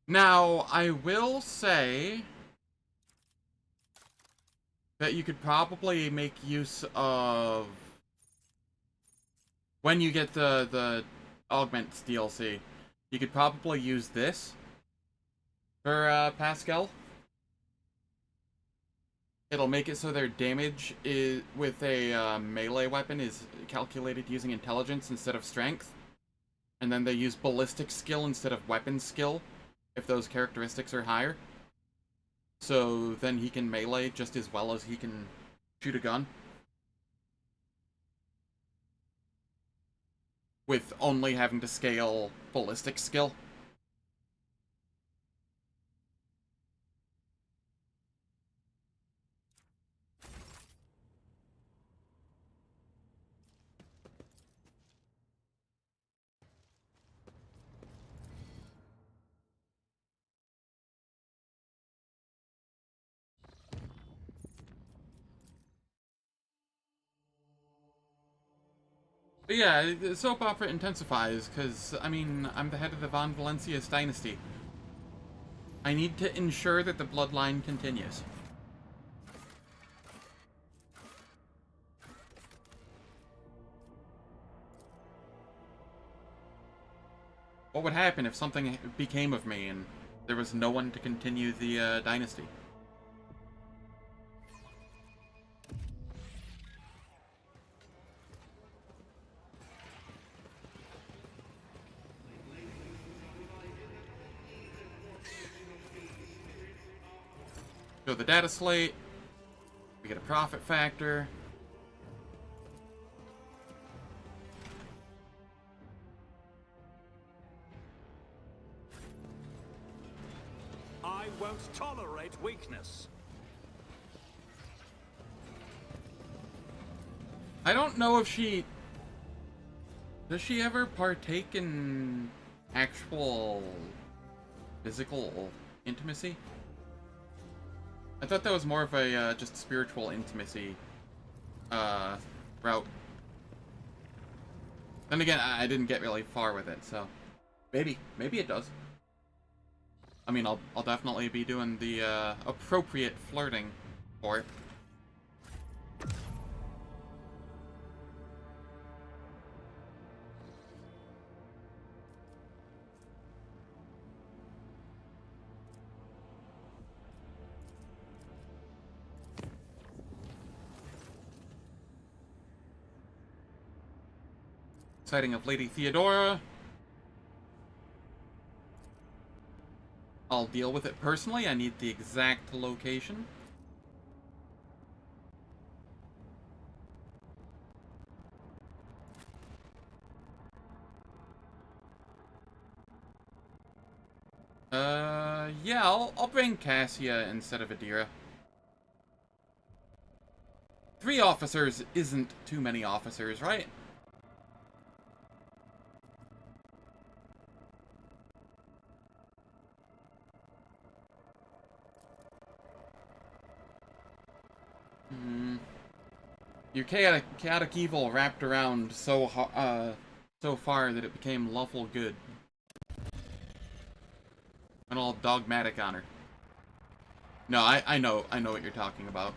Now, I will say that you could probably make use of, when you get the Augments DLC, you could probably use this for Pascal. It'll make it so their damage is with a melee weapon is calculated using intelligence instead of strength. And then they use ballistic skill instead of weapon skill, if those characteristics are higher. So then he can melee just as well as he can shoot a gun. With only having to scale ballistic skill. But yeah, the soap opera intensifies, because, I mean, I'm the head of the Von Valencius dynasty. I need to ensure that the bloodline continues. What would happen if something became of me and there was no one to continue the dynasty? Show the data slate. We get a profit factor. I won't tolerate weakness. I don't know if she... Does she ever partake in actual physical intimacy? I thought that was more of a just spiritual intimacy route. Then again, I didn't get really far with it, so maybe it does. I mean, I'll definitely be doing the appropriate flirting for it. Sighting of Lady Theodora. I'll deal with it personally. I need the exact location. Yeah, I'll bring Cassia instead of Adira. 3 officers isn't too many officers, right? Your chaotic evil wrapped around so far that it became lawful good. And all dogmatic honor. No, I know what you're talking about.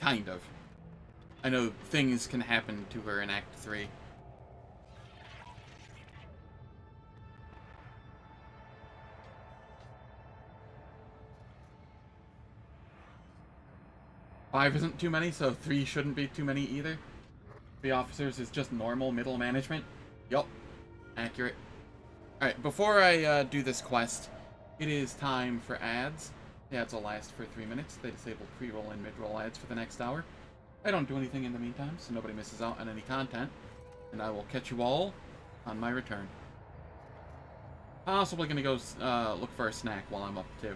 Kind of. I know things can happen to her in Act 3. Five isn't too many, so 3 shouldn't be too many either. 3 officers is just normal middle management. Yup. Accurate. Alright, before I do this quest, it is time for ads. The ads will last for 3 minutes. They disable pre-roll and mid-roll ads for the next hour. I don't do anything in the meantime, so nobody misses out on any content. And I will catch you all on my return. Possibly gonna go look for a snack while I'm up, too.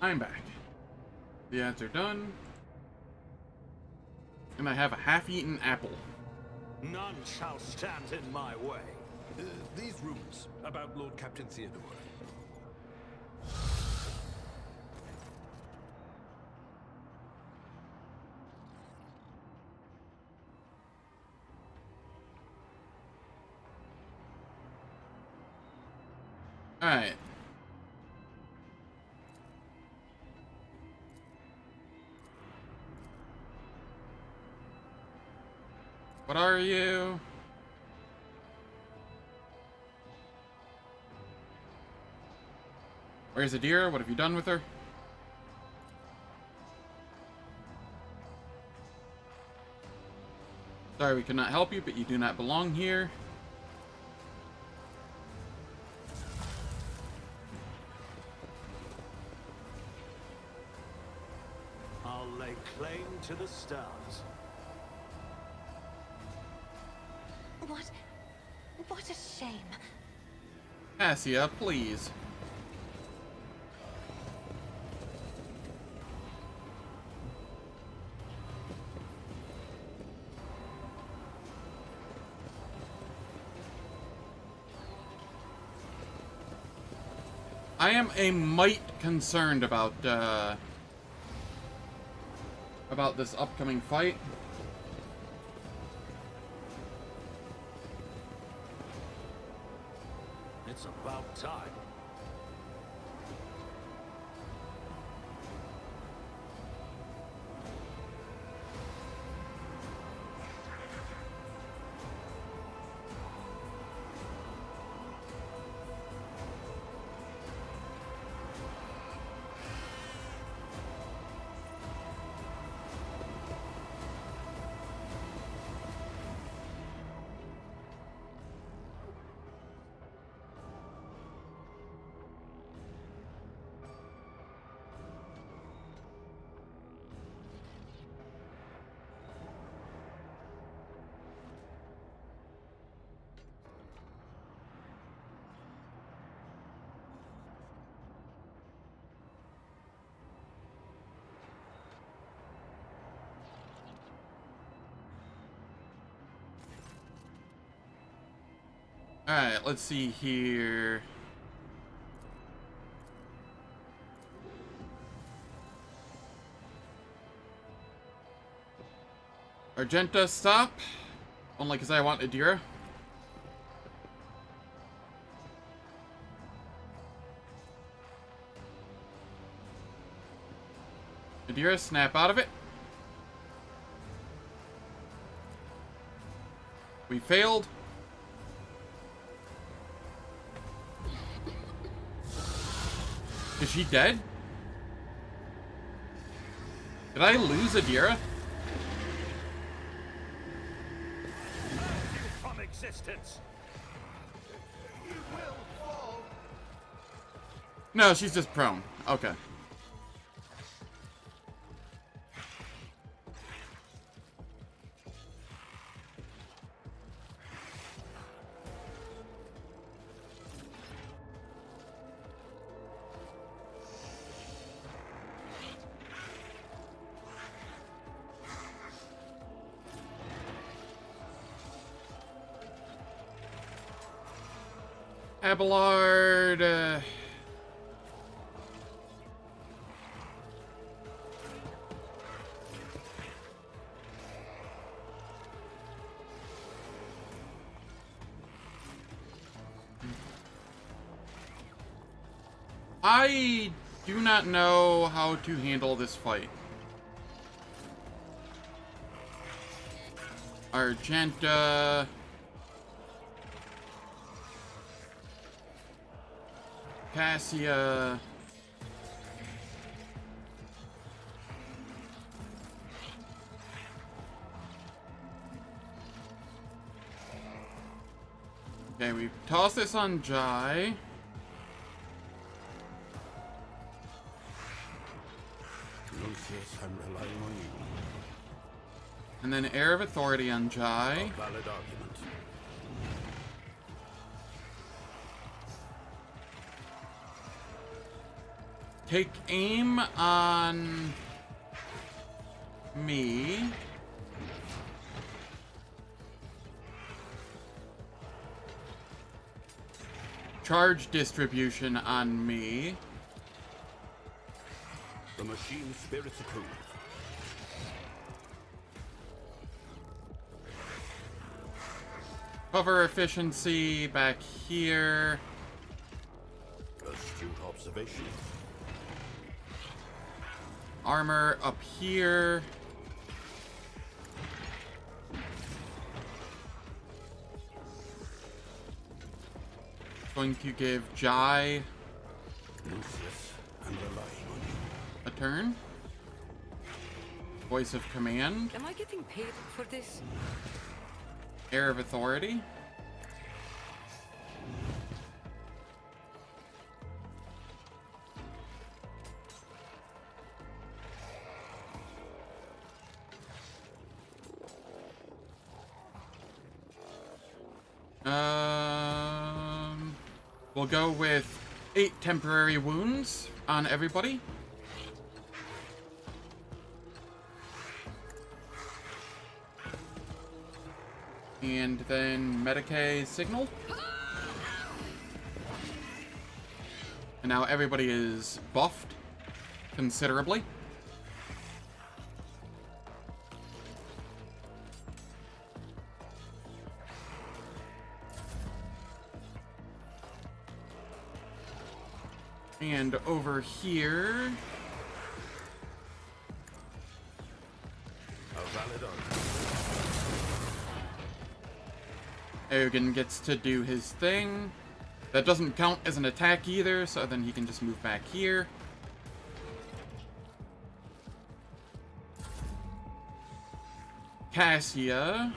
I'm back. The ads are done. And I have a half-eaten apple. None shall stand in my way. These rumors about Lord Captain Theodore. Alright. What are you? Where's Adira? What have you done with her? Sorry, we cannot help you, but you do not belong here. I'll lay claim to the stars. What a shame. Cassia, please. I am a mite concerned about this upcoming fight. It's about time. Alright, let's see here. Argenta, stop. Only because I want Adira. Adira, snap out of it. We failed. Is she dead? Did I lose Adira? From existence. No, she's just prone. Okay. Abelard. I do not know how to handle this fight. Argenta. Cassia. Okay, we toss this on Jai. Lucius, I'm relying on you. And then Heir of Authority on Jai. Valid argument. Take aim on me. Charge distribution on me. The machine spirits approve. Cover efficiency back here. Astute observation. Armor up here. Going to give Jai Lucius, I'm relying on you. a turn. Voice of command. Am I getting paid for this? Air of authority. We'll go with 8 temporary wounds on everybody. And then Medicae signal. And now everybody is buffed considerably. And over here, A valid honor. Eogan gets to do his thing. That doesn't count as an attack either, so then he can just move back here. Cassia.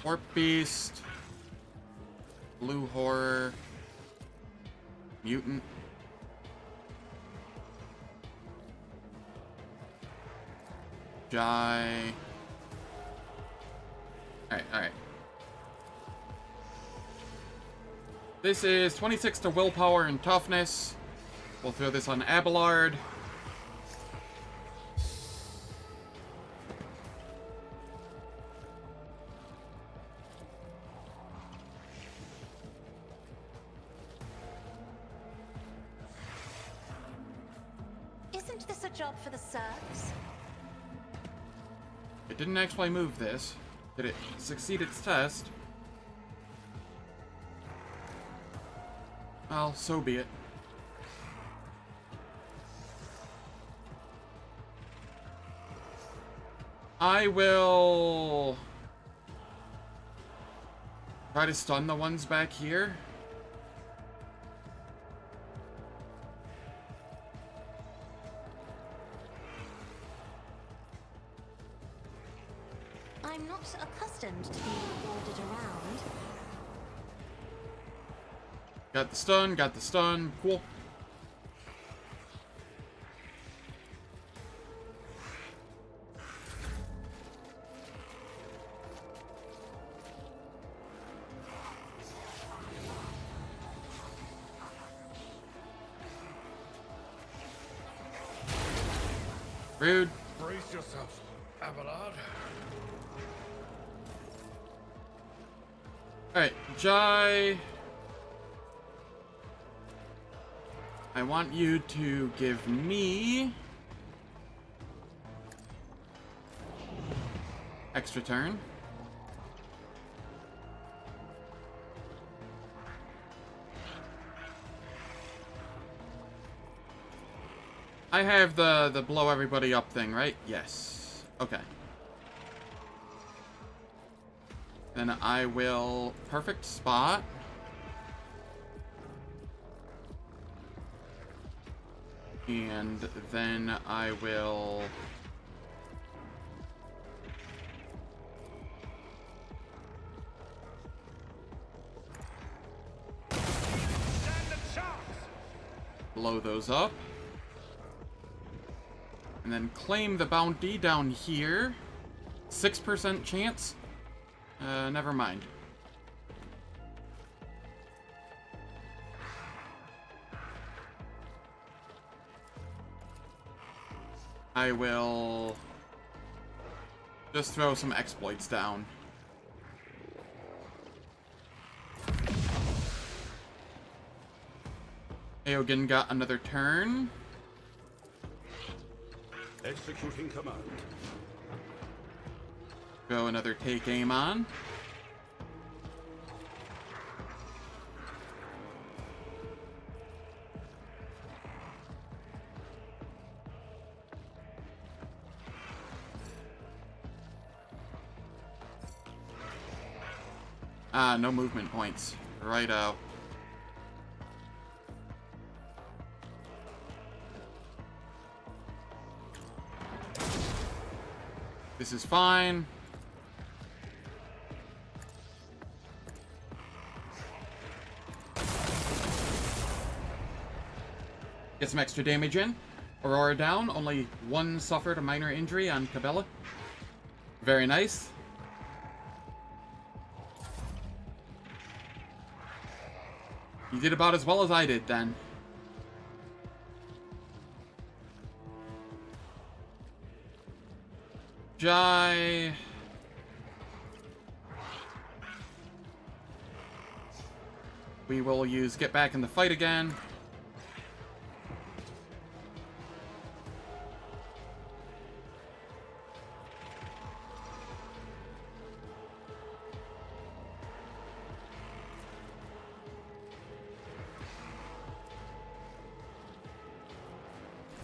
Warp Beast. Blue Horror. Mutant. Jai. Alright. This is 26 to willpower and toughness. We'll throw this on Abelard. Isn't this a job for the serfs? It didn't actually move this. Did it succeed its test? Well, so be it. I will try to stun the ones back here. I'm not accustomed to being ordered around. Got the stun, cool. Rude. Brace yourself, Abelard. Alright, Jai. I want you to give me extra turn. I have the blow everybody up thing, right? Yes. Okay. Then I will perfect spot. And then I will blow those up. And then claim the bounty down here. 6% chance? Never mind. I will just throw some exploits down. Aogen got another turn. Executing command. Go another take aim on. Ah, no movement points. Righto. This is fine. Get some extra damage in. Aurora down. Only one suffered a minor injury on Cabela. Very nice. You did about as well as I did then. Jai. We will use get back in the fight again.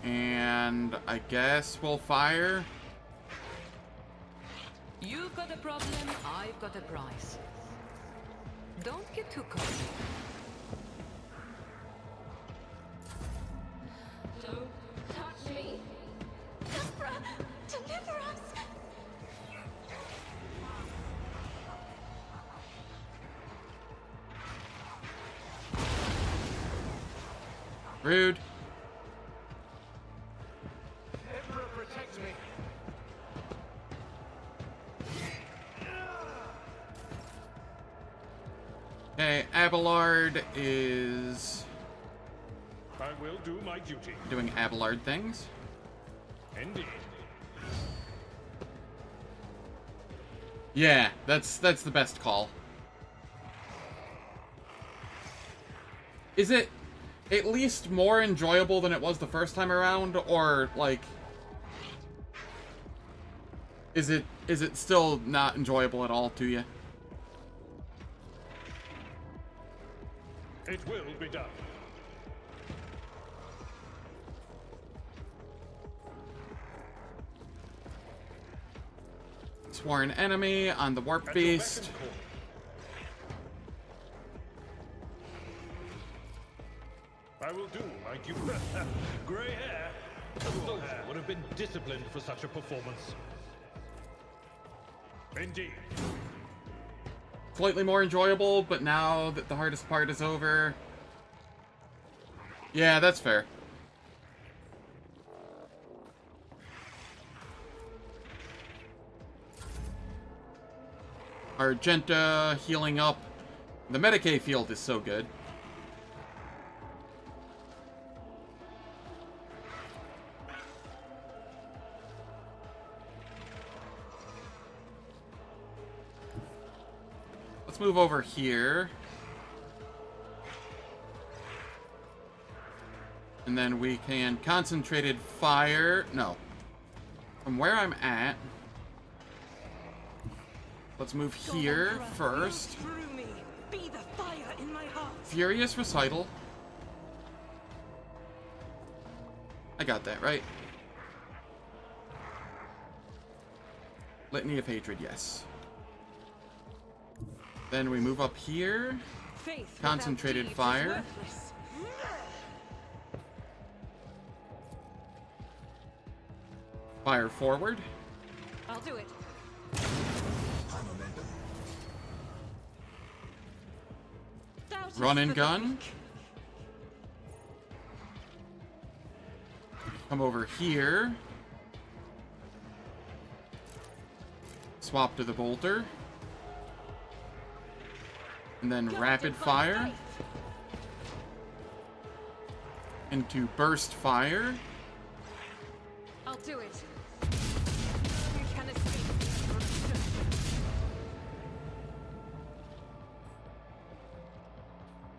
And I guess we'll fire. You've got a problem, I've got a prize. Don't get too cozy. Don't touch me! Umbra, deliver us! Rude. Emperor, protect me. Okay, Abelard is I will do my duty. doing Abelard things. Indeed. Yeah, that's the best call. Is it at least more enjoyable than it was the first time around, or like is it still not enjoyable at all to you? It will be done. Sworn enemy on the warp At your beast. beck and call. I will do my duty. Gray hair. A soldier would have been disciplined for such a performance. Indeed. Slightly more enjoyable, but now that the hardest part is over. Yeah, that's fair. Argenta healing up. The Medicaid field is so good. Let's move over here. And then we can concentrated fire. No. From where I'm at. Let's move here first. Be the fire in my heart. Furious Recital. I got that, right? Litany of Hatred, yes. Then we move up here. Faith Concentrated without deeds is fire. worthless. Fire forward. I'll do it. Doubt Run is and for the gun. weak. Come over here. swap to the bolter. And then rapid fire. Into burst fire. I'll do it. You can escape.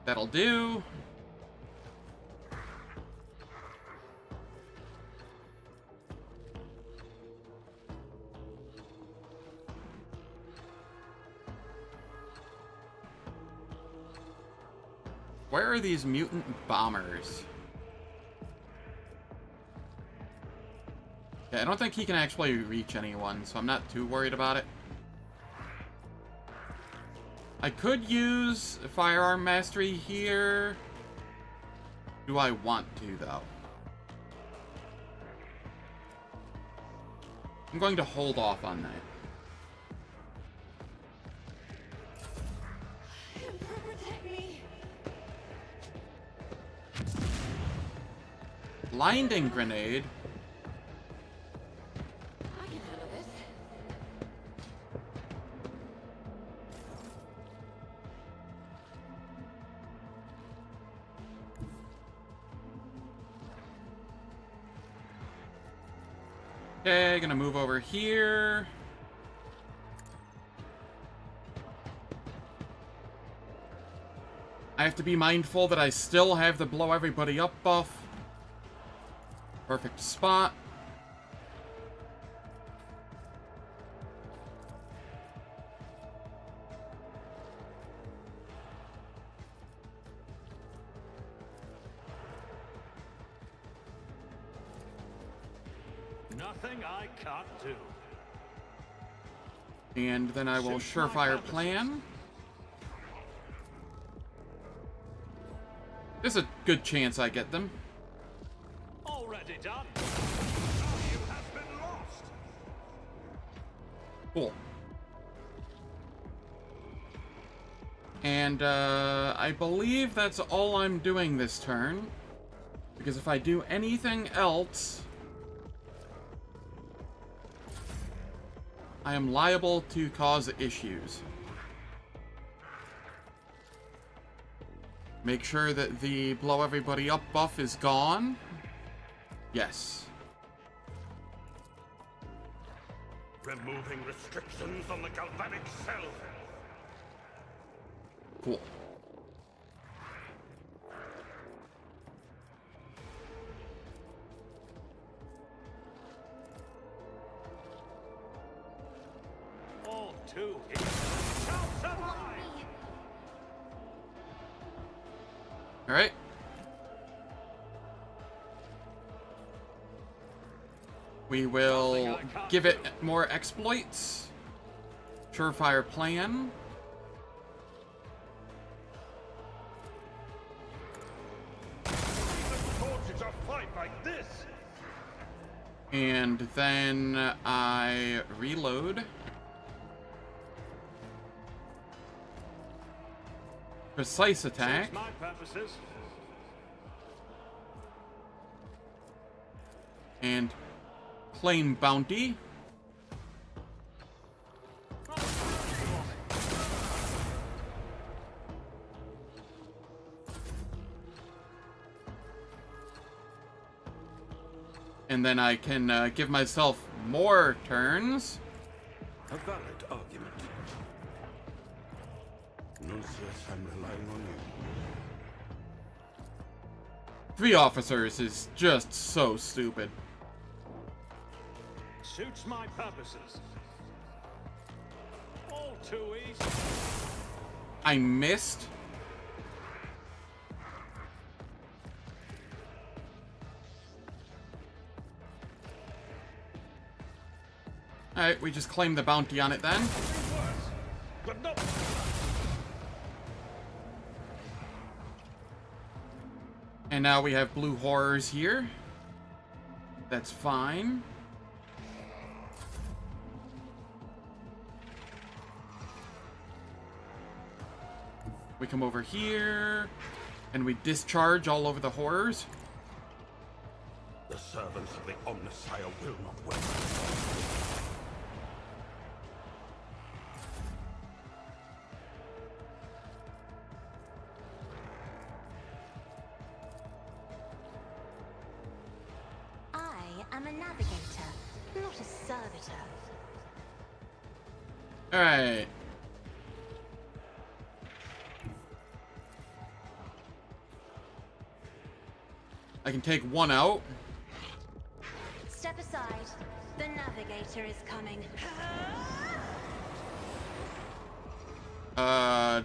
That'll do. Where are these mutant bombers? Yeah, I don't think he can actually reach anyone, so I'm not too worried about it. I could use firearm mastery here. Do I want to, though? I'm going to hold off on that. Protect me. Blinding grenade. I can handle this. Okay, gonna move over here. I have to be mindful that I still have the blow everybody up buff. Perfect spot. Nothing I can't do. And then I will Suits my surefire purposes. plan. There's a good chance I get them. Already done. Value has been lost. Cool. And I believe that's all I'm doing this turn. Because if I do anything else, I am liable to cause issues. Make sure that the blow everybody up buff is gone. Yes. Removing restrictions on the galvanic cell. Cool. All too easy. Self-sublime. Alright. We will give it more exploits. Surefire plan. Torches a fight like this. And then I reload. Precise attack. Suits my purposes. And claim bounty. And then I can give myself more turns. A valid argument. Nuncius, I'm relying on you. 3 officers is just so stupid. Suits my purposes. All too easy. I missed. Alright, we just claim the bounty on it then. Worse, but not. And now we have blue horrors here. That's fine. We come over here, and we discharge all over the horrors. The servants of the Omnissiah will not wait. Alright. I can take one out. Step aside. The navigator is coming.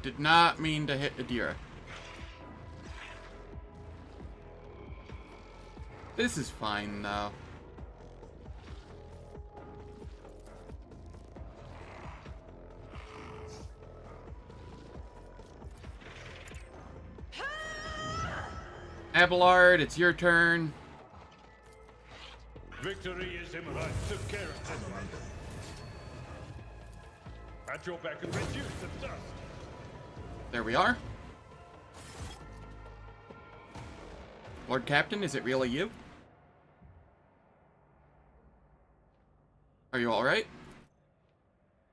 Did not mean to hit Adira. This is fine, though. Abelard, it's your turn. Victory is imminent. I took care of this one. At your back and reduce the dust. There we are. Lord Captain, is it really you? Are you alright?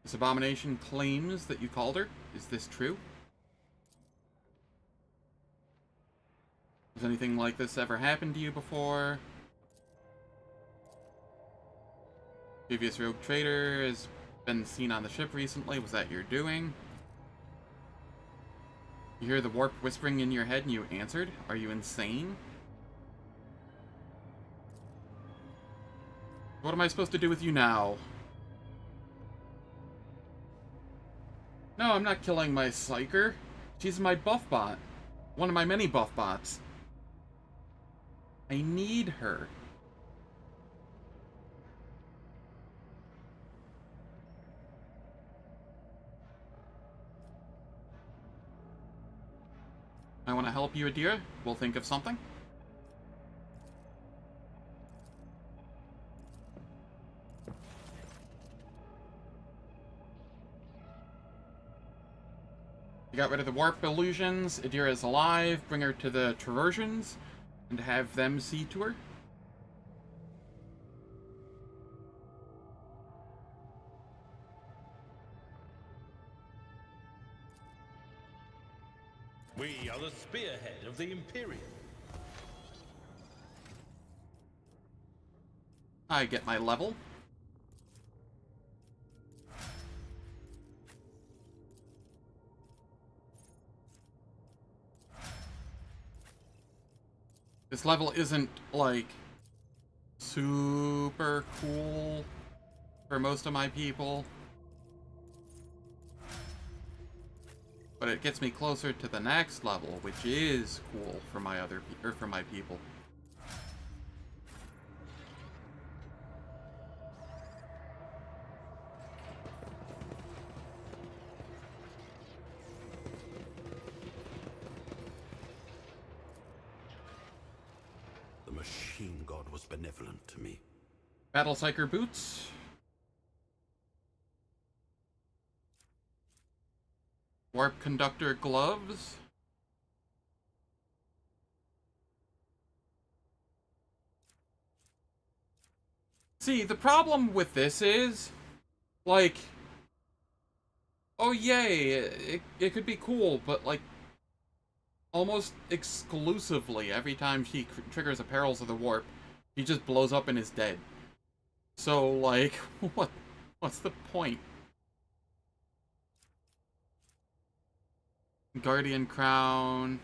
This abomination claims that you called her. Is this true? Has anything like this ever happened to you before? Previous rogue trader has been seen on the ship recently. Was that your doing? You hear the warp whispering in your head and you answered? Are you insane? What am I supposed to do with you now? No, I'm not killing my psyker. She's my buff bot. One of my many buff bots. I need her. I want to help you, Adira. We'll think of something. You got rid of the warp illusions. Adira is alive. Bring her to the Traversions and have them see to her. We are the spearhead of the Imperium. I get my level. This level isn't, like, super cool for most of my people. But it gets me closer to the next level, which is cool for my for my people. The machine god was benevolent to me. Battle Psyker boots. Warp conductor gloves. See, the problem with this is, like, oh yay, it could be cool, but like, almost exclusively, every time she triggers a Perils of the Warp, he just blows up and is dead. So, like, what's the point? Guardian Crown.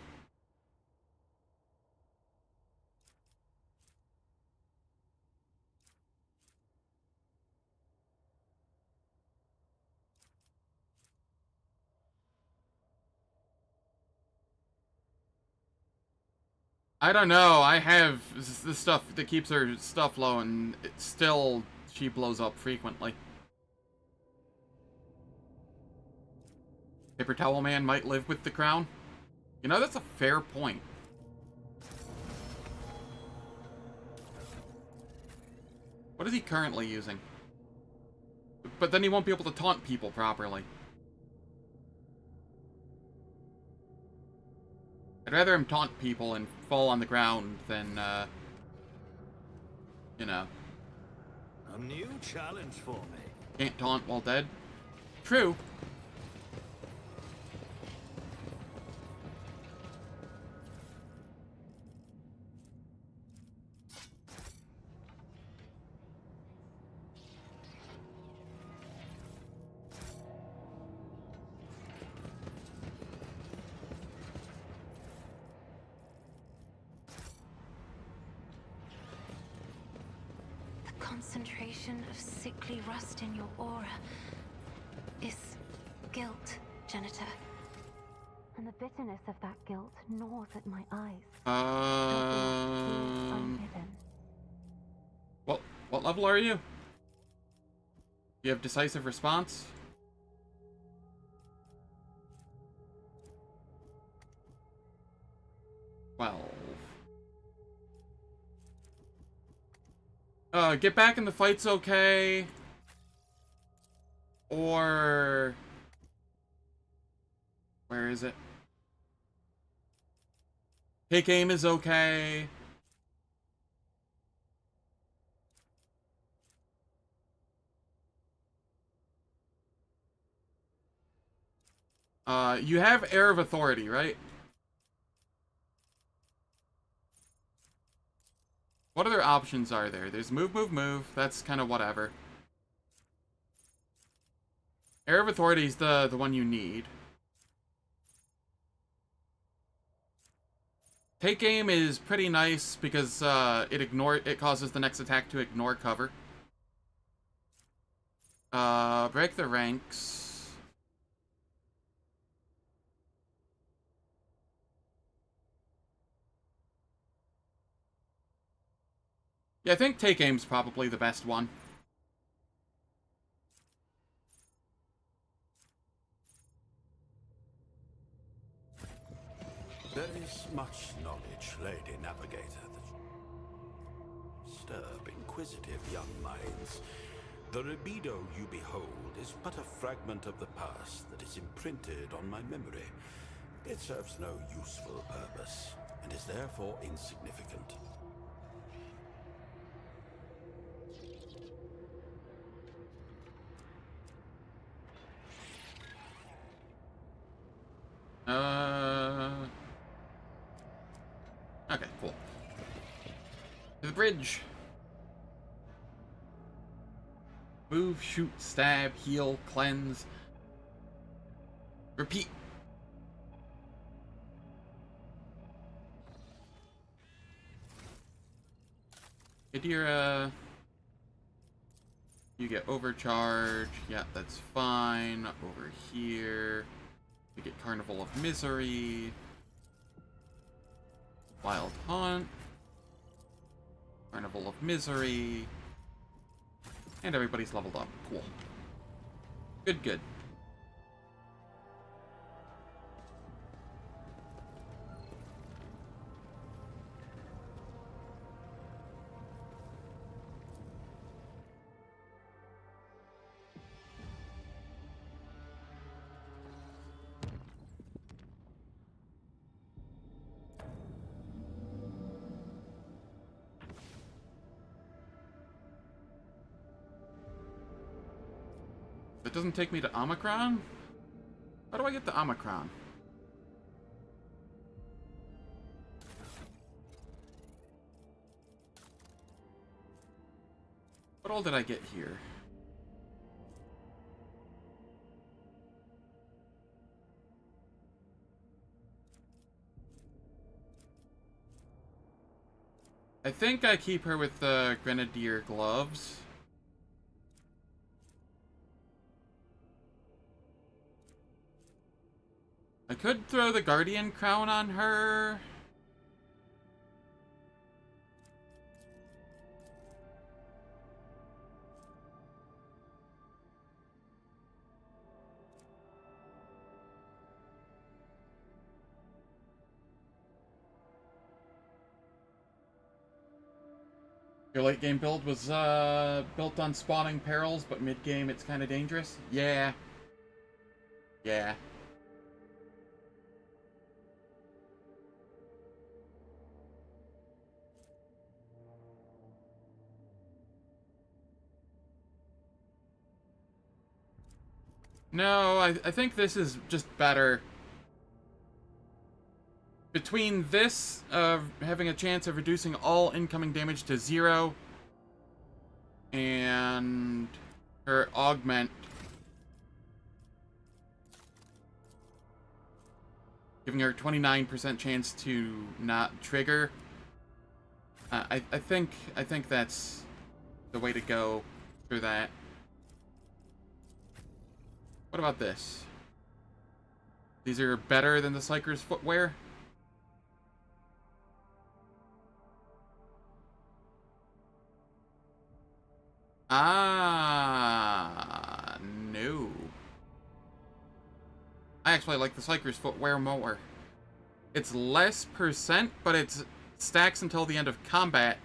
I don't know, I have this stuff that keeps her stuff low and she blows up frequently. Paper Towel Man might live with the crown. You know, that's a fair point. What is he currently using? But then he won't be able to taunt people properly. I'd rather him taunt people and fall on the ground than, you know. A new challenge for me. Can't taunt while dead. True. concentration of sickly rust in your aura is guilt, Janitor. And the bitterness of that guilt gnaws at my eyes. Unhidden. What level are you? You have decisive response? Get back in the fight's okay. Or... where is it? Take aim is okay. You have Air of Authority, right? What other options are there? There's move, move, move. That's kind of whatever. Air of Authority is the one you need. Take aim is pretty nice because it causes the next attack to ignore cover. Break the ranks. Yeah, I think take aim's probably the best one. There is much knowledge, Lady Navigator, that stirb inquisitive young minds. The libido you behold is but a fragment of the past that is imprinted on my memory. It serves no useful purpose, and is therefore insignificant. Okay, cool. To the bridge. Move, shoot, stab, heal, cleanse. Repeat. Adira. You get overcharge. Yeah, that's fine. Over here. We get Carnival of Misery. Wild Hunt. Carnival of Misery. And everybody's leveled up. Cool. Good, good. It doesn't take me to Omicron? How do I get to Omicron? What all did I get here? I think I keep her with the Grenadier gloves. I could throw the Guardian crown on her. Your late game build was built on spawning perils, but mid game it's kind of dangerous. Yeah. Yeah. No, I think this is just better. Between this, having a chance of reducing all incoming damage to 0, and her augment, giving her a 29% chance to not trigger. I think that's the way to go through that. What about this? These are better than the Psyker's footwear? Ah, no. I actually like the Psyker's footwear more. It's less percent, but it stacks until the end of combat,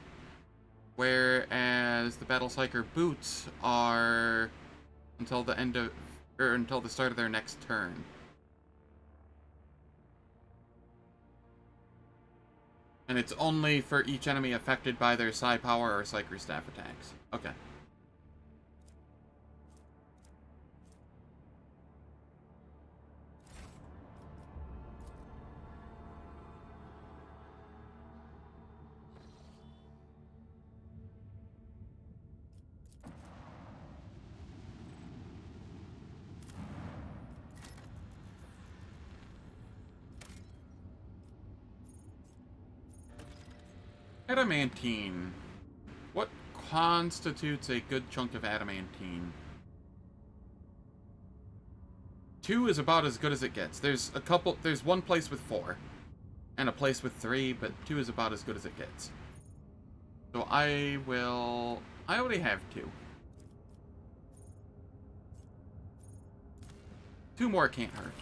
whereas the Battle Psyker boots are until the end of, or until the start of their next turn. And it's only for each enemy affected by their Psi Power or Psyker Staff attacks. Okay. Adamantine. What constitutes a good chunk of adamantine? 2 is about as good as it gets. There's one place with 4. And a place with 3, but 2 is about as good as it gets. So I already have 2. 2 more can't hurt.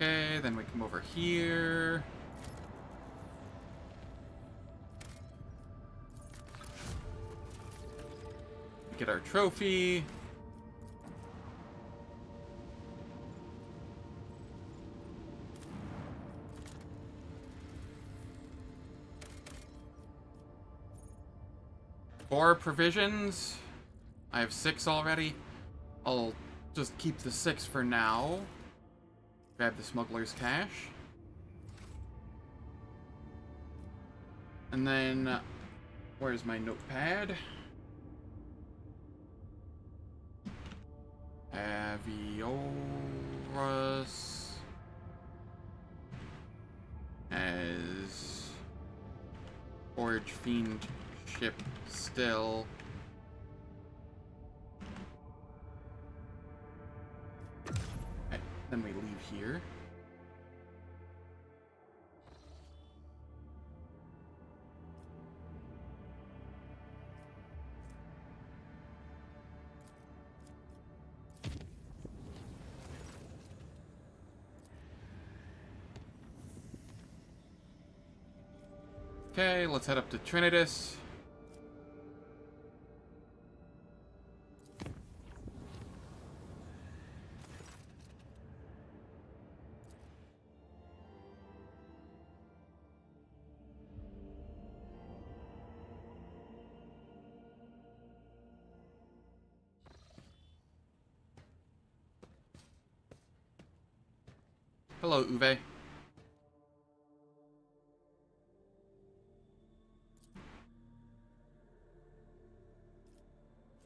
Okay, then we come over here. Get our trophy. For provisions, I have 6 already. I'll just keep the 6 for now. Grab the smuggler's cash. And then, where's my notepad? Aviorus as Forge Fiend ship still. Okay, then we leave here. Okay, let's head up to Trinitas. Hello, Uwe.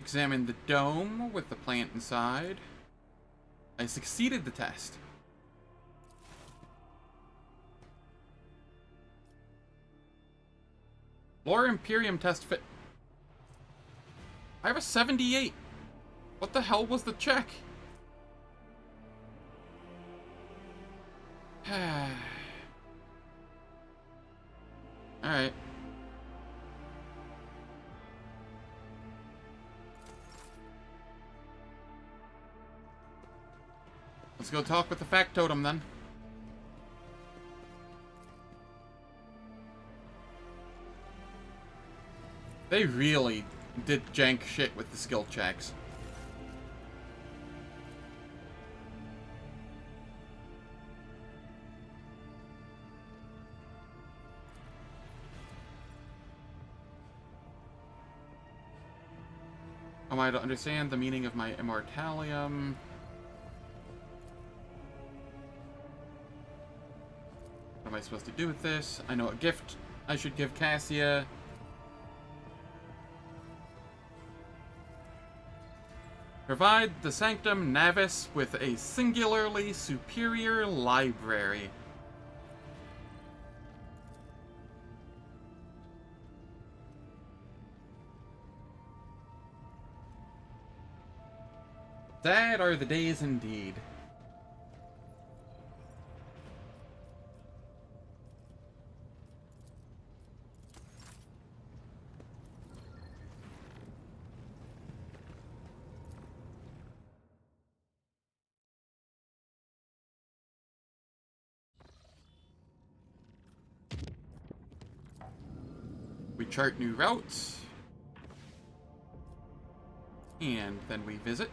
Examine the dome with the plant inside. I succeeded the test. Lore Imperium test fit. I have a 78. What the hell was the check? Alright. Let's go talk with the factotum then. They really did jank shit with the skill checks. Am I to understand the meaning of my immortalium? What am I supposed to do with this? I know a gift I should give Cassia. Provide the Sanctum Navis with a singularly superior library. Sad are the days indeed. We chart new routes. And then we visit.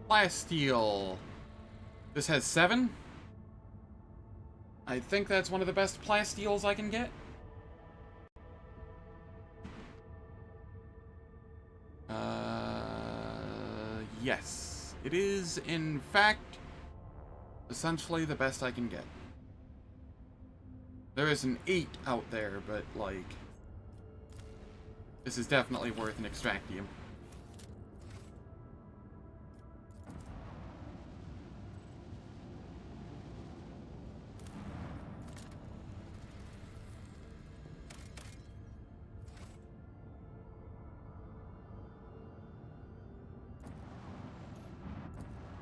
Plasteel. This has 7. I think that's one of the best plasteels I can get. Yes. It is, in fact, essentially the best I can get. There is an 8 out there, but, like, this is definitely worth an extractium.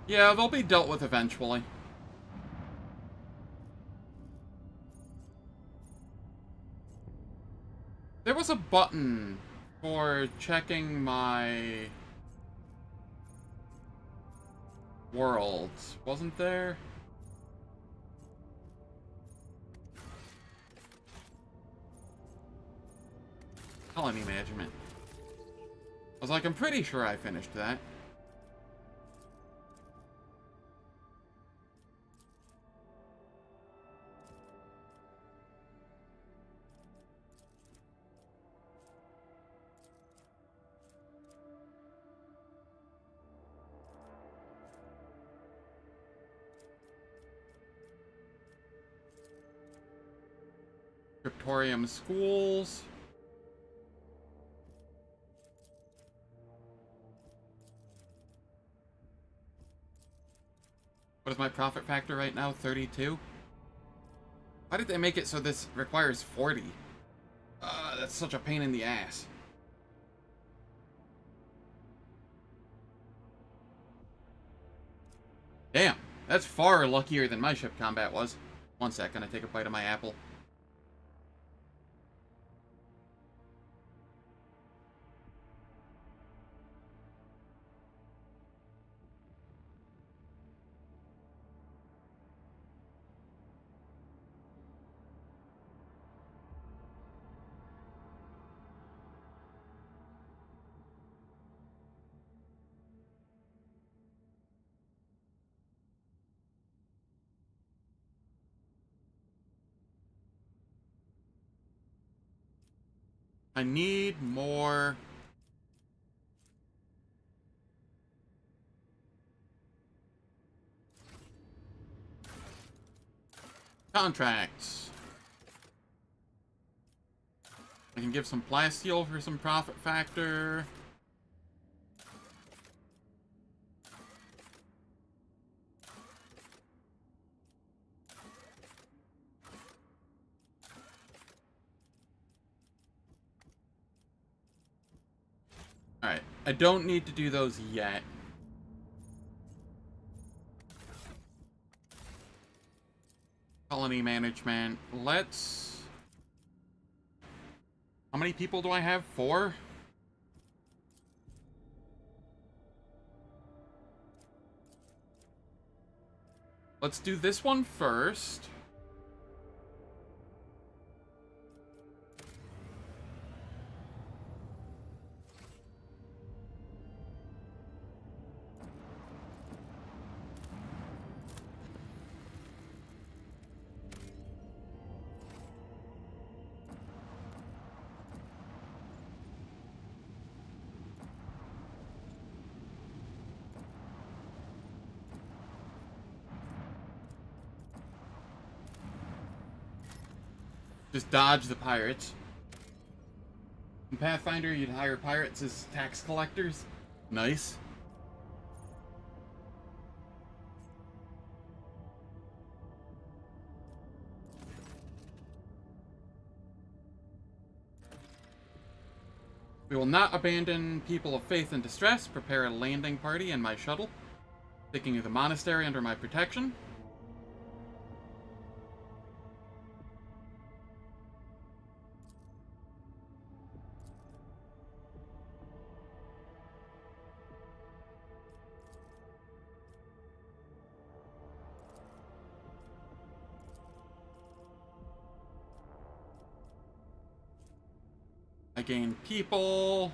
Yeah, they'll be dealt with eventually. There was a button for checking my worlds, wasn't there? Colony management. I was like, I'm pretty sure I finished that. Scriptorium schools. What is my profit factor right now? 32? Why did they make it so this requires 40? That's such a pain in the ass. Damn, that's far luckier than my ship combat was. One second, I take a bite of my apple. I need more contracts. I can give some plasteel for some profit factor. Alright, I don't need to do those yet. Colony management. Let's... How many people do I have? 4? Let's do this one first. Just dodge the pirates. In Pathfinder, you'd hire pirates as tax collectors. Nice. We will not abandon people of faith in distress. Prepare a landing party in my shuttle, taking the monastery under my protection. I gain people.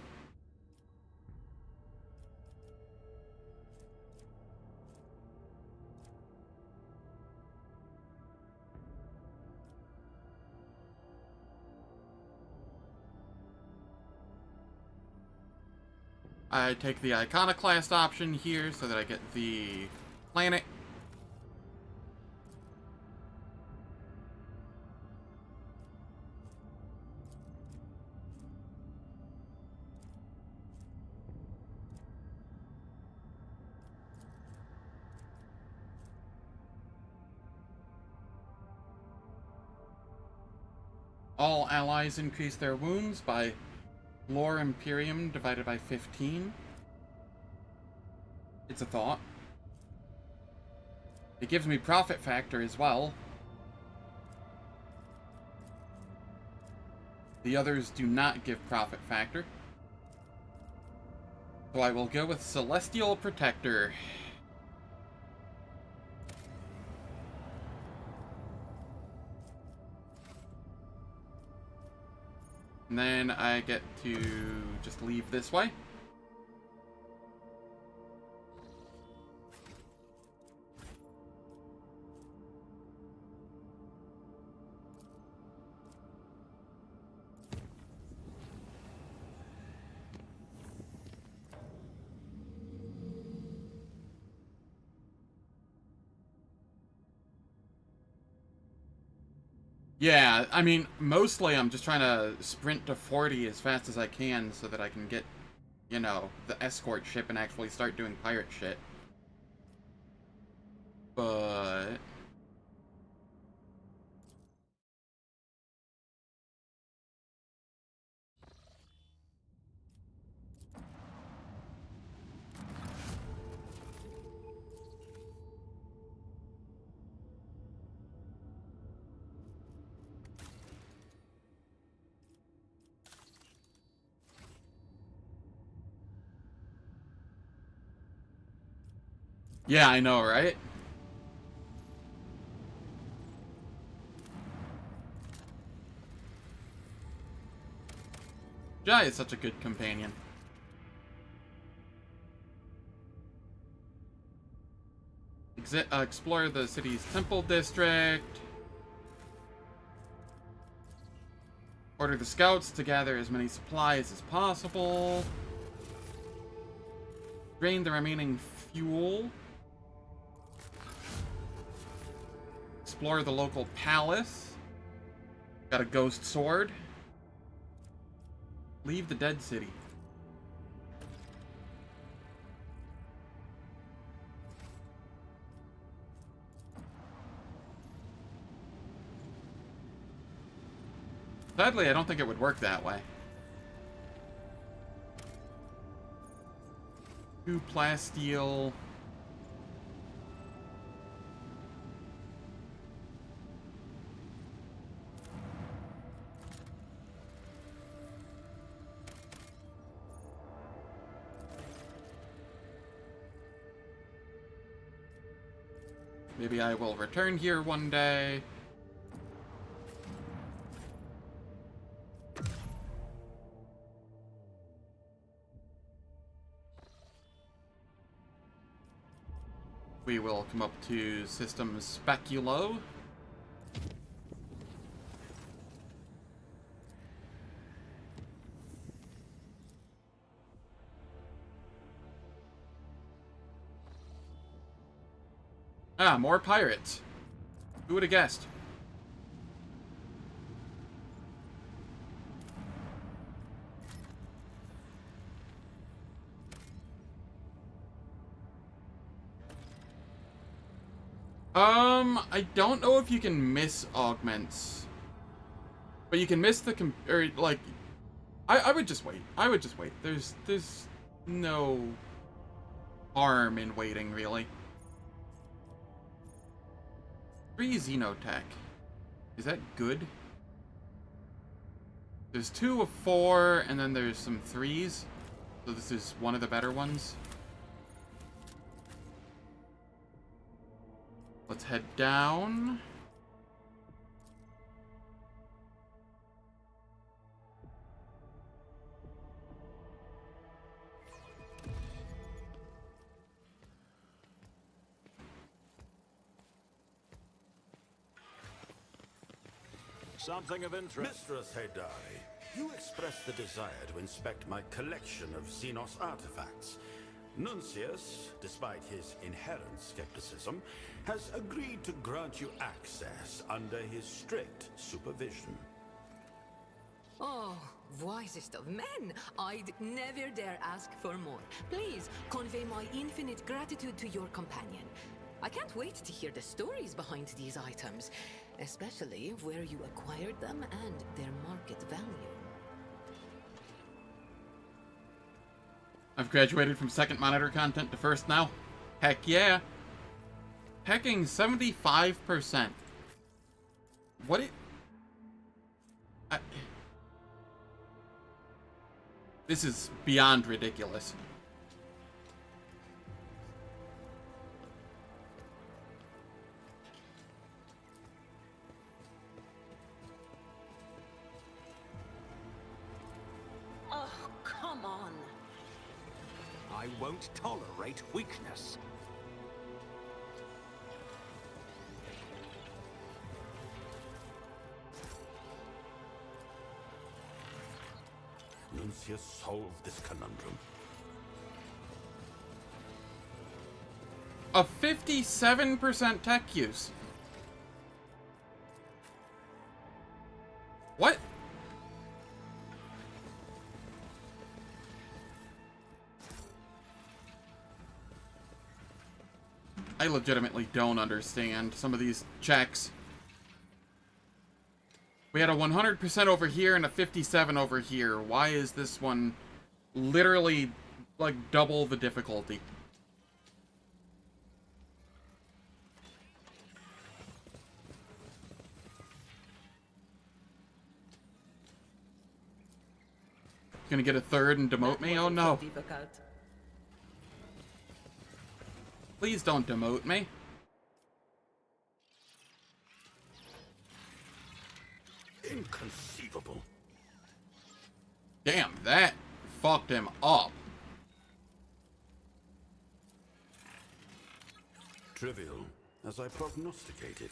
I take the iconoclast option here so that I get the planet. All allies increase their wounds by Lore Imperium divided by 15. It's a thought. It gives me profit factor as well. The others do not give profit factor. So I will go with Celestial Protector. And then I get to just leave this way. Yeah, I mean, mostly I'm just trying to sprint to 40 as fast as I can so that I can get, you know, the escort ship and actually start doing pirate shit. But... yeah, I know, right? Jai is such a good companion. Explore the city's temple district. Order the scouts to gather as many supplies as possible. Drain the remaining fuel. Explore the local palace. Got a ghost sword. Leave the dead city. Sadly, I don't think it would work that way. 2 plasteel. Maybe I will return here one day. We will come up to System Speculo. Ah, more pirates. Who would have guessed? I don't know if you can miss augments. But you can miss the or like I would just wait. I would just wait. There's no harm in waiting, really. 3 Xenotech. Is that good? There's 2 of 4, and then there's some 3s. So this is one of the better ones. Let's head down. Something of interest. Mistress Haydari, you expressed the desire to inspect my collection of Xenos artifacts. Nuncius, despite his inherent skepticism, has agreed to grant you access under his strict supervision. Oh, wisest of men! I'd never dare ask for more. Please, convey my infinite gratitude to your companion. I can't wait to hear the stories behind these items, especially where you acquired them and their market value. I've graduated from second monitor content to first now. Heck yeah. Hacking 75%. What it... This is beyond ridiculous. Oh, come on. I won't tolerate weakness. Nuncius solved this conundrum. A 57% tech use. What? I legitimately don't understand some of these checks. We had a 100% over here and a 57 over here. Why is this one literally like double the difficulty? Gonna get a third and demote me? Oh no. Please don't demote me. Inconceivable. Damn, that fucked him up. Trivial, as I prognosticated.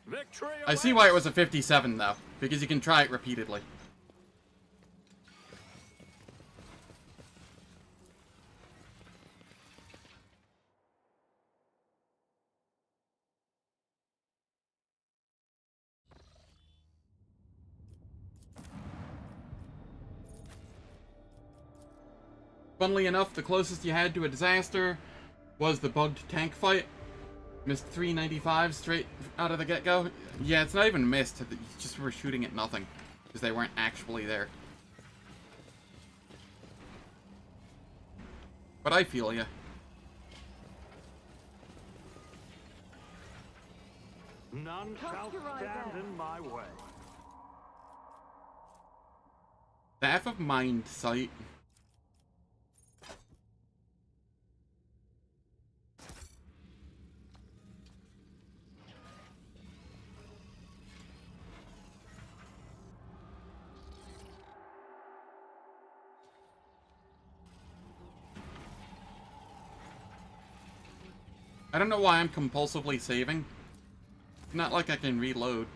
Victory I see why it was a 57 though, because you can try it repeatedly. Funnily enough, the closest you had to a disaster was the bugged tank fight. Missed 395 straight out of the get-go. Yeah, it's not even missed. You just were shooting at nothing because they weren't actually there. But I feel ya. None shall stand in my way. Staff of Mind Sight. I don't know why I'm compulsively saving. Not like I can reload.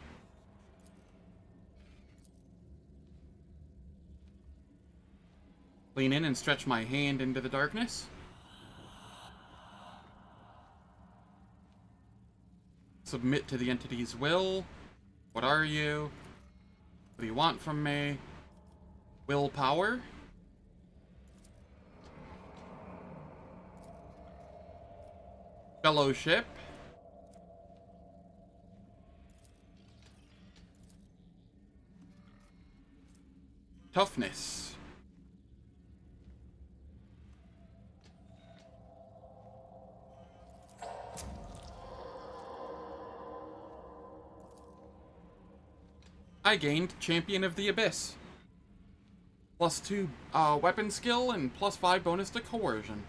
Lean in and stretch my hand into the darkness. Submit to the entity's will. What are you? What do you want from me? Willpower? Fellowship. Toughness. I gained Champion of the Abyss. +2 weapon skill and +5 bonus to coercion.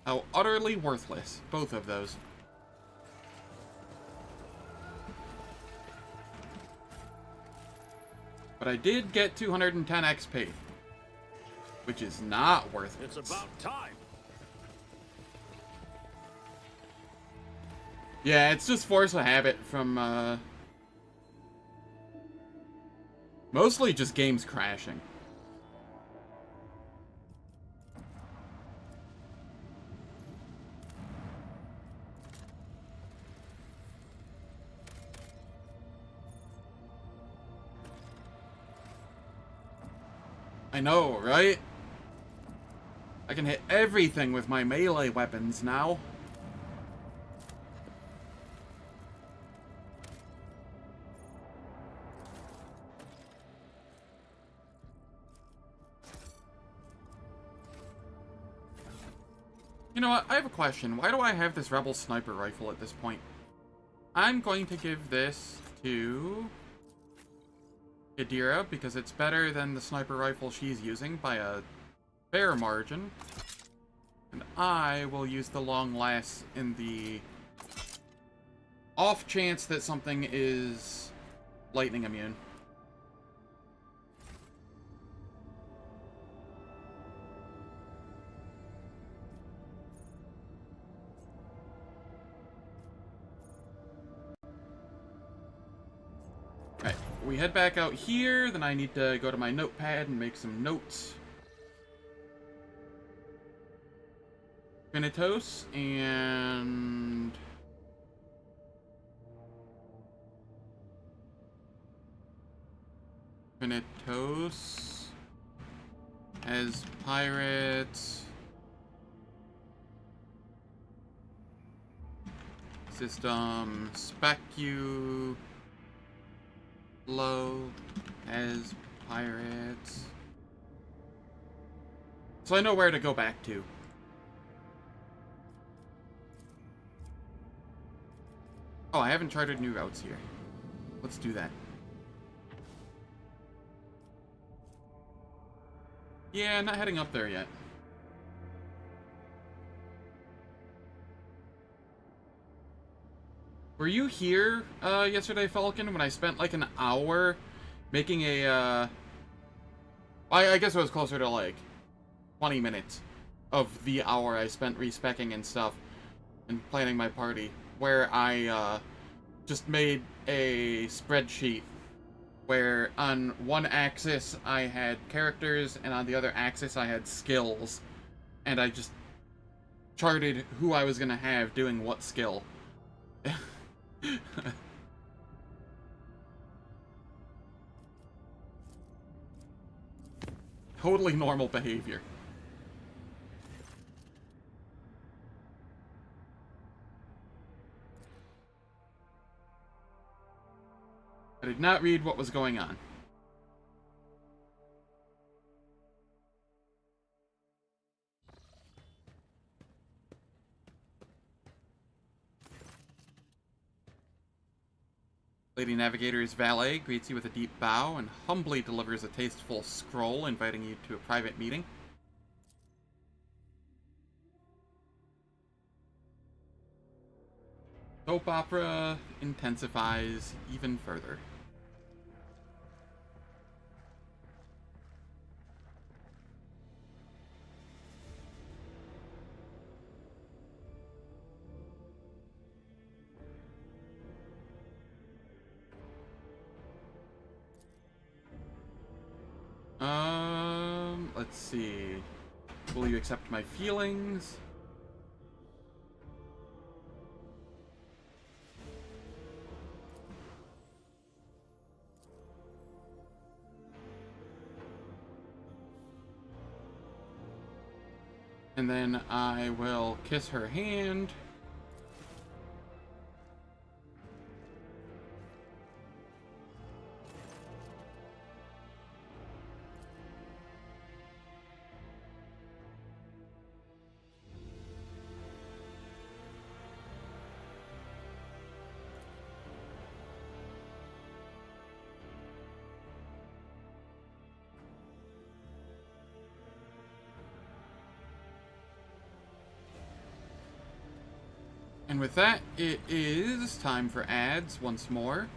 How utterly worthless, both of those. But I did get 210 XP, which is not worthless. It's about time. Yeah, it's just force of habit from, mostly just games crashing. I know, right? I can hit everything with my melee weapons now. You know what? I have a question. Why do I have this Rebel sniper rifle at this point? I'm going to give this to Adira because it's better than the sniper rifle she's using by a fair margin. And I will use the long last in the off chance that something is lightning immune. Alright, we head back out here, then I need to go to my notepad and make some notes. Finitos and Finitos as pirates. System Specu low as pirates. So I know where to go back to. Oh, I haven't charted new routes here. Let's do that. Yeah, not heading up there yet. Were you here yesterday, Falcon, when I spent like an hour making a, I guess it was closer to like 20 minutes of the hour I spent respecking and stuff and planning my party, where I just made a spreadsheet where on one axis I had characters and on the other axis I had skills, and I just charted who I was gonna have doing what skill. Totally normal behavior. I did not read what was going on. Lady Navigator's valet greets you with a deep bow and humbly delivers a tasteful scroll inviting you to a private meeting. Soap opera intensifies even further. Let's see. Will you accept my feelings? And then I will kiss her hand. And with that, it is time for ads once more.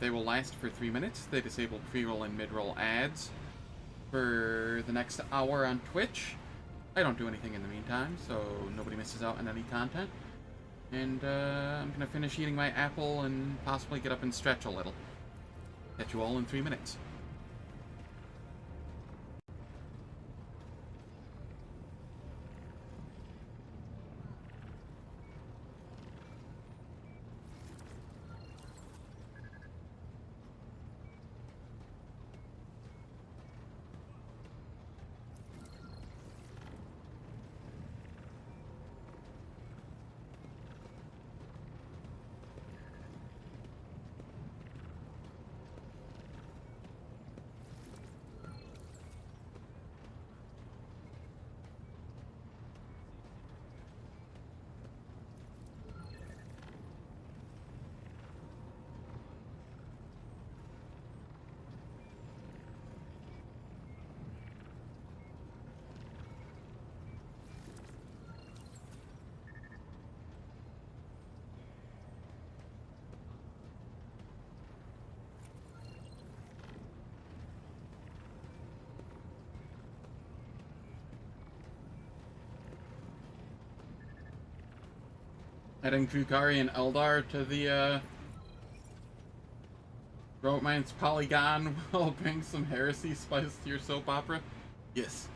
They will last for 3 minutes. They disable pre-roll and mid-roll ads for the next hour on Twitch. I don't do anything in the meantime, so nobody misses out on any content. And I'm gonna finish eating my apple and possibly get up and stretch a little. Catch you all in 3 minutes. Adding Drukari and Eldar to the romance polygon will bring some heresy spice to your soap opera? Yes.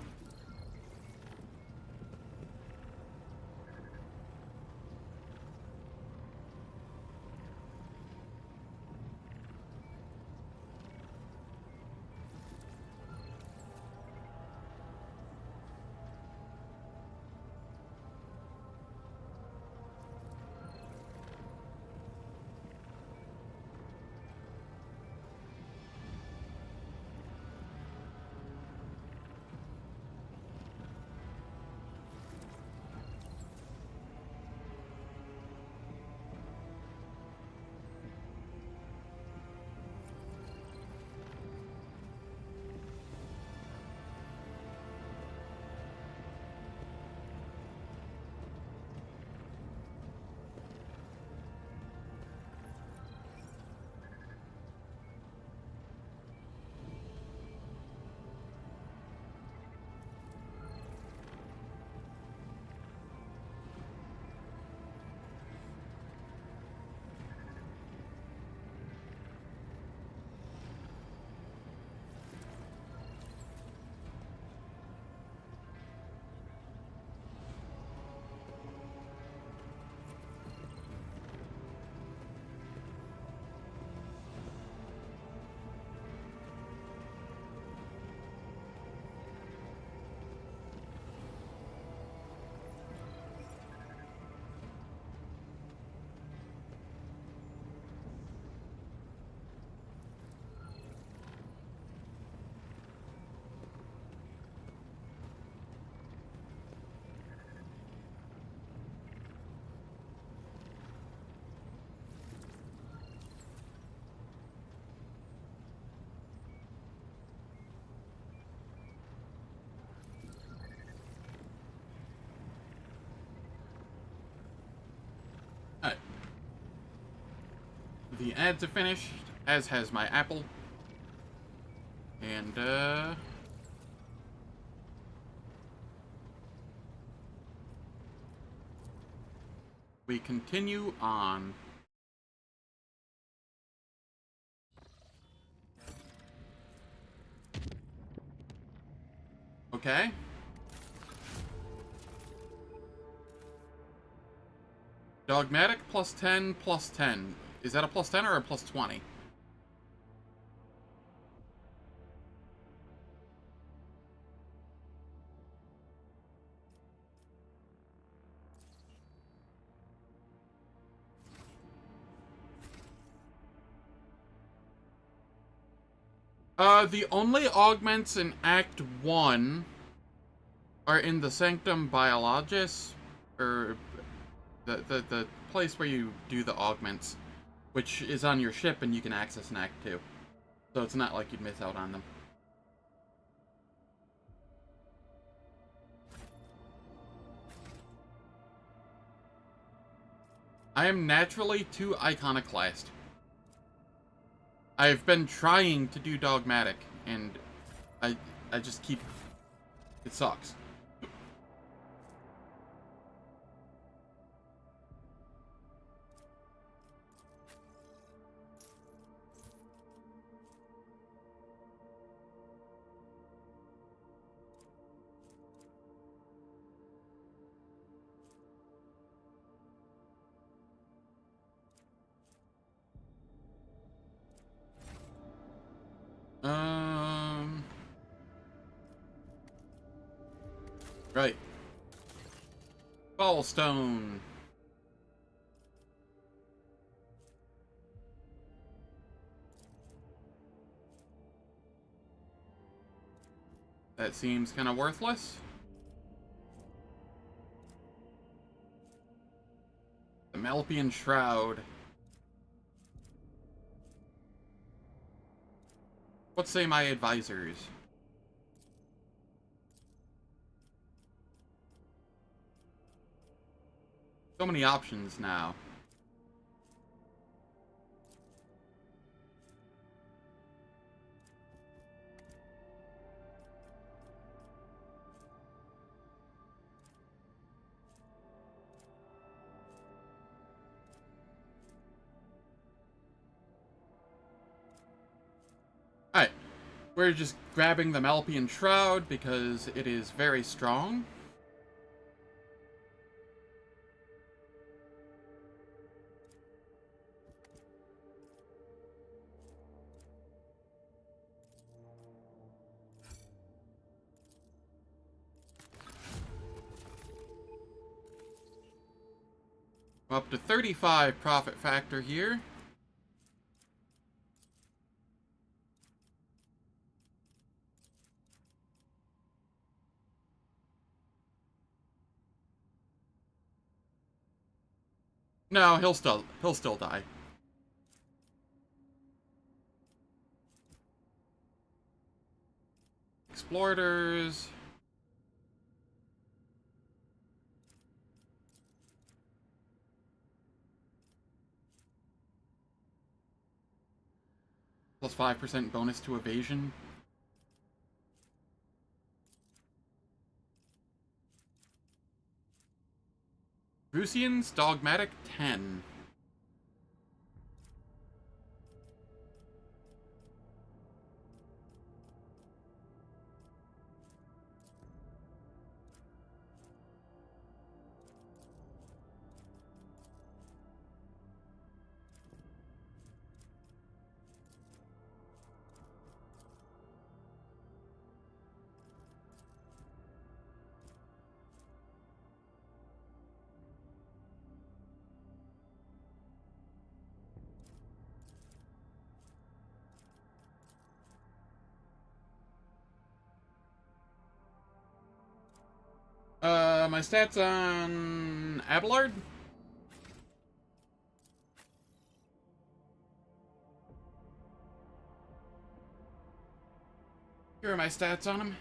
Alright. The ads are finished, as has my apple. And, we continue on. Okay. Dogmatic plus 10 plus 10. Is that a plus 10 or a plus 20? The only augments in Act 1 are in the Sanctum Biologus, or the place where you do the augments, which is on your ship and you can access in Act 2. So it's not like you'd miss out on them. I am naturally too iconoclast. I've been trying to do dogmatic, and I just keep... It sucks. Right. Ballstone. That seems kind of worthless. The Malpian Shroud. What say my advisors? So many options now. Alright, we're just grabbing the Malpian Shroud because it is very strong. Up to 35 profit factor here. No, he'll still die. Explorers. Plus 5% bonus to evasion. Rusian's Dogmatic 10. My stats on Abelard? Here are my stats on him.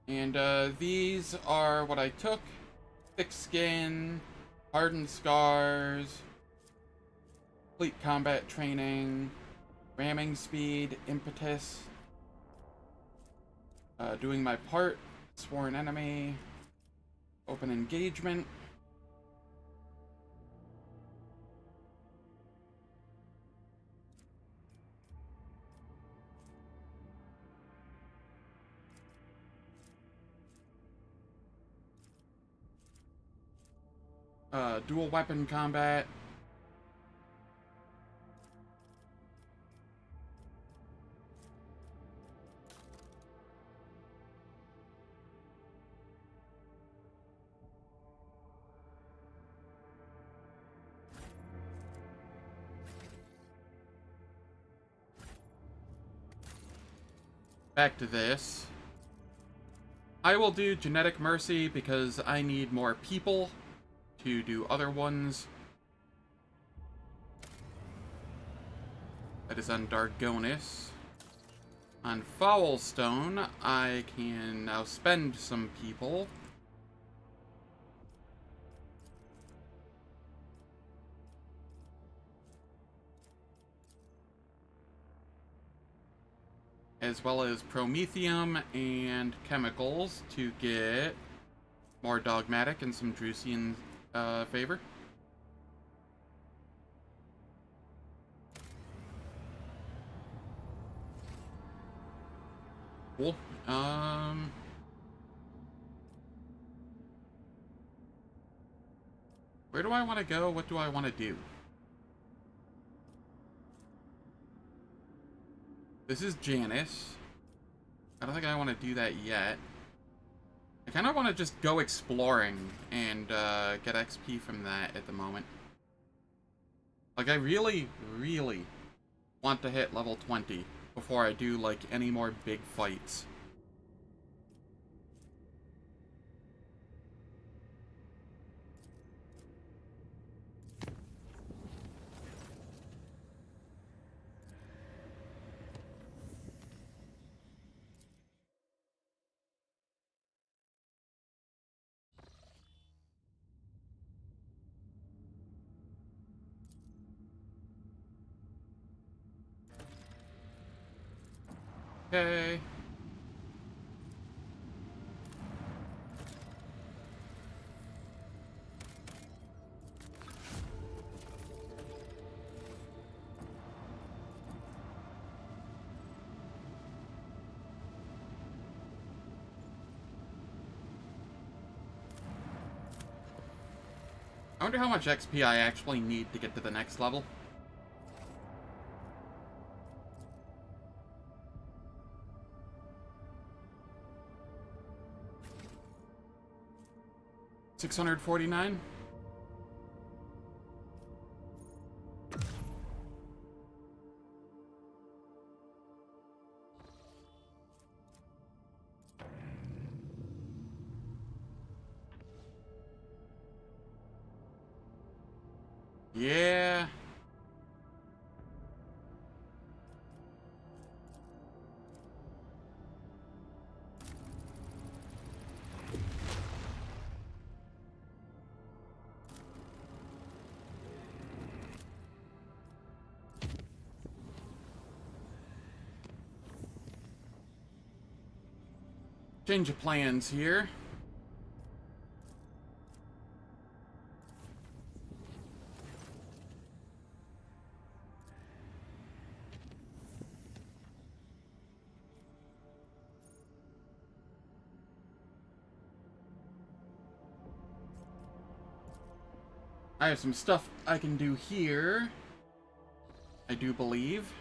And these are what I took. Thick skin, hardened scars, complete combat training, ramming speed, impetus, doing my part, sworn enemy, open engagement. Dual weapon combat. Back to this. I will do Genetic Mercy because I need more people to do other ones. That is on Darnkess. On Foulstone, I can now spend some people. As well as Promethium and Chemicals to get more Dogmatic and some Drusian favor. Cool. Where do I want to go? What do I want to do? This is Janice. I don't think I want to do that yet. I kind of want to just go exploring and get XP from that at the moment. Like, I really, really want to hit level 20 before I do, like, any more big fights. Okay. I wonder how much XP I actually need to get to the next level. $649. Yeah. Change of plans here. I have some stuff I can do here, I do believe.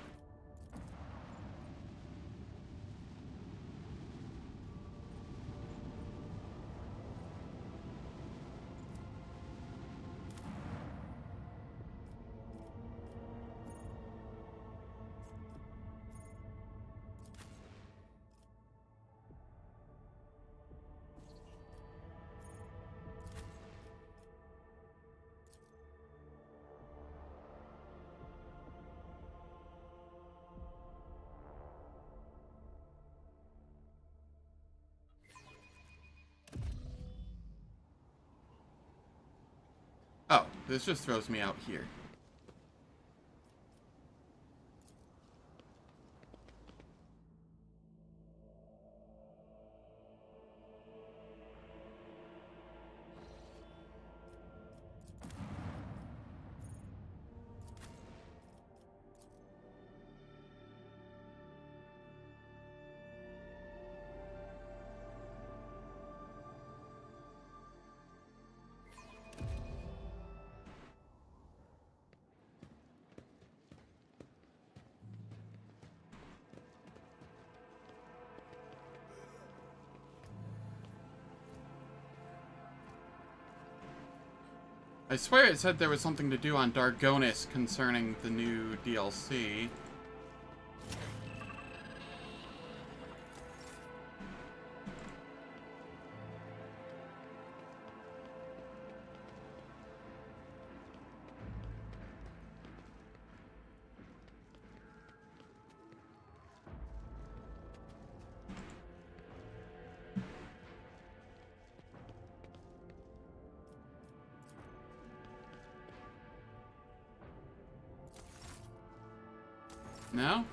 Oh, this just throws me out here. I swear it said there was something to do on Darnkess concerning the new DLC. No?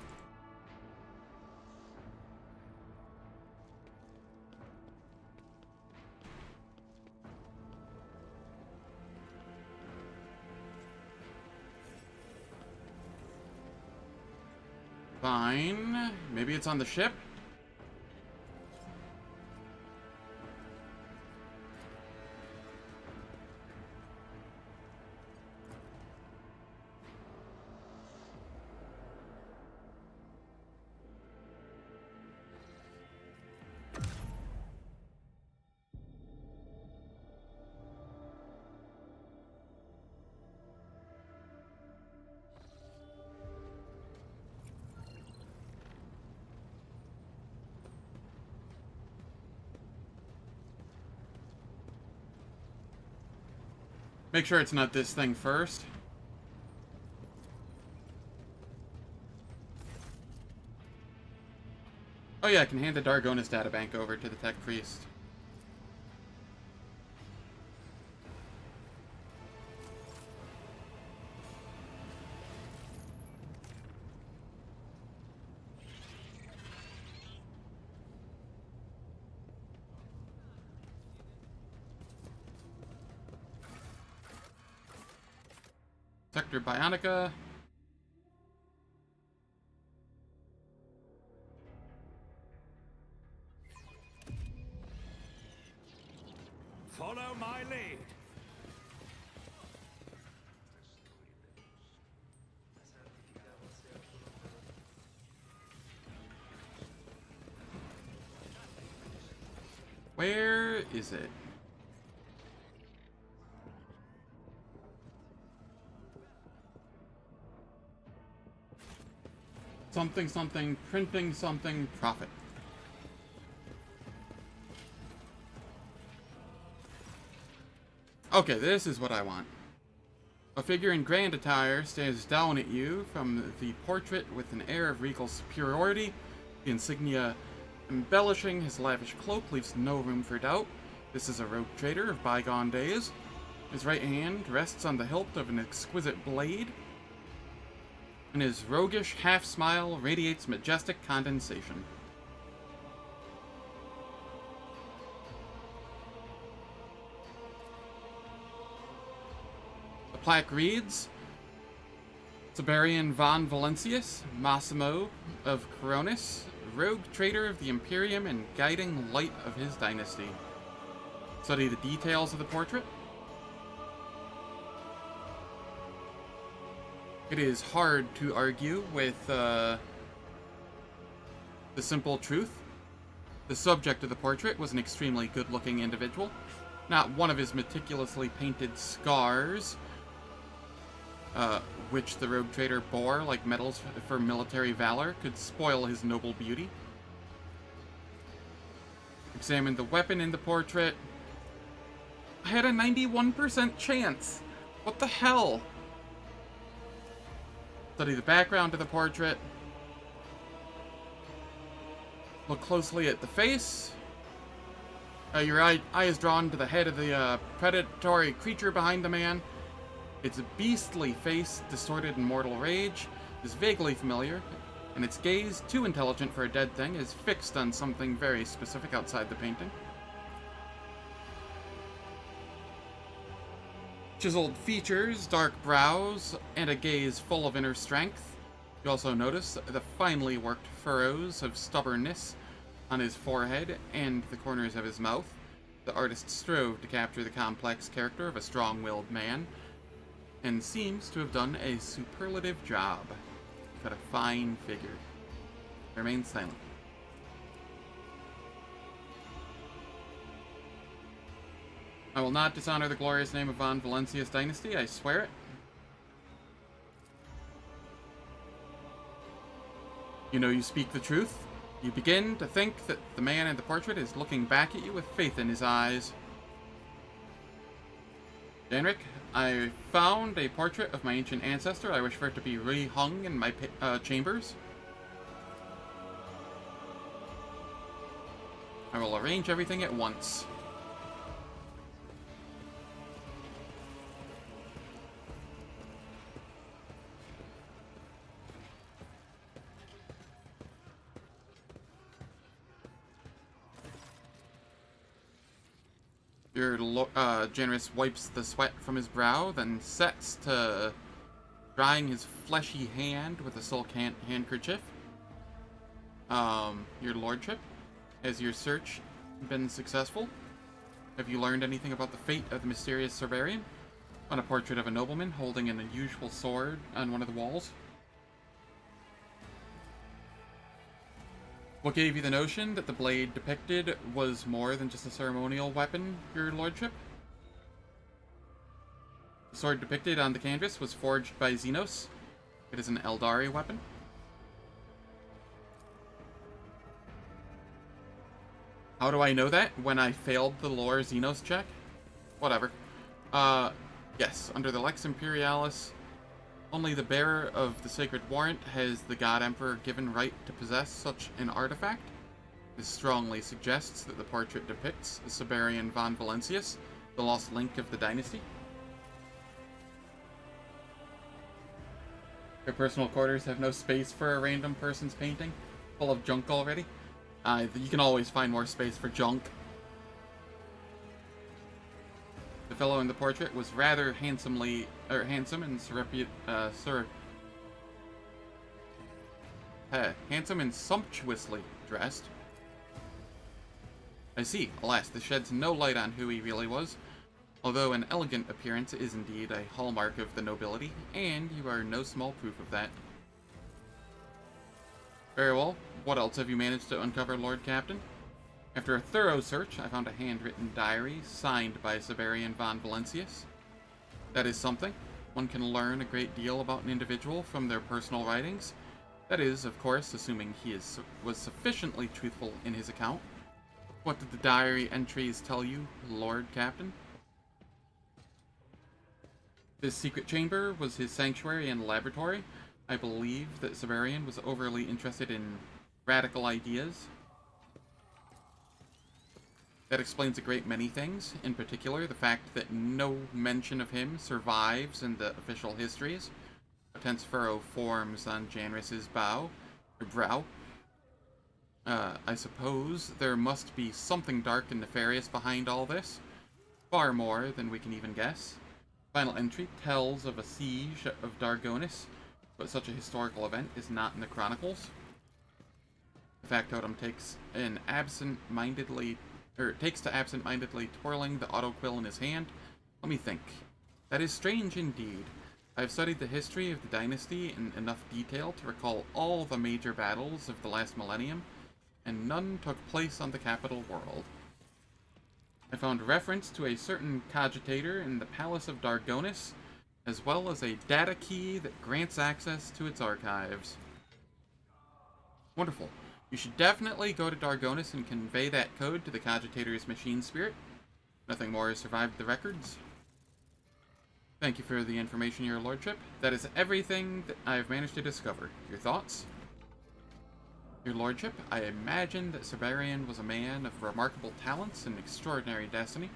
Fine. Maybe it's on the ship? Make sure it's not this thing first. Oh yeah, I can hand the Dargonus databank over to the tech priest. Sector Bionica. Follow my lead. Where is it? Something, something, printing something, profit. Okay, this is what I want. A figure in grand attire stares down at you from the portrait with an air of regal superiority. The insignia embellishing his lavish cloak leaves no room for doubt. This is a rogue trader of bygone days. His right hand rests on the hilt of an exquisite blade, and his roguish half-smile radiates majestic condescension. The plaque reads, Siberian von Valentius, Massimo of Coronis, rogue trader of the Imperium and guiding light of his dynasty. Study the details of the portrait. It is hard to argue with the simple truth. The subject of the portrait was an extremely good-looking individual. Not one of his meticulously painted scars, which the rogue trader bore like medals for military valor, could spoil his noble beauty. Examine the weapon in the portrait. I had a 91% chance. What the hell? Study the background of the portrait. Look closely at the face. Your eye is drawn to the head of the predatory creature behind the man. Its beastly face, distorted in mortal rage, is vaguely familiar, and its gaze, too intelligent for a dead thing, is fixed on something very specific outside the painting. Chiseled features, dark brows, and a gaze full of inner strength. You also notice the finely worked furrows of stubbornness on his forehead and the corners of his mouth. The artist strove to capture the complex character of a strong-willed man, and seems to have done a superlative job. Got a fine figure. Remain silent. I will not dishonor the glorious name of Von Valentius dynasty, I swear it. You know you speak the truth. You begin to think that the man in the portrait is looking back at you with faith in his eyes. Danrik, I found a portrait of my ancient ancestor. I wish for it to be rehung in my chambers. I will arrange everything at once. Generous wipes the sweat from his brow, then sets to drying his fleshy hand with a silk handkerchief. Your lordship, has your search been successful? Have you learned anything about the fate of the mysterious Cerberian? On a portrait of a nobleman holding an unusual sword on one of the walls. What gave you the notion that the blade depicted was more than just a ceremonial weapon, your lordship? The sword depicted on the canvas was forged by Xenos. It is an Eldari weapon. How do I know that? When I failed the lore Xenos check? Whatever. Yes, under the Lex Imperialis, only the bearer of the Sacred Warrant has the God Emperor given right to possess such an artifact. This strongly suggests that the portrait depicts Cerberian von Valancius, the lost link of the dynasty. Your personal quarters have no space for a random person's painting, full of junk already. You can always find more space for junk. The fellow in the portrait was rather handsome and handsome and sumptuously dressed. I see. Alas, this sheds no light on who he really was, although an elegant appearance is indeed a hallmark of the nobility, and you are no small proof of that. Very well. What else have you managed to uncover, Lord Captain? After a thorough search, I found a handwritten diary signed by Cerberian von Valancius. That is something. One can learn a great deal about an individual from their personal writings. That is, of course, assuming he was sufficiently truthful in his account. What did the diary entries tell you, Lord Captain? This secret chamber was his sanctuary and laboratory. I believe that Cerberian was overly interested in radical ideas. That explains a great many things, in particular the fact that no mention of him survives in the official histories. A tense furrow forms on Janris's brow. I suppose there must be something dark and nefarious behind all this. Far more than we can even guess. Final entry tells of a siege of Dargonus, but such a historical event is not in the chronicles. The factotum takes to absent-mindedly twirling the autoquill in his hand. Let me think. That is strange indeed. I have studied the history of the dynasty in enough detail to recall all the major battles of the last millennium, and none took place on the capital world. I found reference to a certain cogitator in the Palace of Dargonus, as well as a data key that grants access to its archives. Wonderful. You should definitely go to Dargonus and convey that code to the cogitator's machine spirit. Nothing more has survived the records. Thank you for the information, your lordship. That is everything that I have managed to discover. Your thoughts? Your lordship, I imagine that Cerberian was a man of remarkable talents and extraordinary destiny.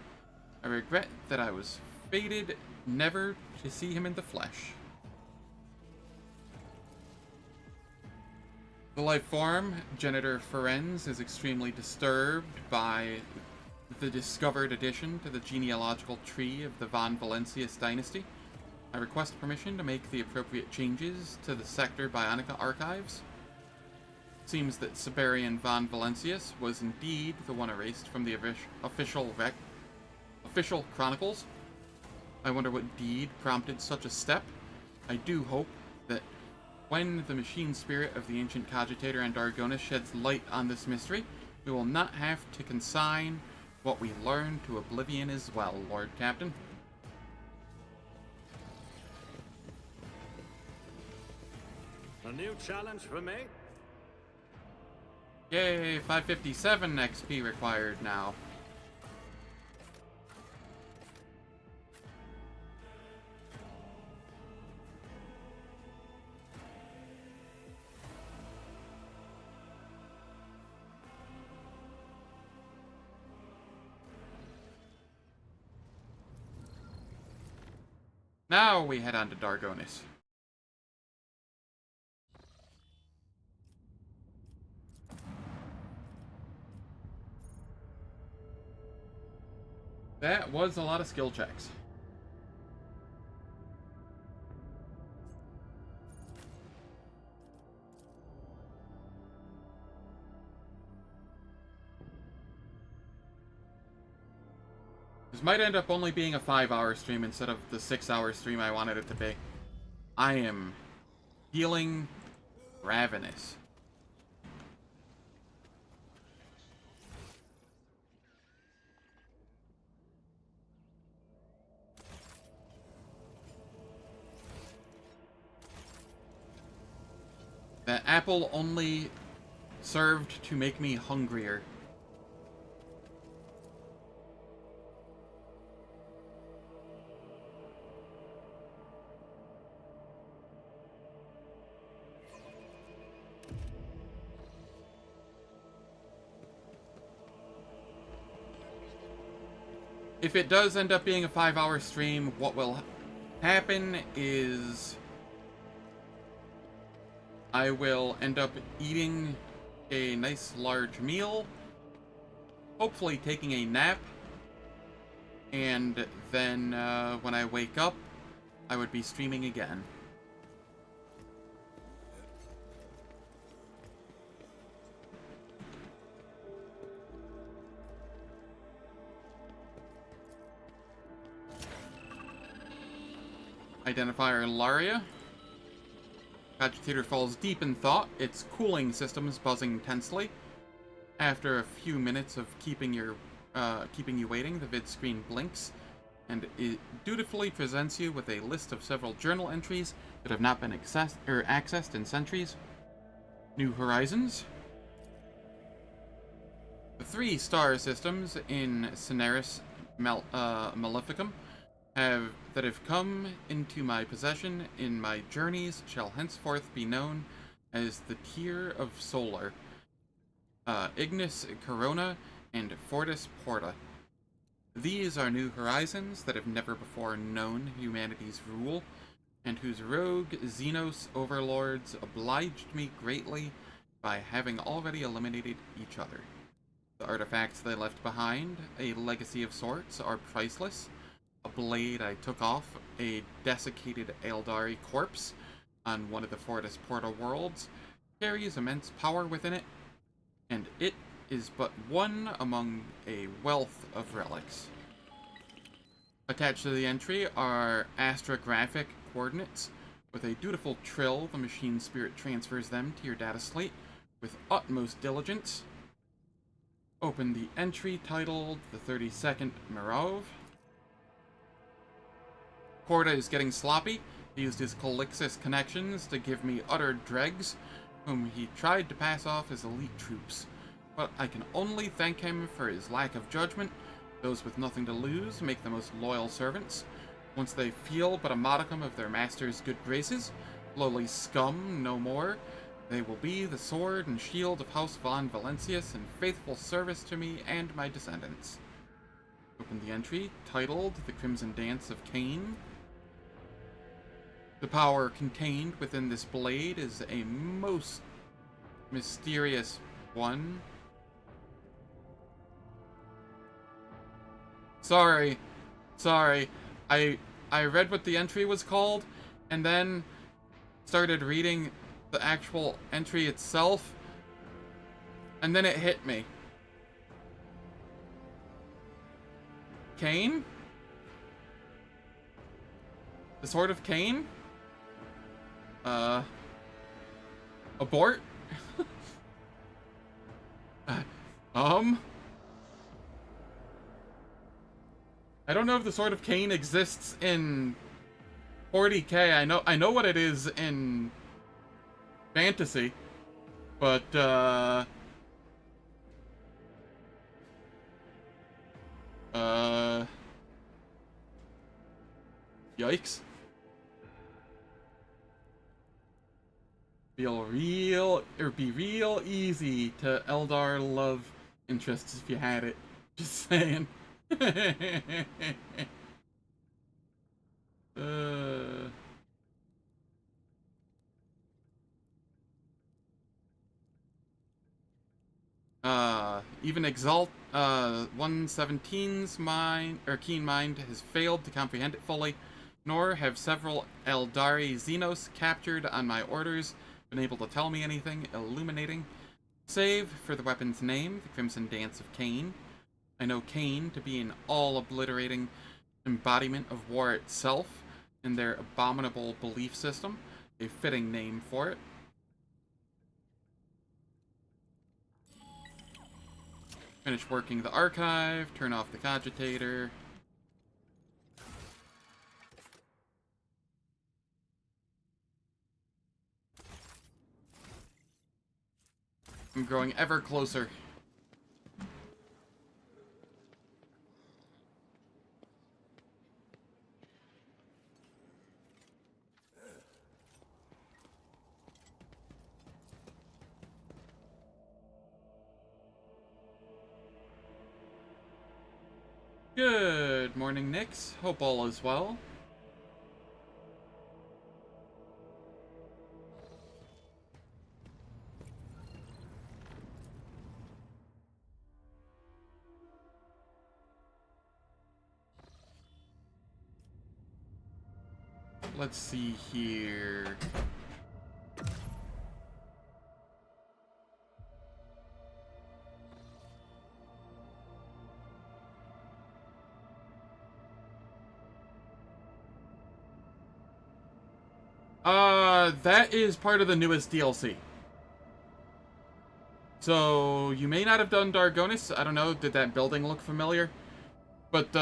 I regret that I was fated never to see him in the flesh. The life form, Genitor Ferenz, is extremely disturbed by the discovered addition to the genealogical tree of the von Valancius dynasty. I request permission to make the appropriate changes to the Sector Bionica archives. It seems that Cerberian von Valancius was indeed the one erased from the official chronicles. I wonder what deed prompted such a step. I do hope that when the machine spirit of the ancient cogitator and Dargonus sheds light on this mystery, we will not have to consign what we learned to oblivion as well, Lord Captain. A new challenge for me? Yay, 557 XP required now. Now we head on to Dargonus. That was a lot of skill checks. This might end up only being a 5-hour stream instead of the 6-hour stream I wanted it to be. I am feeling ravenous. That apple only served to make me hungrier. If it does end up being a 5-hour stream, what will happen is I will end up eating a nice large meal, hopefully taking a nap, and then when I wake up, I would be streaming again. Identifier Laria. Agitator falls deep in thought, its cooling systems buzzing tensely. After a few minutes of keeping you waiting, the vid screen blinks, and it dutifully presents you with a list of several journal entries that have not been accessed in centuries. New Horizons. The 3 star systems in Cineris Maleficum that have come into my possession in my journeys shall henceforth be known as the Tier of Solar, Ignis Corona, and Fortis Porta. These are new horizons that have never before known humanity's rule, and whose rogue Xenos overlords obliged me greatly by having already eliminated each other. The artifacts they left behind, a legacy of sorts, are priceless. A blade I took off a desiccated Eldari corpse on one of the Fortis Porta worlds carries immense power within it, and it is but one among a wealth of relics. Attached to the entry are astrographic coordinates. With a dutiful trill, the machine spirit transfers them to your data slate with utmost diligence. Open the entry titled The 32nd Mirov. Porta is getting sloppy. He used his Calixis connections to give me utter dregs, whom he tried to pass off as elite troops. But I can only thank him for his lack of judgment. Those with nothing to lose make the most loyal servants. Once they feel but a modicum of their master's good graces, lowly scum no more, they will be the sword and shield of House von Valentius in faithful service to me and my descendants. Open the entry titled The Crimson Dance of Cain. The power contained within this blade is a most mysterious one. Sorry. I read what the entry was called, and then started reading the actual entry itself, and then it hit me. Cain? The Sword of Cain? Abort? I don't know if the Sword of Cain exists in 40k. I know what it is in fantasy, but yikes. Be real easy to Eldar love interests if you had it. Just saying. Even Exalt 117's mind, or keen mind, has failed to comprehend it fully, nor have several Eldari Xenos captured on my orders been able to tell me anything illuminating, save for the weapon's name, the Crimson Dance of Cain. I know Cain to be an all-obliterating embodiment of war itself, and their abominable belief system, a fitting name for it. Finish working the archive, turn off the cogitator. I'm growing ever closer. Good morning, Nix. Hope all is well. Let's see here. That is part of the newest DLC. So, you may not have done Dargonus. I don't know, did that building look familiar? But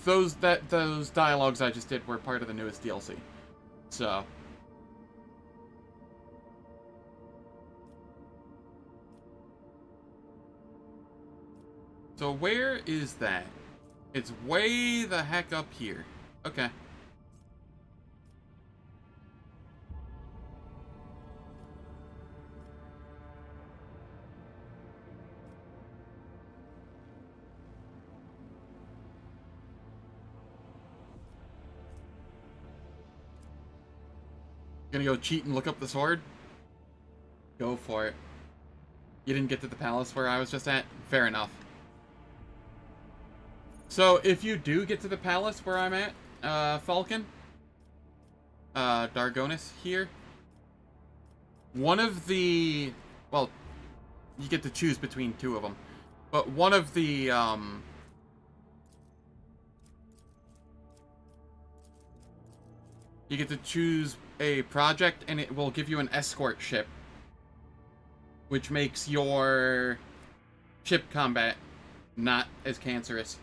those dialogues I just did were part of the newest DLC. So. So where is that? It's way the heck up here. Okay. Gonna go cheat and look up the sword? Go for it. You didn't get to the palace where I was just at? Fair enough. So, if you do get to the palace where I'm at, Falcon, Dargonus here, one of the, well, you get to choose between two of them, but one of the, you get to choose a project and it will give you an escort ship, which makes your ship combat not as cancerous.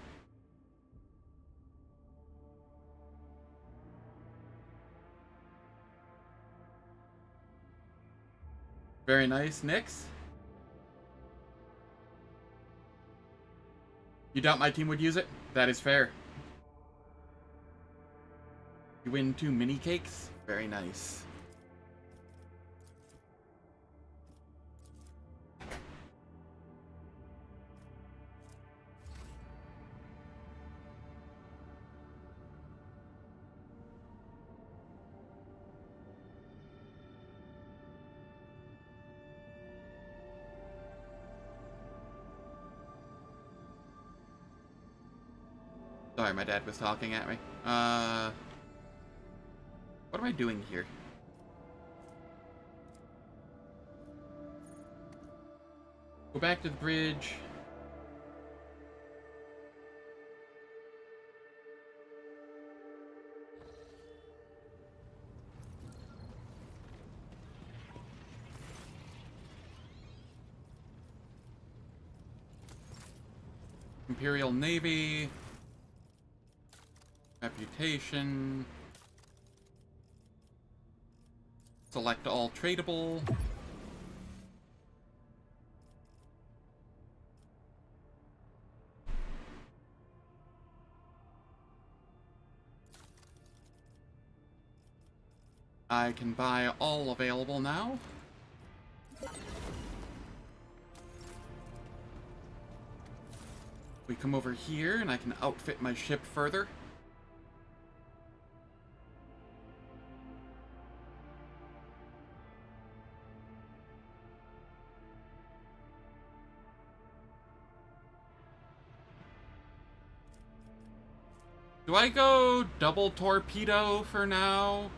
Very nice, Nix. You doubt my team would use it? That is fair. You win 2 mini cakes? Very nice. Sorry, my dad was talking at me. What am I doing here? Go back to the bridge. Imperial Navy. Reputation. Select all tradable. I can buy all available now. We come over here and I can outfit my ship further. Do I go double torpedo for now?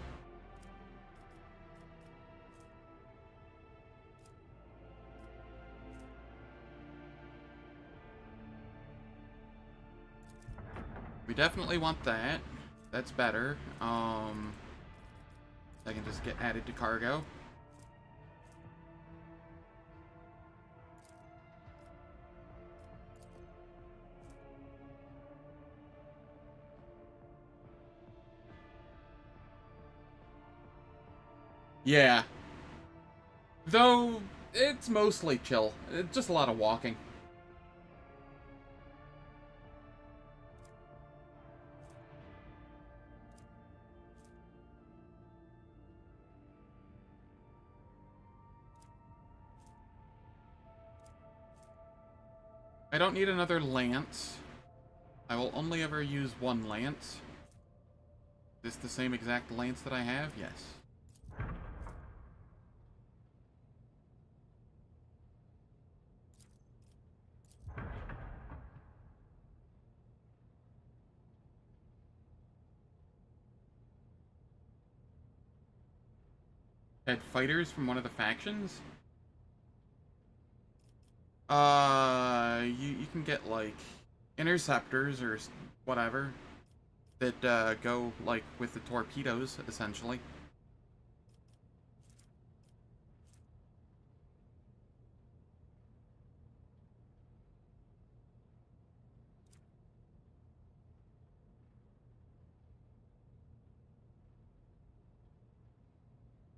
We definitely want that. That's better. I can just get added to cargo. Yeah. Though, it's mostly chill. It's just a lot of walking. I don't need another lance. I will only ever use one lance. Is this the same exact lance that I have? Yes. Had fighters from one of the factions? You can get, like, interceptors or whatever that, go, like, with the torpedoes, essentially.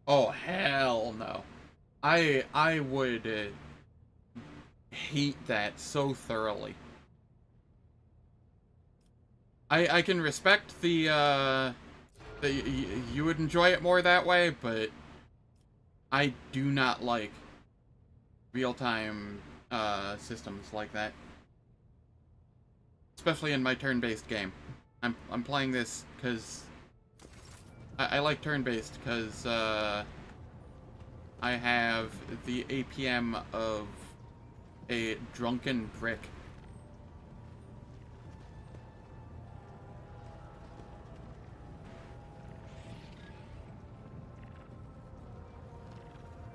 Oh, hell no. I would, hate that so thoroughly. I can respect the you would enjoy it more that way, but I do not like real-time systems like that, especially in my turn-based game. I'm playing this because I like turn-based because I have the APM of a drunken prick.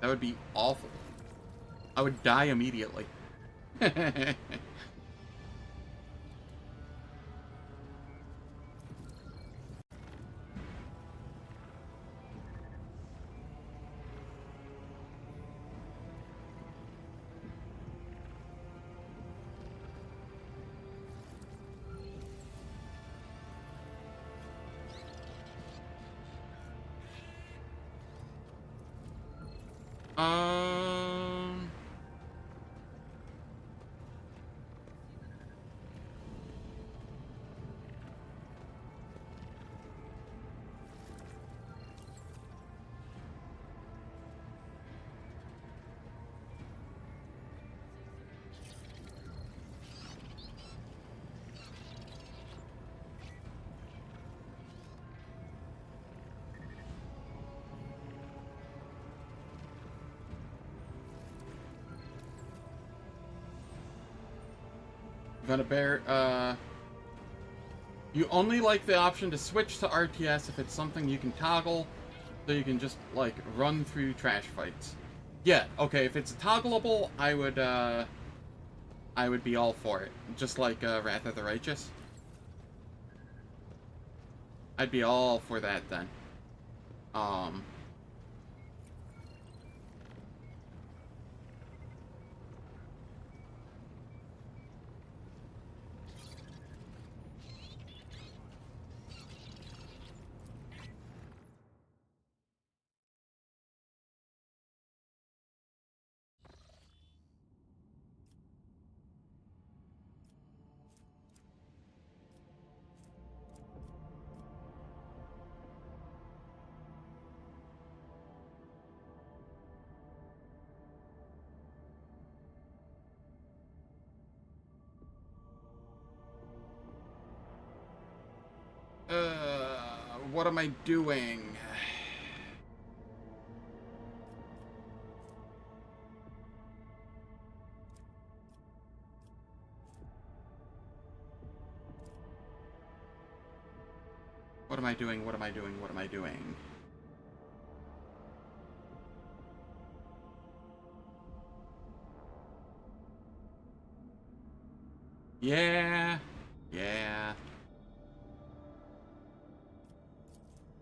That would be awful. I would die immediately. Um... Gonna bear, you only like the option to switch to RTS if it's something you can toggle, so you can just, like, run through trash fights. Yeah, okay, if it's toggleable, I would be all for it. Just like, Wrath of the Righteous. I'd be all for that then. What am I doing? What am I doing? What am I doing? What am I doing? Yeah. Yeah.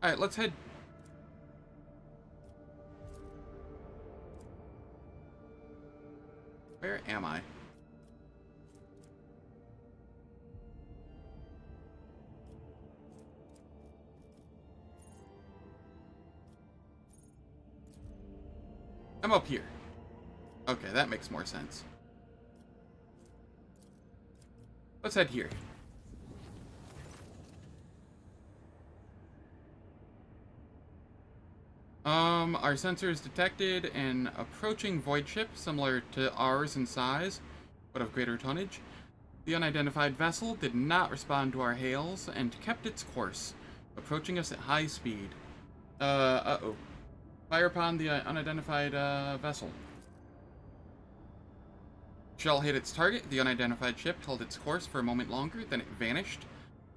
Alright, let's head. Where am I? I'm up here. Okay, that makes more sense. Let's head here. Our sensors detected an approaching void ship similar to ours in size, but of greater tonnage. The unidentified vessel did not respond to our hails and kept its course, approaching us at high speed. Uh-oh. Fire upon the unidentified vessel. Shell hit its target. The unidentified ship held its course for a moment longer, then it vanished,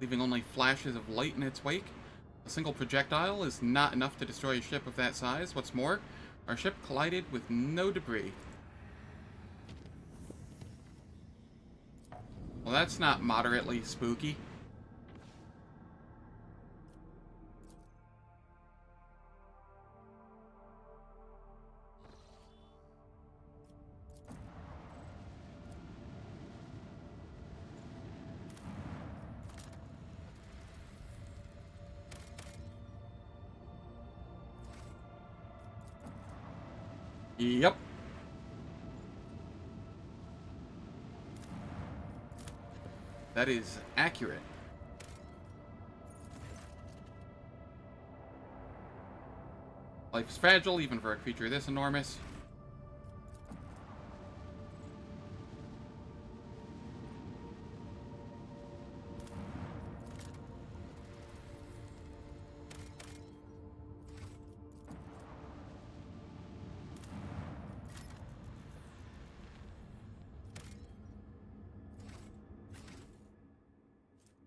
leaving only flashes of light in its wake. A single projectile is not enough to destroy a ship of that size. What's more, our ship collided with no debris. Well, that's not moderately spooky. Yep. That is accurate. Life is fragile, even for a creature this enormous.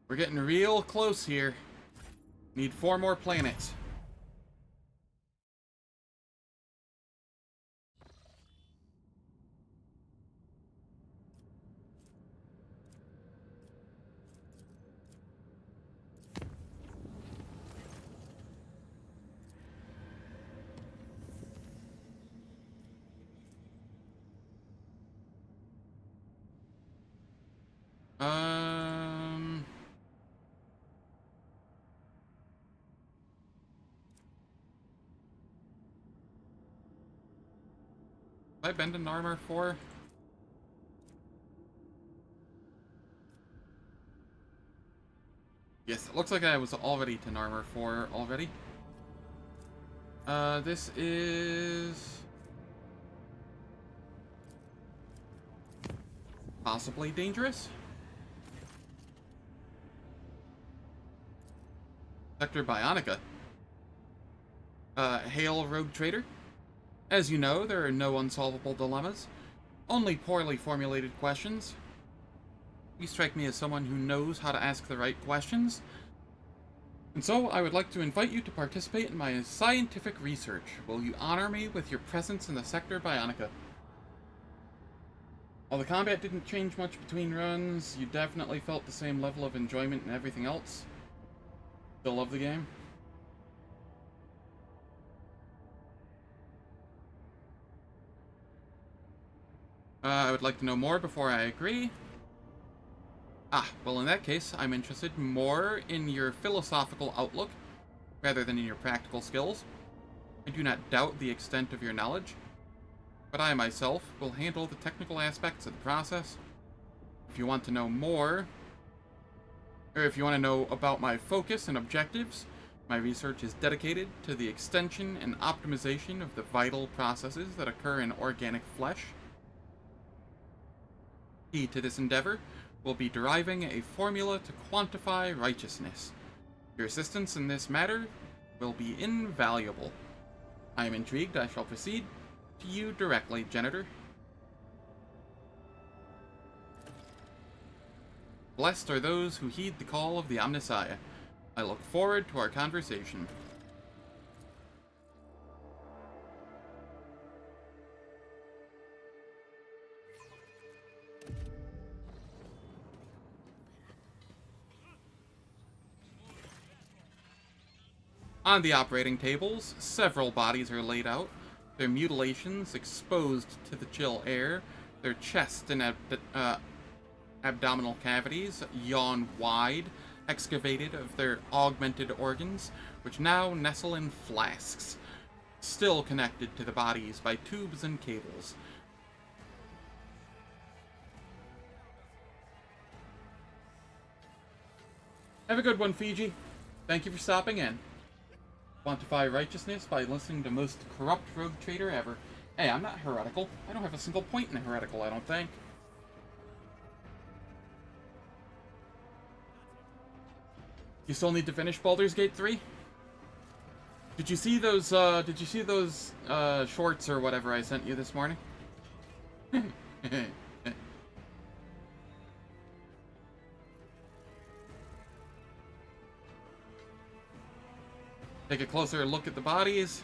We're getting real close here. Need 4 more planets. Have I been to Narmer 4? Yes, it looks like I was already to Narmer 4 already. This is possibly dangerous. Sector Bionica. Hail, Rogue Trader. As you know, there are no unsolvable dilemmas, only poorly formulated questions. You strike me as someone who knows how to ask the right questions, and so I would like to invite you to participate in my scientific research. Will you honor me with your presence in the Sector Bionica? While the combat didn't change much between runs, you definitely felt the same level of enjoyment and everything else. Still love the game? I would like to know more before I agree. Well in that case, I'm interested more in your philosophical outlook, rather than in your practical skills. I do not doubt the extent of your knowledge, but I myself will handle the technical aspects of the process. If you want to know more, or if you want to know about my focus and objectives, my research is dedicated to the extension and optimization of the vital processes that occur in organic flesh. Key to this endeavor will be deriving a formula to quantify righteousness. Your assistance in this matter will be invaluable. I am intrigued. I shall proceed to you directly, Janitor. Blessed are those who heed the call of the Omnissiah. I look forward to our conversation. On the operating tables, several bodies are laid out, their mutilations exposed to the chill air, their chest and abdominal cavities yawn wide, excavated of their augmented organs, which now nestle in flasks, still connected to the bodies by tubes and cables. Have a good one, Fiji. Thank you for stopping in. Quantify righteousness by listening to most corrupt rogue trader ever. Hey, I'm not heretical. I don't have a single point in a heretical, I don't think. You still need to finish Baldur's Gate 3? Did you see those shorts or whatever I sent you this morning? Take a closer look at the bodies.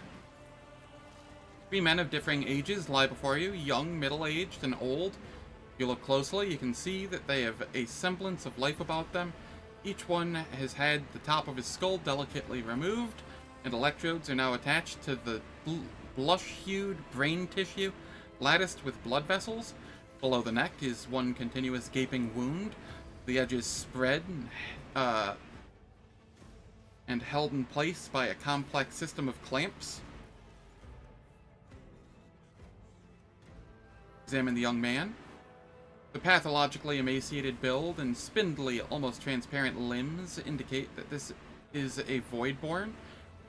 3 men of differing ages lie before you, young, middle-aged, and old. If you look closely, you can see that they have a semblance of life about them. Each one has had the top of his skull delicately removed, and electrodes are now attached to the blush-hued brain tissue, latticed with blood vessels. Below the neck is one continuous gaping wound, the edges spread and held in place by a complex system of clamps. Examine the young man. The pathologically emaciated build and spindly, almost transparent limbs indicate that this is a Voidborn.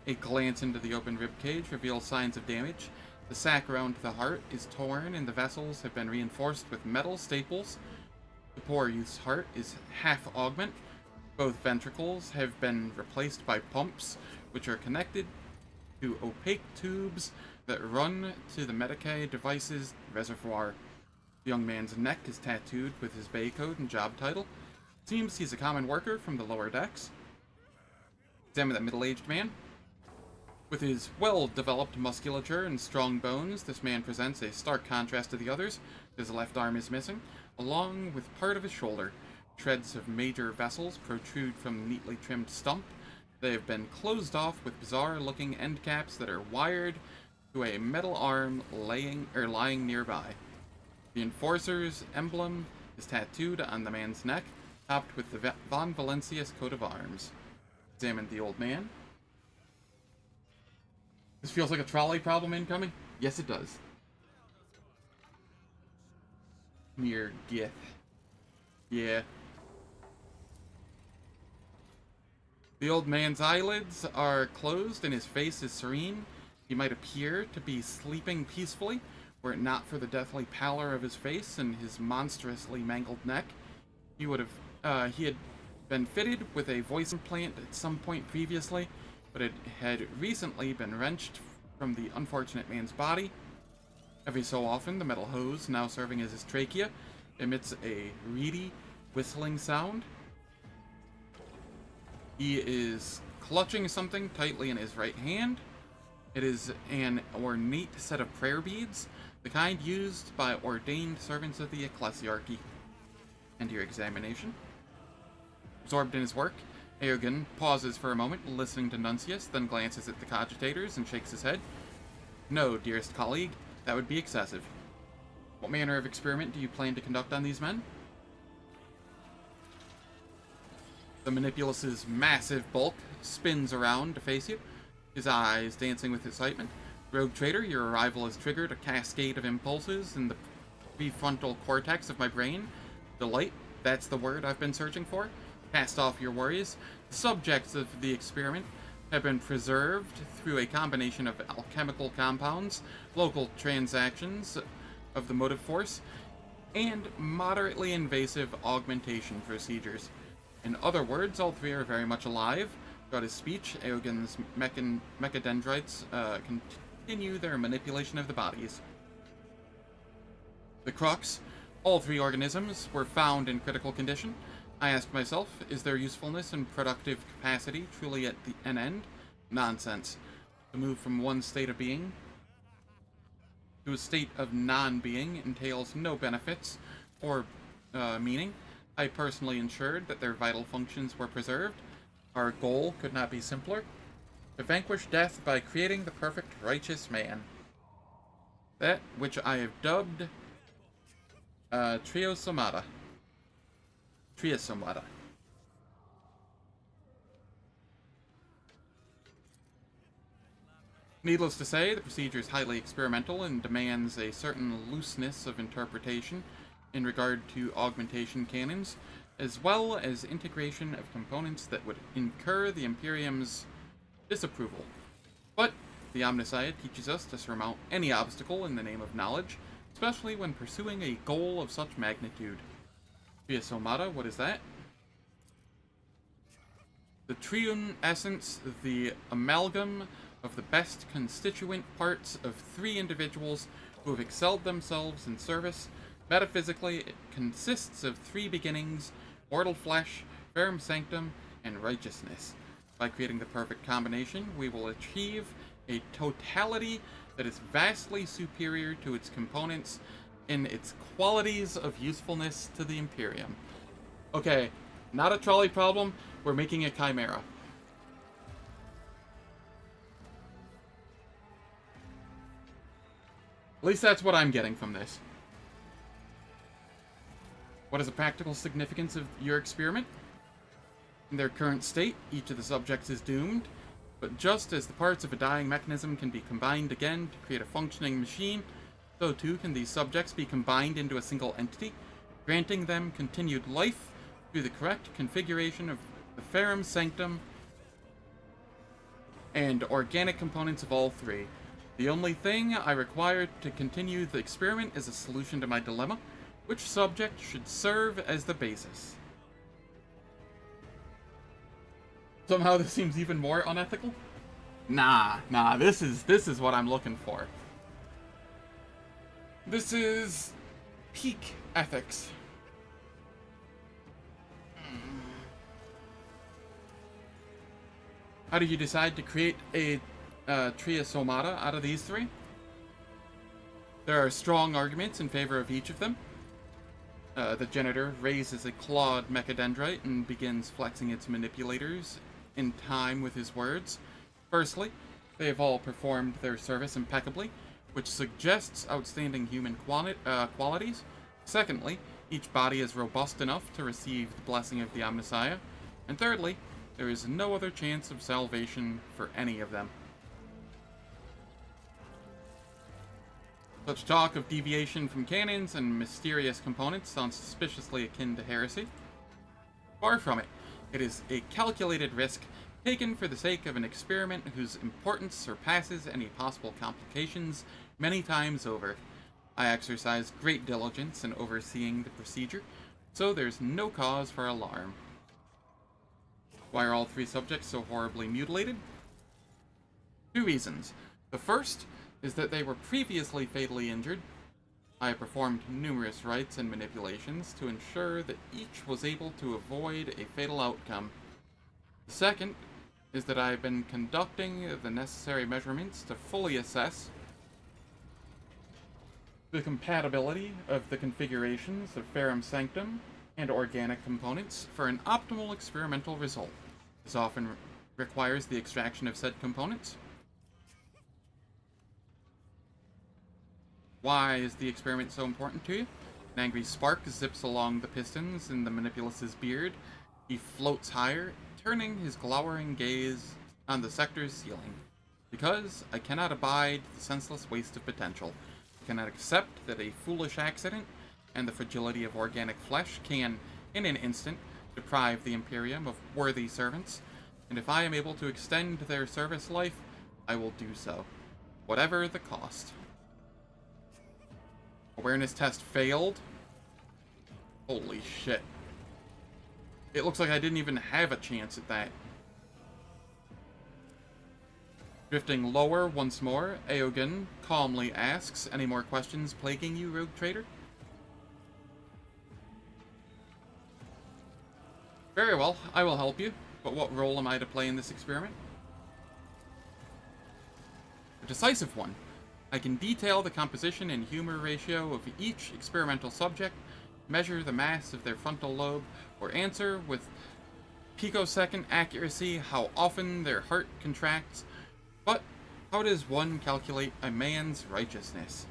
A glance into the open ribcage reveals signs of damage. The sac around the heart is torn and the vessels have been reinforced with metal staples. The poor youth's heart is half augment. Both ventricles have been replaced by pumps, which are connected to opaque tubes that run to the Medicaid device's reservoir. The young man's neck is tattooed with his bay code and job title. Seems he's a common worker from the lower decks. Examine the middle-aged man. With his well-developed musculature and strong bones, this man presents a stark contrast to the others. His left arm is missing, along with part of his shoulder. Shreds of major vessels protrude from the neatly trimmed stump. They have been closed off with bizarre-looking end caps that are wired to a metal arm lying nearby. The Enforcer's emblem is tattooed on the man's neck, topped with the Von Valencius coat of arms. Examine the old man. This feels like a trolley problem incoming? Yes, it does. Mere gith. Yeah. The old man's eyelids are closed and his face is serene. He might appear to be sleeping peacefully, were it not for the deathly pallor of his face and his monstrously mangled neck. He had been fitted with a voice implant at some point previously, but it had recently been wrenched from the unfortunate man's body. Every so often, the metal hose, now serving as his trachea, emits a reedy, whistling sound. He is clutching something tightly in his right hand. It is an ornate set of prayer beads, the kind used by ordained servants of the ecclesiarchy. And your examination. Absorbed in his work, Eogan pauses for a moment, listening to Nuncius, then glances at the cogitators and shakes his head. No, dearest colleague, that would be excessive. What manner of experiment do you plan to conduct on these men? The Manipulus's massive bulk spins around to face you, his eyes dancing with excitement. Rogue Trader, your arrival has triggered a cascade of impulses in the prefrontal cortex of my brain. Delight, that's the word I've been searching for. Cast off your worries. The subjects of the experiment have been preserved through a combination of alchemical compounds, local transactions of the motive force, and moderately invasive augmentation procedures. In other words, all three are very much alive. Throughout his speech, Eogan's mechadendrites continue their manipulation of the bodies. The crux, all three organisms were found in critical condition. I ask myself, is their usefulness and productive capacity truly at an end? Nonsense. To move from one state of being to a state of non-being entails no benefits or meaning. I personally ensured that their vital functions were preserved. Our goal could not be simpler. To vanquish death by creating the perfect righteous man. That which I have dubbed Triosomata. Triosomata. Needless to say, the procedure is highly experimental and demands a certain looseness of interpretation in regard to augmentation cannons, as well as integration of components that would incur the Imperium's disapproval. But the Omnissiah teaches us to surmount any obstacle in the name of knowledge, especially when pursuing a goal of such magnitude. Triosomata, what is that? The triune essence, the amalgam of the best constituent parts of three individuals who have excelled themselves in service. Metaphysically, it consists of three beginnings: mortal flesh, ferrum sanctum, and righteousness. By creating the perfect combination, we will achieve a totality that is vastly superior to its components in its qualities of usefulness to the Imperium. Okay, not a trolley problem, we're making a chimera. At least that's what I'm getting from this. What is the practical significance of your experiment? In their current state, each of the subjects is doomed, but just as the parts of a dying mechanism can be combined again to create a functioning machine, so too can these subjects be combined into a single entity, granting them continued life through the correct configuration of the ferrum sanctum and organic components of all three. The only thing I require to continue the experiment is a solution to my dilemma. Which subject should serve as the basis? Somehow this seems even more unethical. Nah, this is what I'm looking for. This is peak ethics. How do you decide to create a Triosomata out of these three? There are strong arguments in favor of each of them. The janitor raises a clawed mechadendrite and begins flexing its manipulators in time with his words. Firstly, they have all performed their service impeccably, which suggests outstanding human qualities. Secondly, each body is robust enough to receive the blessing of the Omnissiah. And thirdly, there is no other chance of salvation for any of them. Such talk of deviation from canons and mysterious components sounds suspiciously akin to heresy. Far from it. It is a calculated risk taken for the sake of an experiment whose importance surpasses any possible complications many times over. I exercise great diligence in overseeing the procedure, so there's no cause for alarm. Why are all three subjects so horribly mutilated? 2 reasons. The first is that they were previously fatally injured. I have performed numerous rites and manipulations to ensure that each was able to avoid a fatal outcome. The second is that I have been conducting the necessary measurements to fully assess the compatibility of the configurations of ferrum sanctum and organic components for an optimal experimental result. This often requires the extraction of said components. Why is the experiment so important to you? An angry spark zips along the pistons in the manipulus's beard. He floats higher, turning his glowering gaze on the sector's ceiling. Because I cannot abide the senseless waste of potential. I cannot accept that a foolish accident and the fragility of organic flesh can, in an instant, deprive the Imperium of worthy servants, and if I am able to extend their service life, I will do so, whatever the cost. Awareness test failed? Holy shit. It looks like I didn't even have a chance at that. Drifting lower once more, Aogun calmly asks, any more questions plaguing you, rogue trader? Very well, I will help you, but what role am I to play in this experiment? A decisive one. I can detail the composition and humor ratio of each experimental subject, measure the mass of their frontal lobe, or answer with picosecond accuracy how often their heart contracts. But how does one calculate a man's righteousness?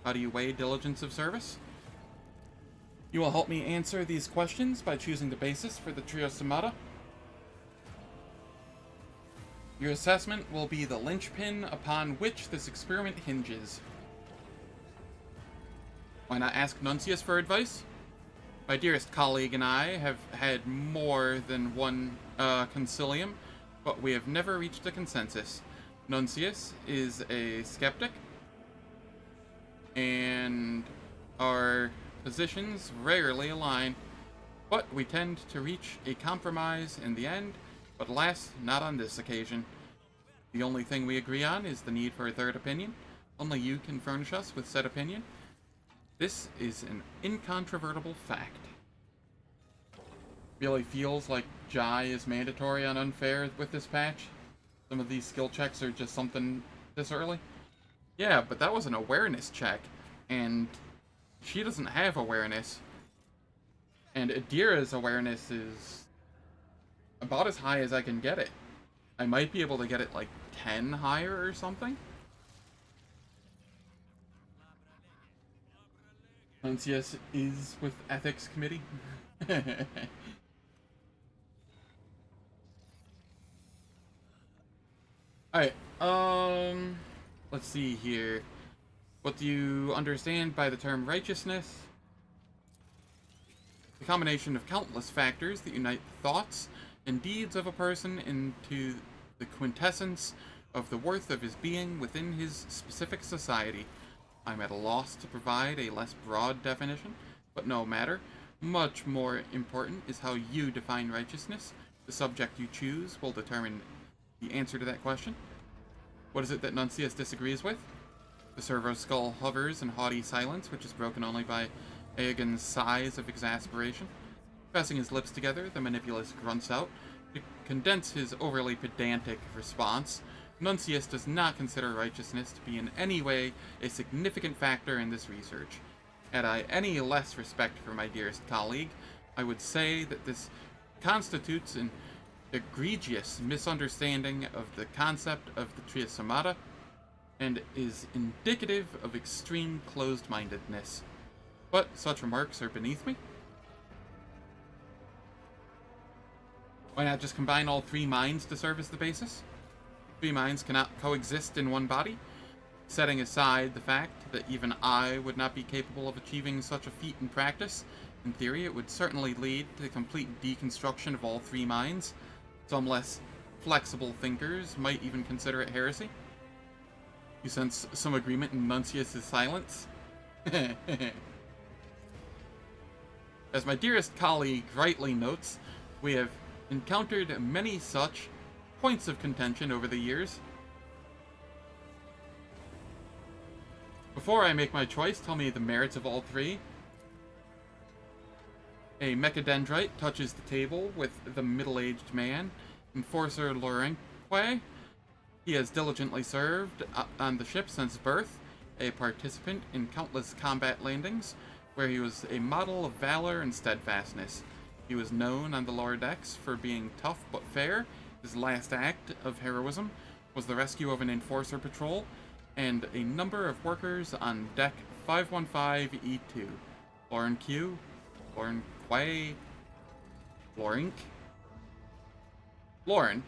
How do you weigh diligence of service? You will help me answer these questions by choosing the basis for the Trio Somata. Your assessment will be the linchpin upon which this experiment hinges. Why not ask Nuncius for advice? My dearest colleague and I have had more than one concilium, but we have never reached a consensus. Nuncius is a skeptic, and our positions rarely align, but we tend to reach a compromise in the end, but alas, not on this occasion. The only thing we agree on is the need for a third opinion. Only you can furnish us with said opinion. This is an incontrovertible fact. Really feels like Jai is mandatory on unfair with this patch. Some of these skill checks are just something this early. Yeah, but that was an awareness check, and she doesn't have awareness. And Adira's awareness is about as high as I can get it. I might be able to get it like 10 higher or something. Nuncius is with Ethics Committee. Alright, let's see here. What do you understand by the term righteousness? The combination of countless factors that unite the thoughts and deeds of a person into the quintessence of the worth of his being within his specific society. I'm at a loss to provide a less broad definition, but no matter. Much more important is how you define righteousness. The subject you choose will determine the answer to that question. What is it that Nuncius disagrees with? The servo skull hovers in haughty silence, which is broken only by Aegon's sighs of exasperation. Pressing his lips together, the manipulus grunts out. To condense his overly pedantic response, Nuncius does not consider righteousness to be in any way a significant factor in this research. Had I any less respect for my dearest colleague, I would say that this constitutes an egregious misunderstanding of the concept of the Tria Somata, and is indicative of extreme closed-mindedness. But such remarks are beneath me. Why not just combine all three minds to serve as the basis? Three minds cannot coexist in one body. Setting aside the fact that even I would not be capable of achieving such a feat in practice, in theory it would certainly lead to the complete deconstruction of all three minds. Some less flexible thinkers might even consider it heresy. You sense some agreement in Nuncius' silence? As my dearest colleague rightly notes, we have encountered many such points of contention over the years. Before I make my choice, tell me the merits of all three. A mechadendrite touches the table with the middle-aged man, Enforcer Lorenque. He has diligently served on the ship since birth, a participant in countless combat landings, where he was a model of valor and steadfastness. He was known on the lower decks for being tough but fair. His last act of heroism was the rescue of an Enforcer patrol and a number of workers on deck 515E2. Lauren Q, Lauren Quay, Lauren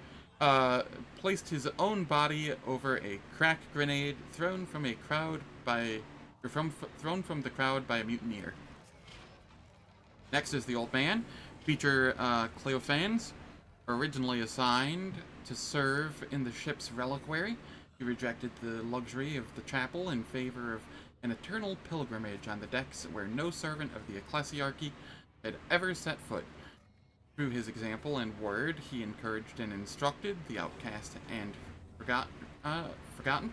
placed his own body over a crack grenade thrown from the crowd by a mutineer. Next is the old man, Beecher Cleophans, originally assigned to serve in the ship's reliquary. He rejected the luxury of the chapel in favor of an eternal pilgrimage on the decks where no servant of the ecclesiarchy had ever set foot. Through his example and word, he encouraged and instructed the outcast and forgotten.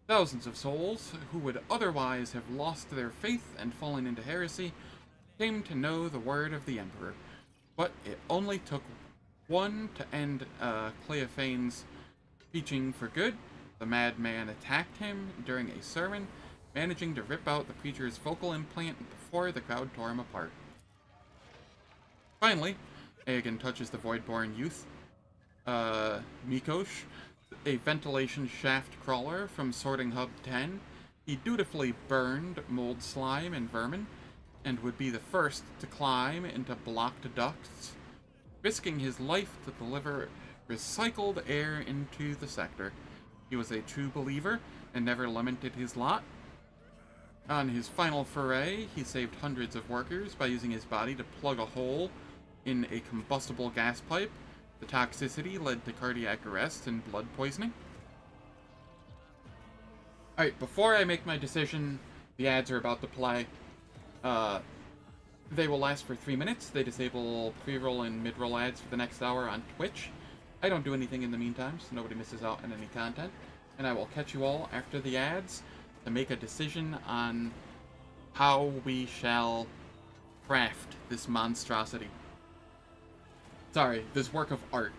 Thousands of souls who would otherwise have lost their faith and fallen into heresy came to know the word of the Emperor. but it only took one to end Cleophane's teaching for good. The madman attacked him during a sermon, managing to rip out the preacher's vocal implant before the crowd tore him apart. Finally, Aegon touches the Voidborn youth, Mikosh, a ventilation shaft crawler from Sorting Hub 10. He dutifully burned mold slime and vermin, and would be the first to climb into blocked ducts, risking his life to deliver recycled air into the sector. He was a true believer and never lamented his lot. On his final foray, he saved hundreds of workers by using his body to plug a hole in a combustible gas pipe. The toxicity led to cardiac arrest and blood poisoning. Alright, before I make my decision, the ads are about to play. They will last for 3 minutes. They disable pre-roll and mid-roll ads for the next hour on Twitch. I don't do anything in the meantime, so nobody misses out on any content. And I will catch you all after the ads to make a decision on how we shall craft this monstrosity. Sorry, this work of art.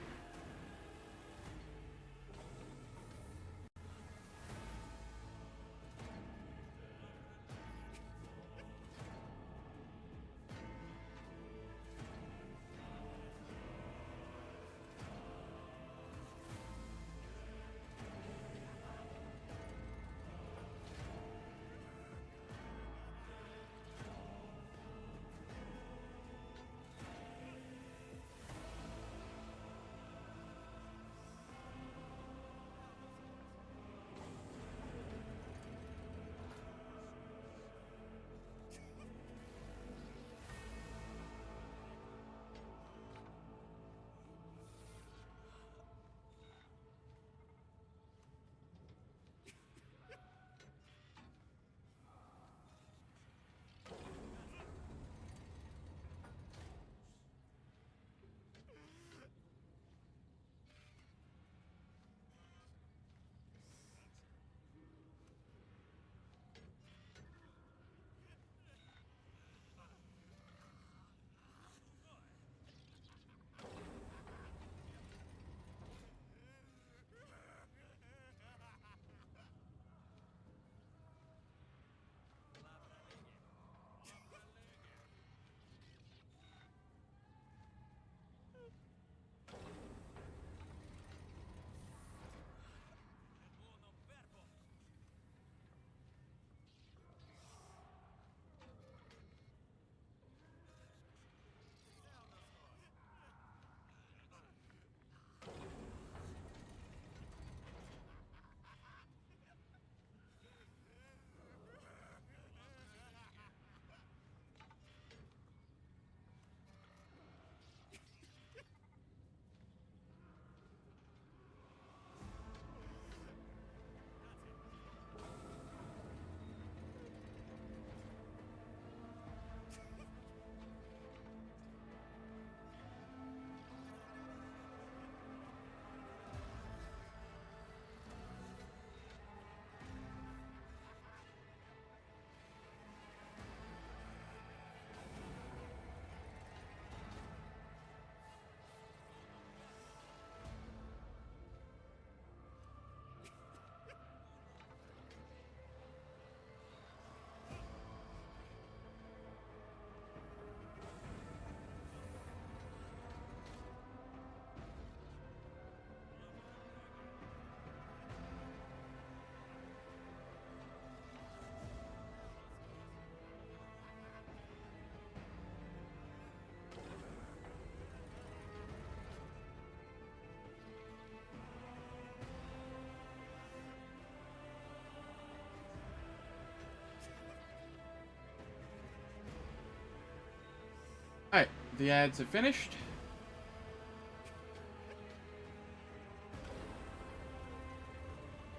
Alright, the ads are finished.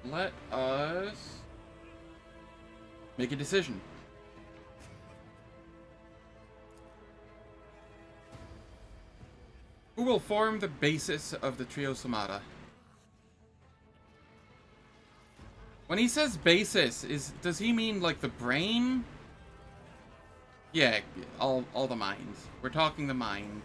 Let us make a decision. Who will form the basis of the Trio Somata? When he says basis, does he mean like the brain? Yeah, all the minds. We're talking the mind.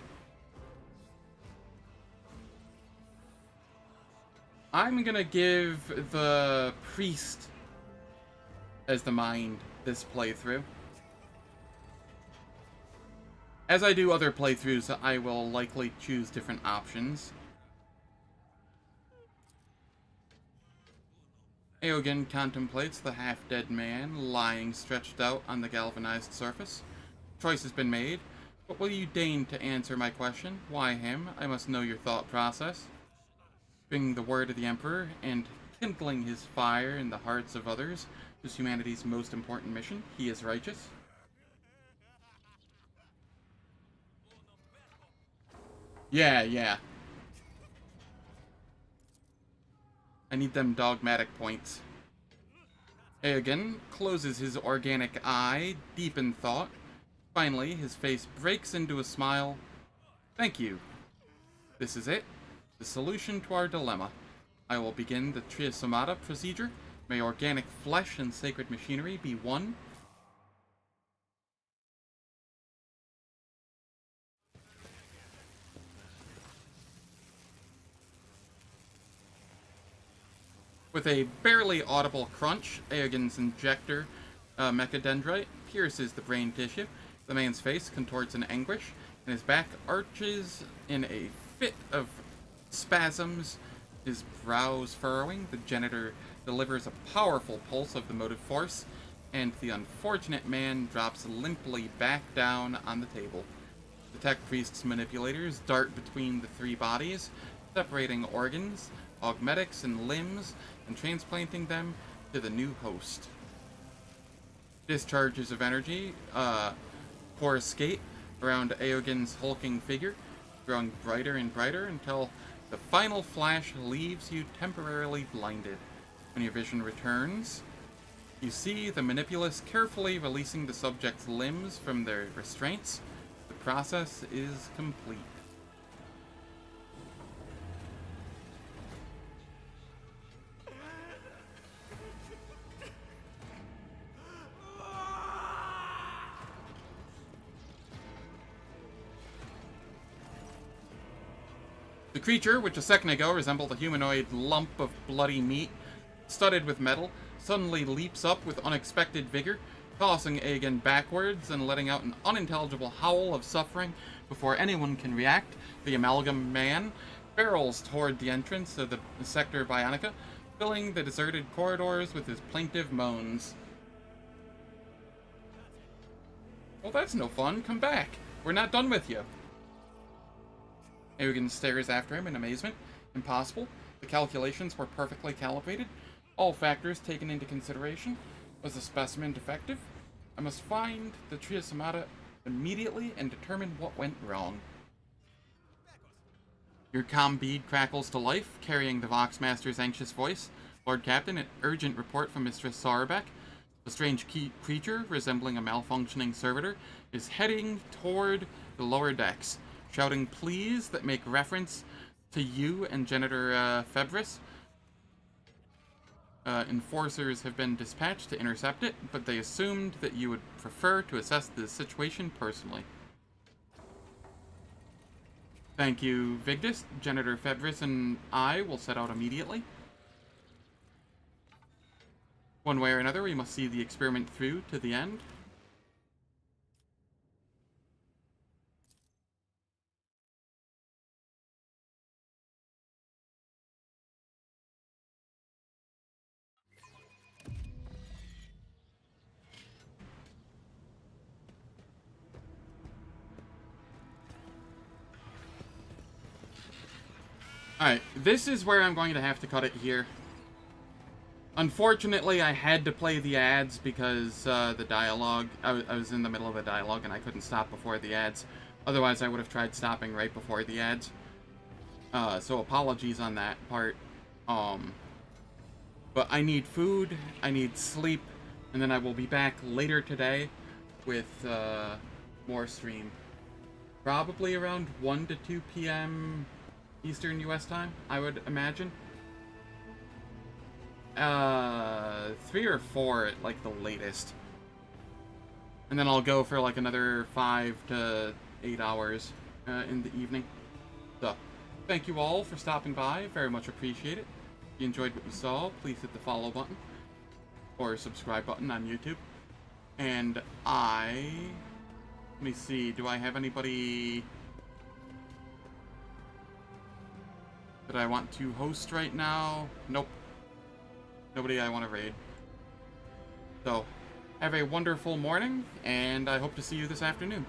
I'm gonna give the priest as the mind this playthrough. As I do other playthroughs, I will likely choose different options. Eogan contemplates the half-dead man lying stretched out on the galvanized surface. Choice has been made, but will you deign to answer my question? Why him? I must know your thought process. Bring the word of the Emperor, and kindling his fire in the hearts of others is humanity's most important mission. He is righteous. Yeah. I need them dogmatic points. Eogan closes his organic eye, deep in thought. Finally, his face breaks into a smile. Thank you. This is it. The solution to our dilemma. I will begin the Triasomata procedure. May organic flesh and sacred machinery be one. With a barely audible crunch, Eogan's injector mechadendrite pierces the brain tissue. The man's face contorts in anguish, and his back arches in a fit of spasms, his brows furrowing. The janitor delivers a powerful pulse of the motive force, and the unfortunate man drops limply back down on the table. The tech priest's manipulators dart between the three bodies, separating organs, augmetics, and limbs, and transplanting them to the new host. Discharges of energy coruscate around Eogan's hulking figure, growing brighter and brighter until the final flash leaves you temporarily blinded. When your vision returns, you see the manipulus carefully releasing the subject's limbs from their restraints. The process is complete. The creature, which a second ago resembled a humanoid lump of bloody meat, studded with metal, suddenly leaps up with unexpected vigor, tossing Eogan backwards and letting out an unintelligible howl of suffering. Before anyone can react, the amalgam man barrels toward the entrance of the Sector Bionica, filling the deserted corridors with his plaintive moans. Well, that's no fun. Come back. We're not done with you. Eogan stares after him in amazement. Impossible. The calculations were perfectly calibrated. All factors taken into consideration. Was the specimen defective? I must find the Triasomata immediately and determine what went wrong. Your comm bead crackles to life, carrying the Voxmaster's anxious voice. Lord Captain, an urgent report from Mistress Sarbeck. A strange creature, resembling a malfunctioning servitor, is heading toward the lower decks, shouting pleas that make reference to you and Janitor Febris. Enforcers have been dispatched to intercept it, but they assumed that you would prefer to assess the situation personally. Thank you, Vigdis. Janitor Febris and I will set out immediately. One way or another, we must see the experiment through to the end. Alright, this is where I'm going to have to cut it here. Unfortunately, I had to play the ads because the dialogue, I was in the middle of a dialogue and I couldn't stop before the ads. Otherwise, I would have tried stopping right before the ads. So apologies on that part. But I need food, I need sleep, and then I will be back later today with more stream. Probably around 1 to 2 p.m. Eastern US time, I would imagine. 3 or 4 at like the latest. And then I'll go for like another 5 to 8 hours in the evening. So, thank you all for stopping by, very much appreciate it. If you enjoyed what you saw, please hit the follow button or subscribe button on YouTube. And let me see, do I have anybody that I want to host right now? Nope. Nobody I want to raid. So, have a wonderful morning, and I hope to see you this afternoon.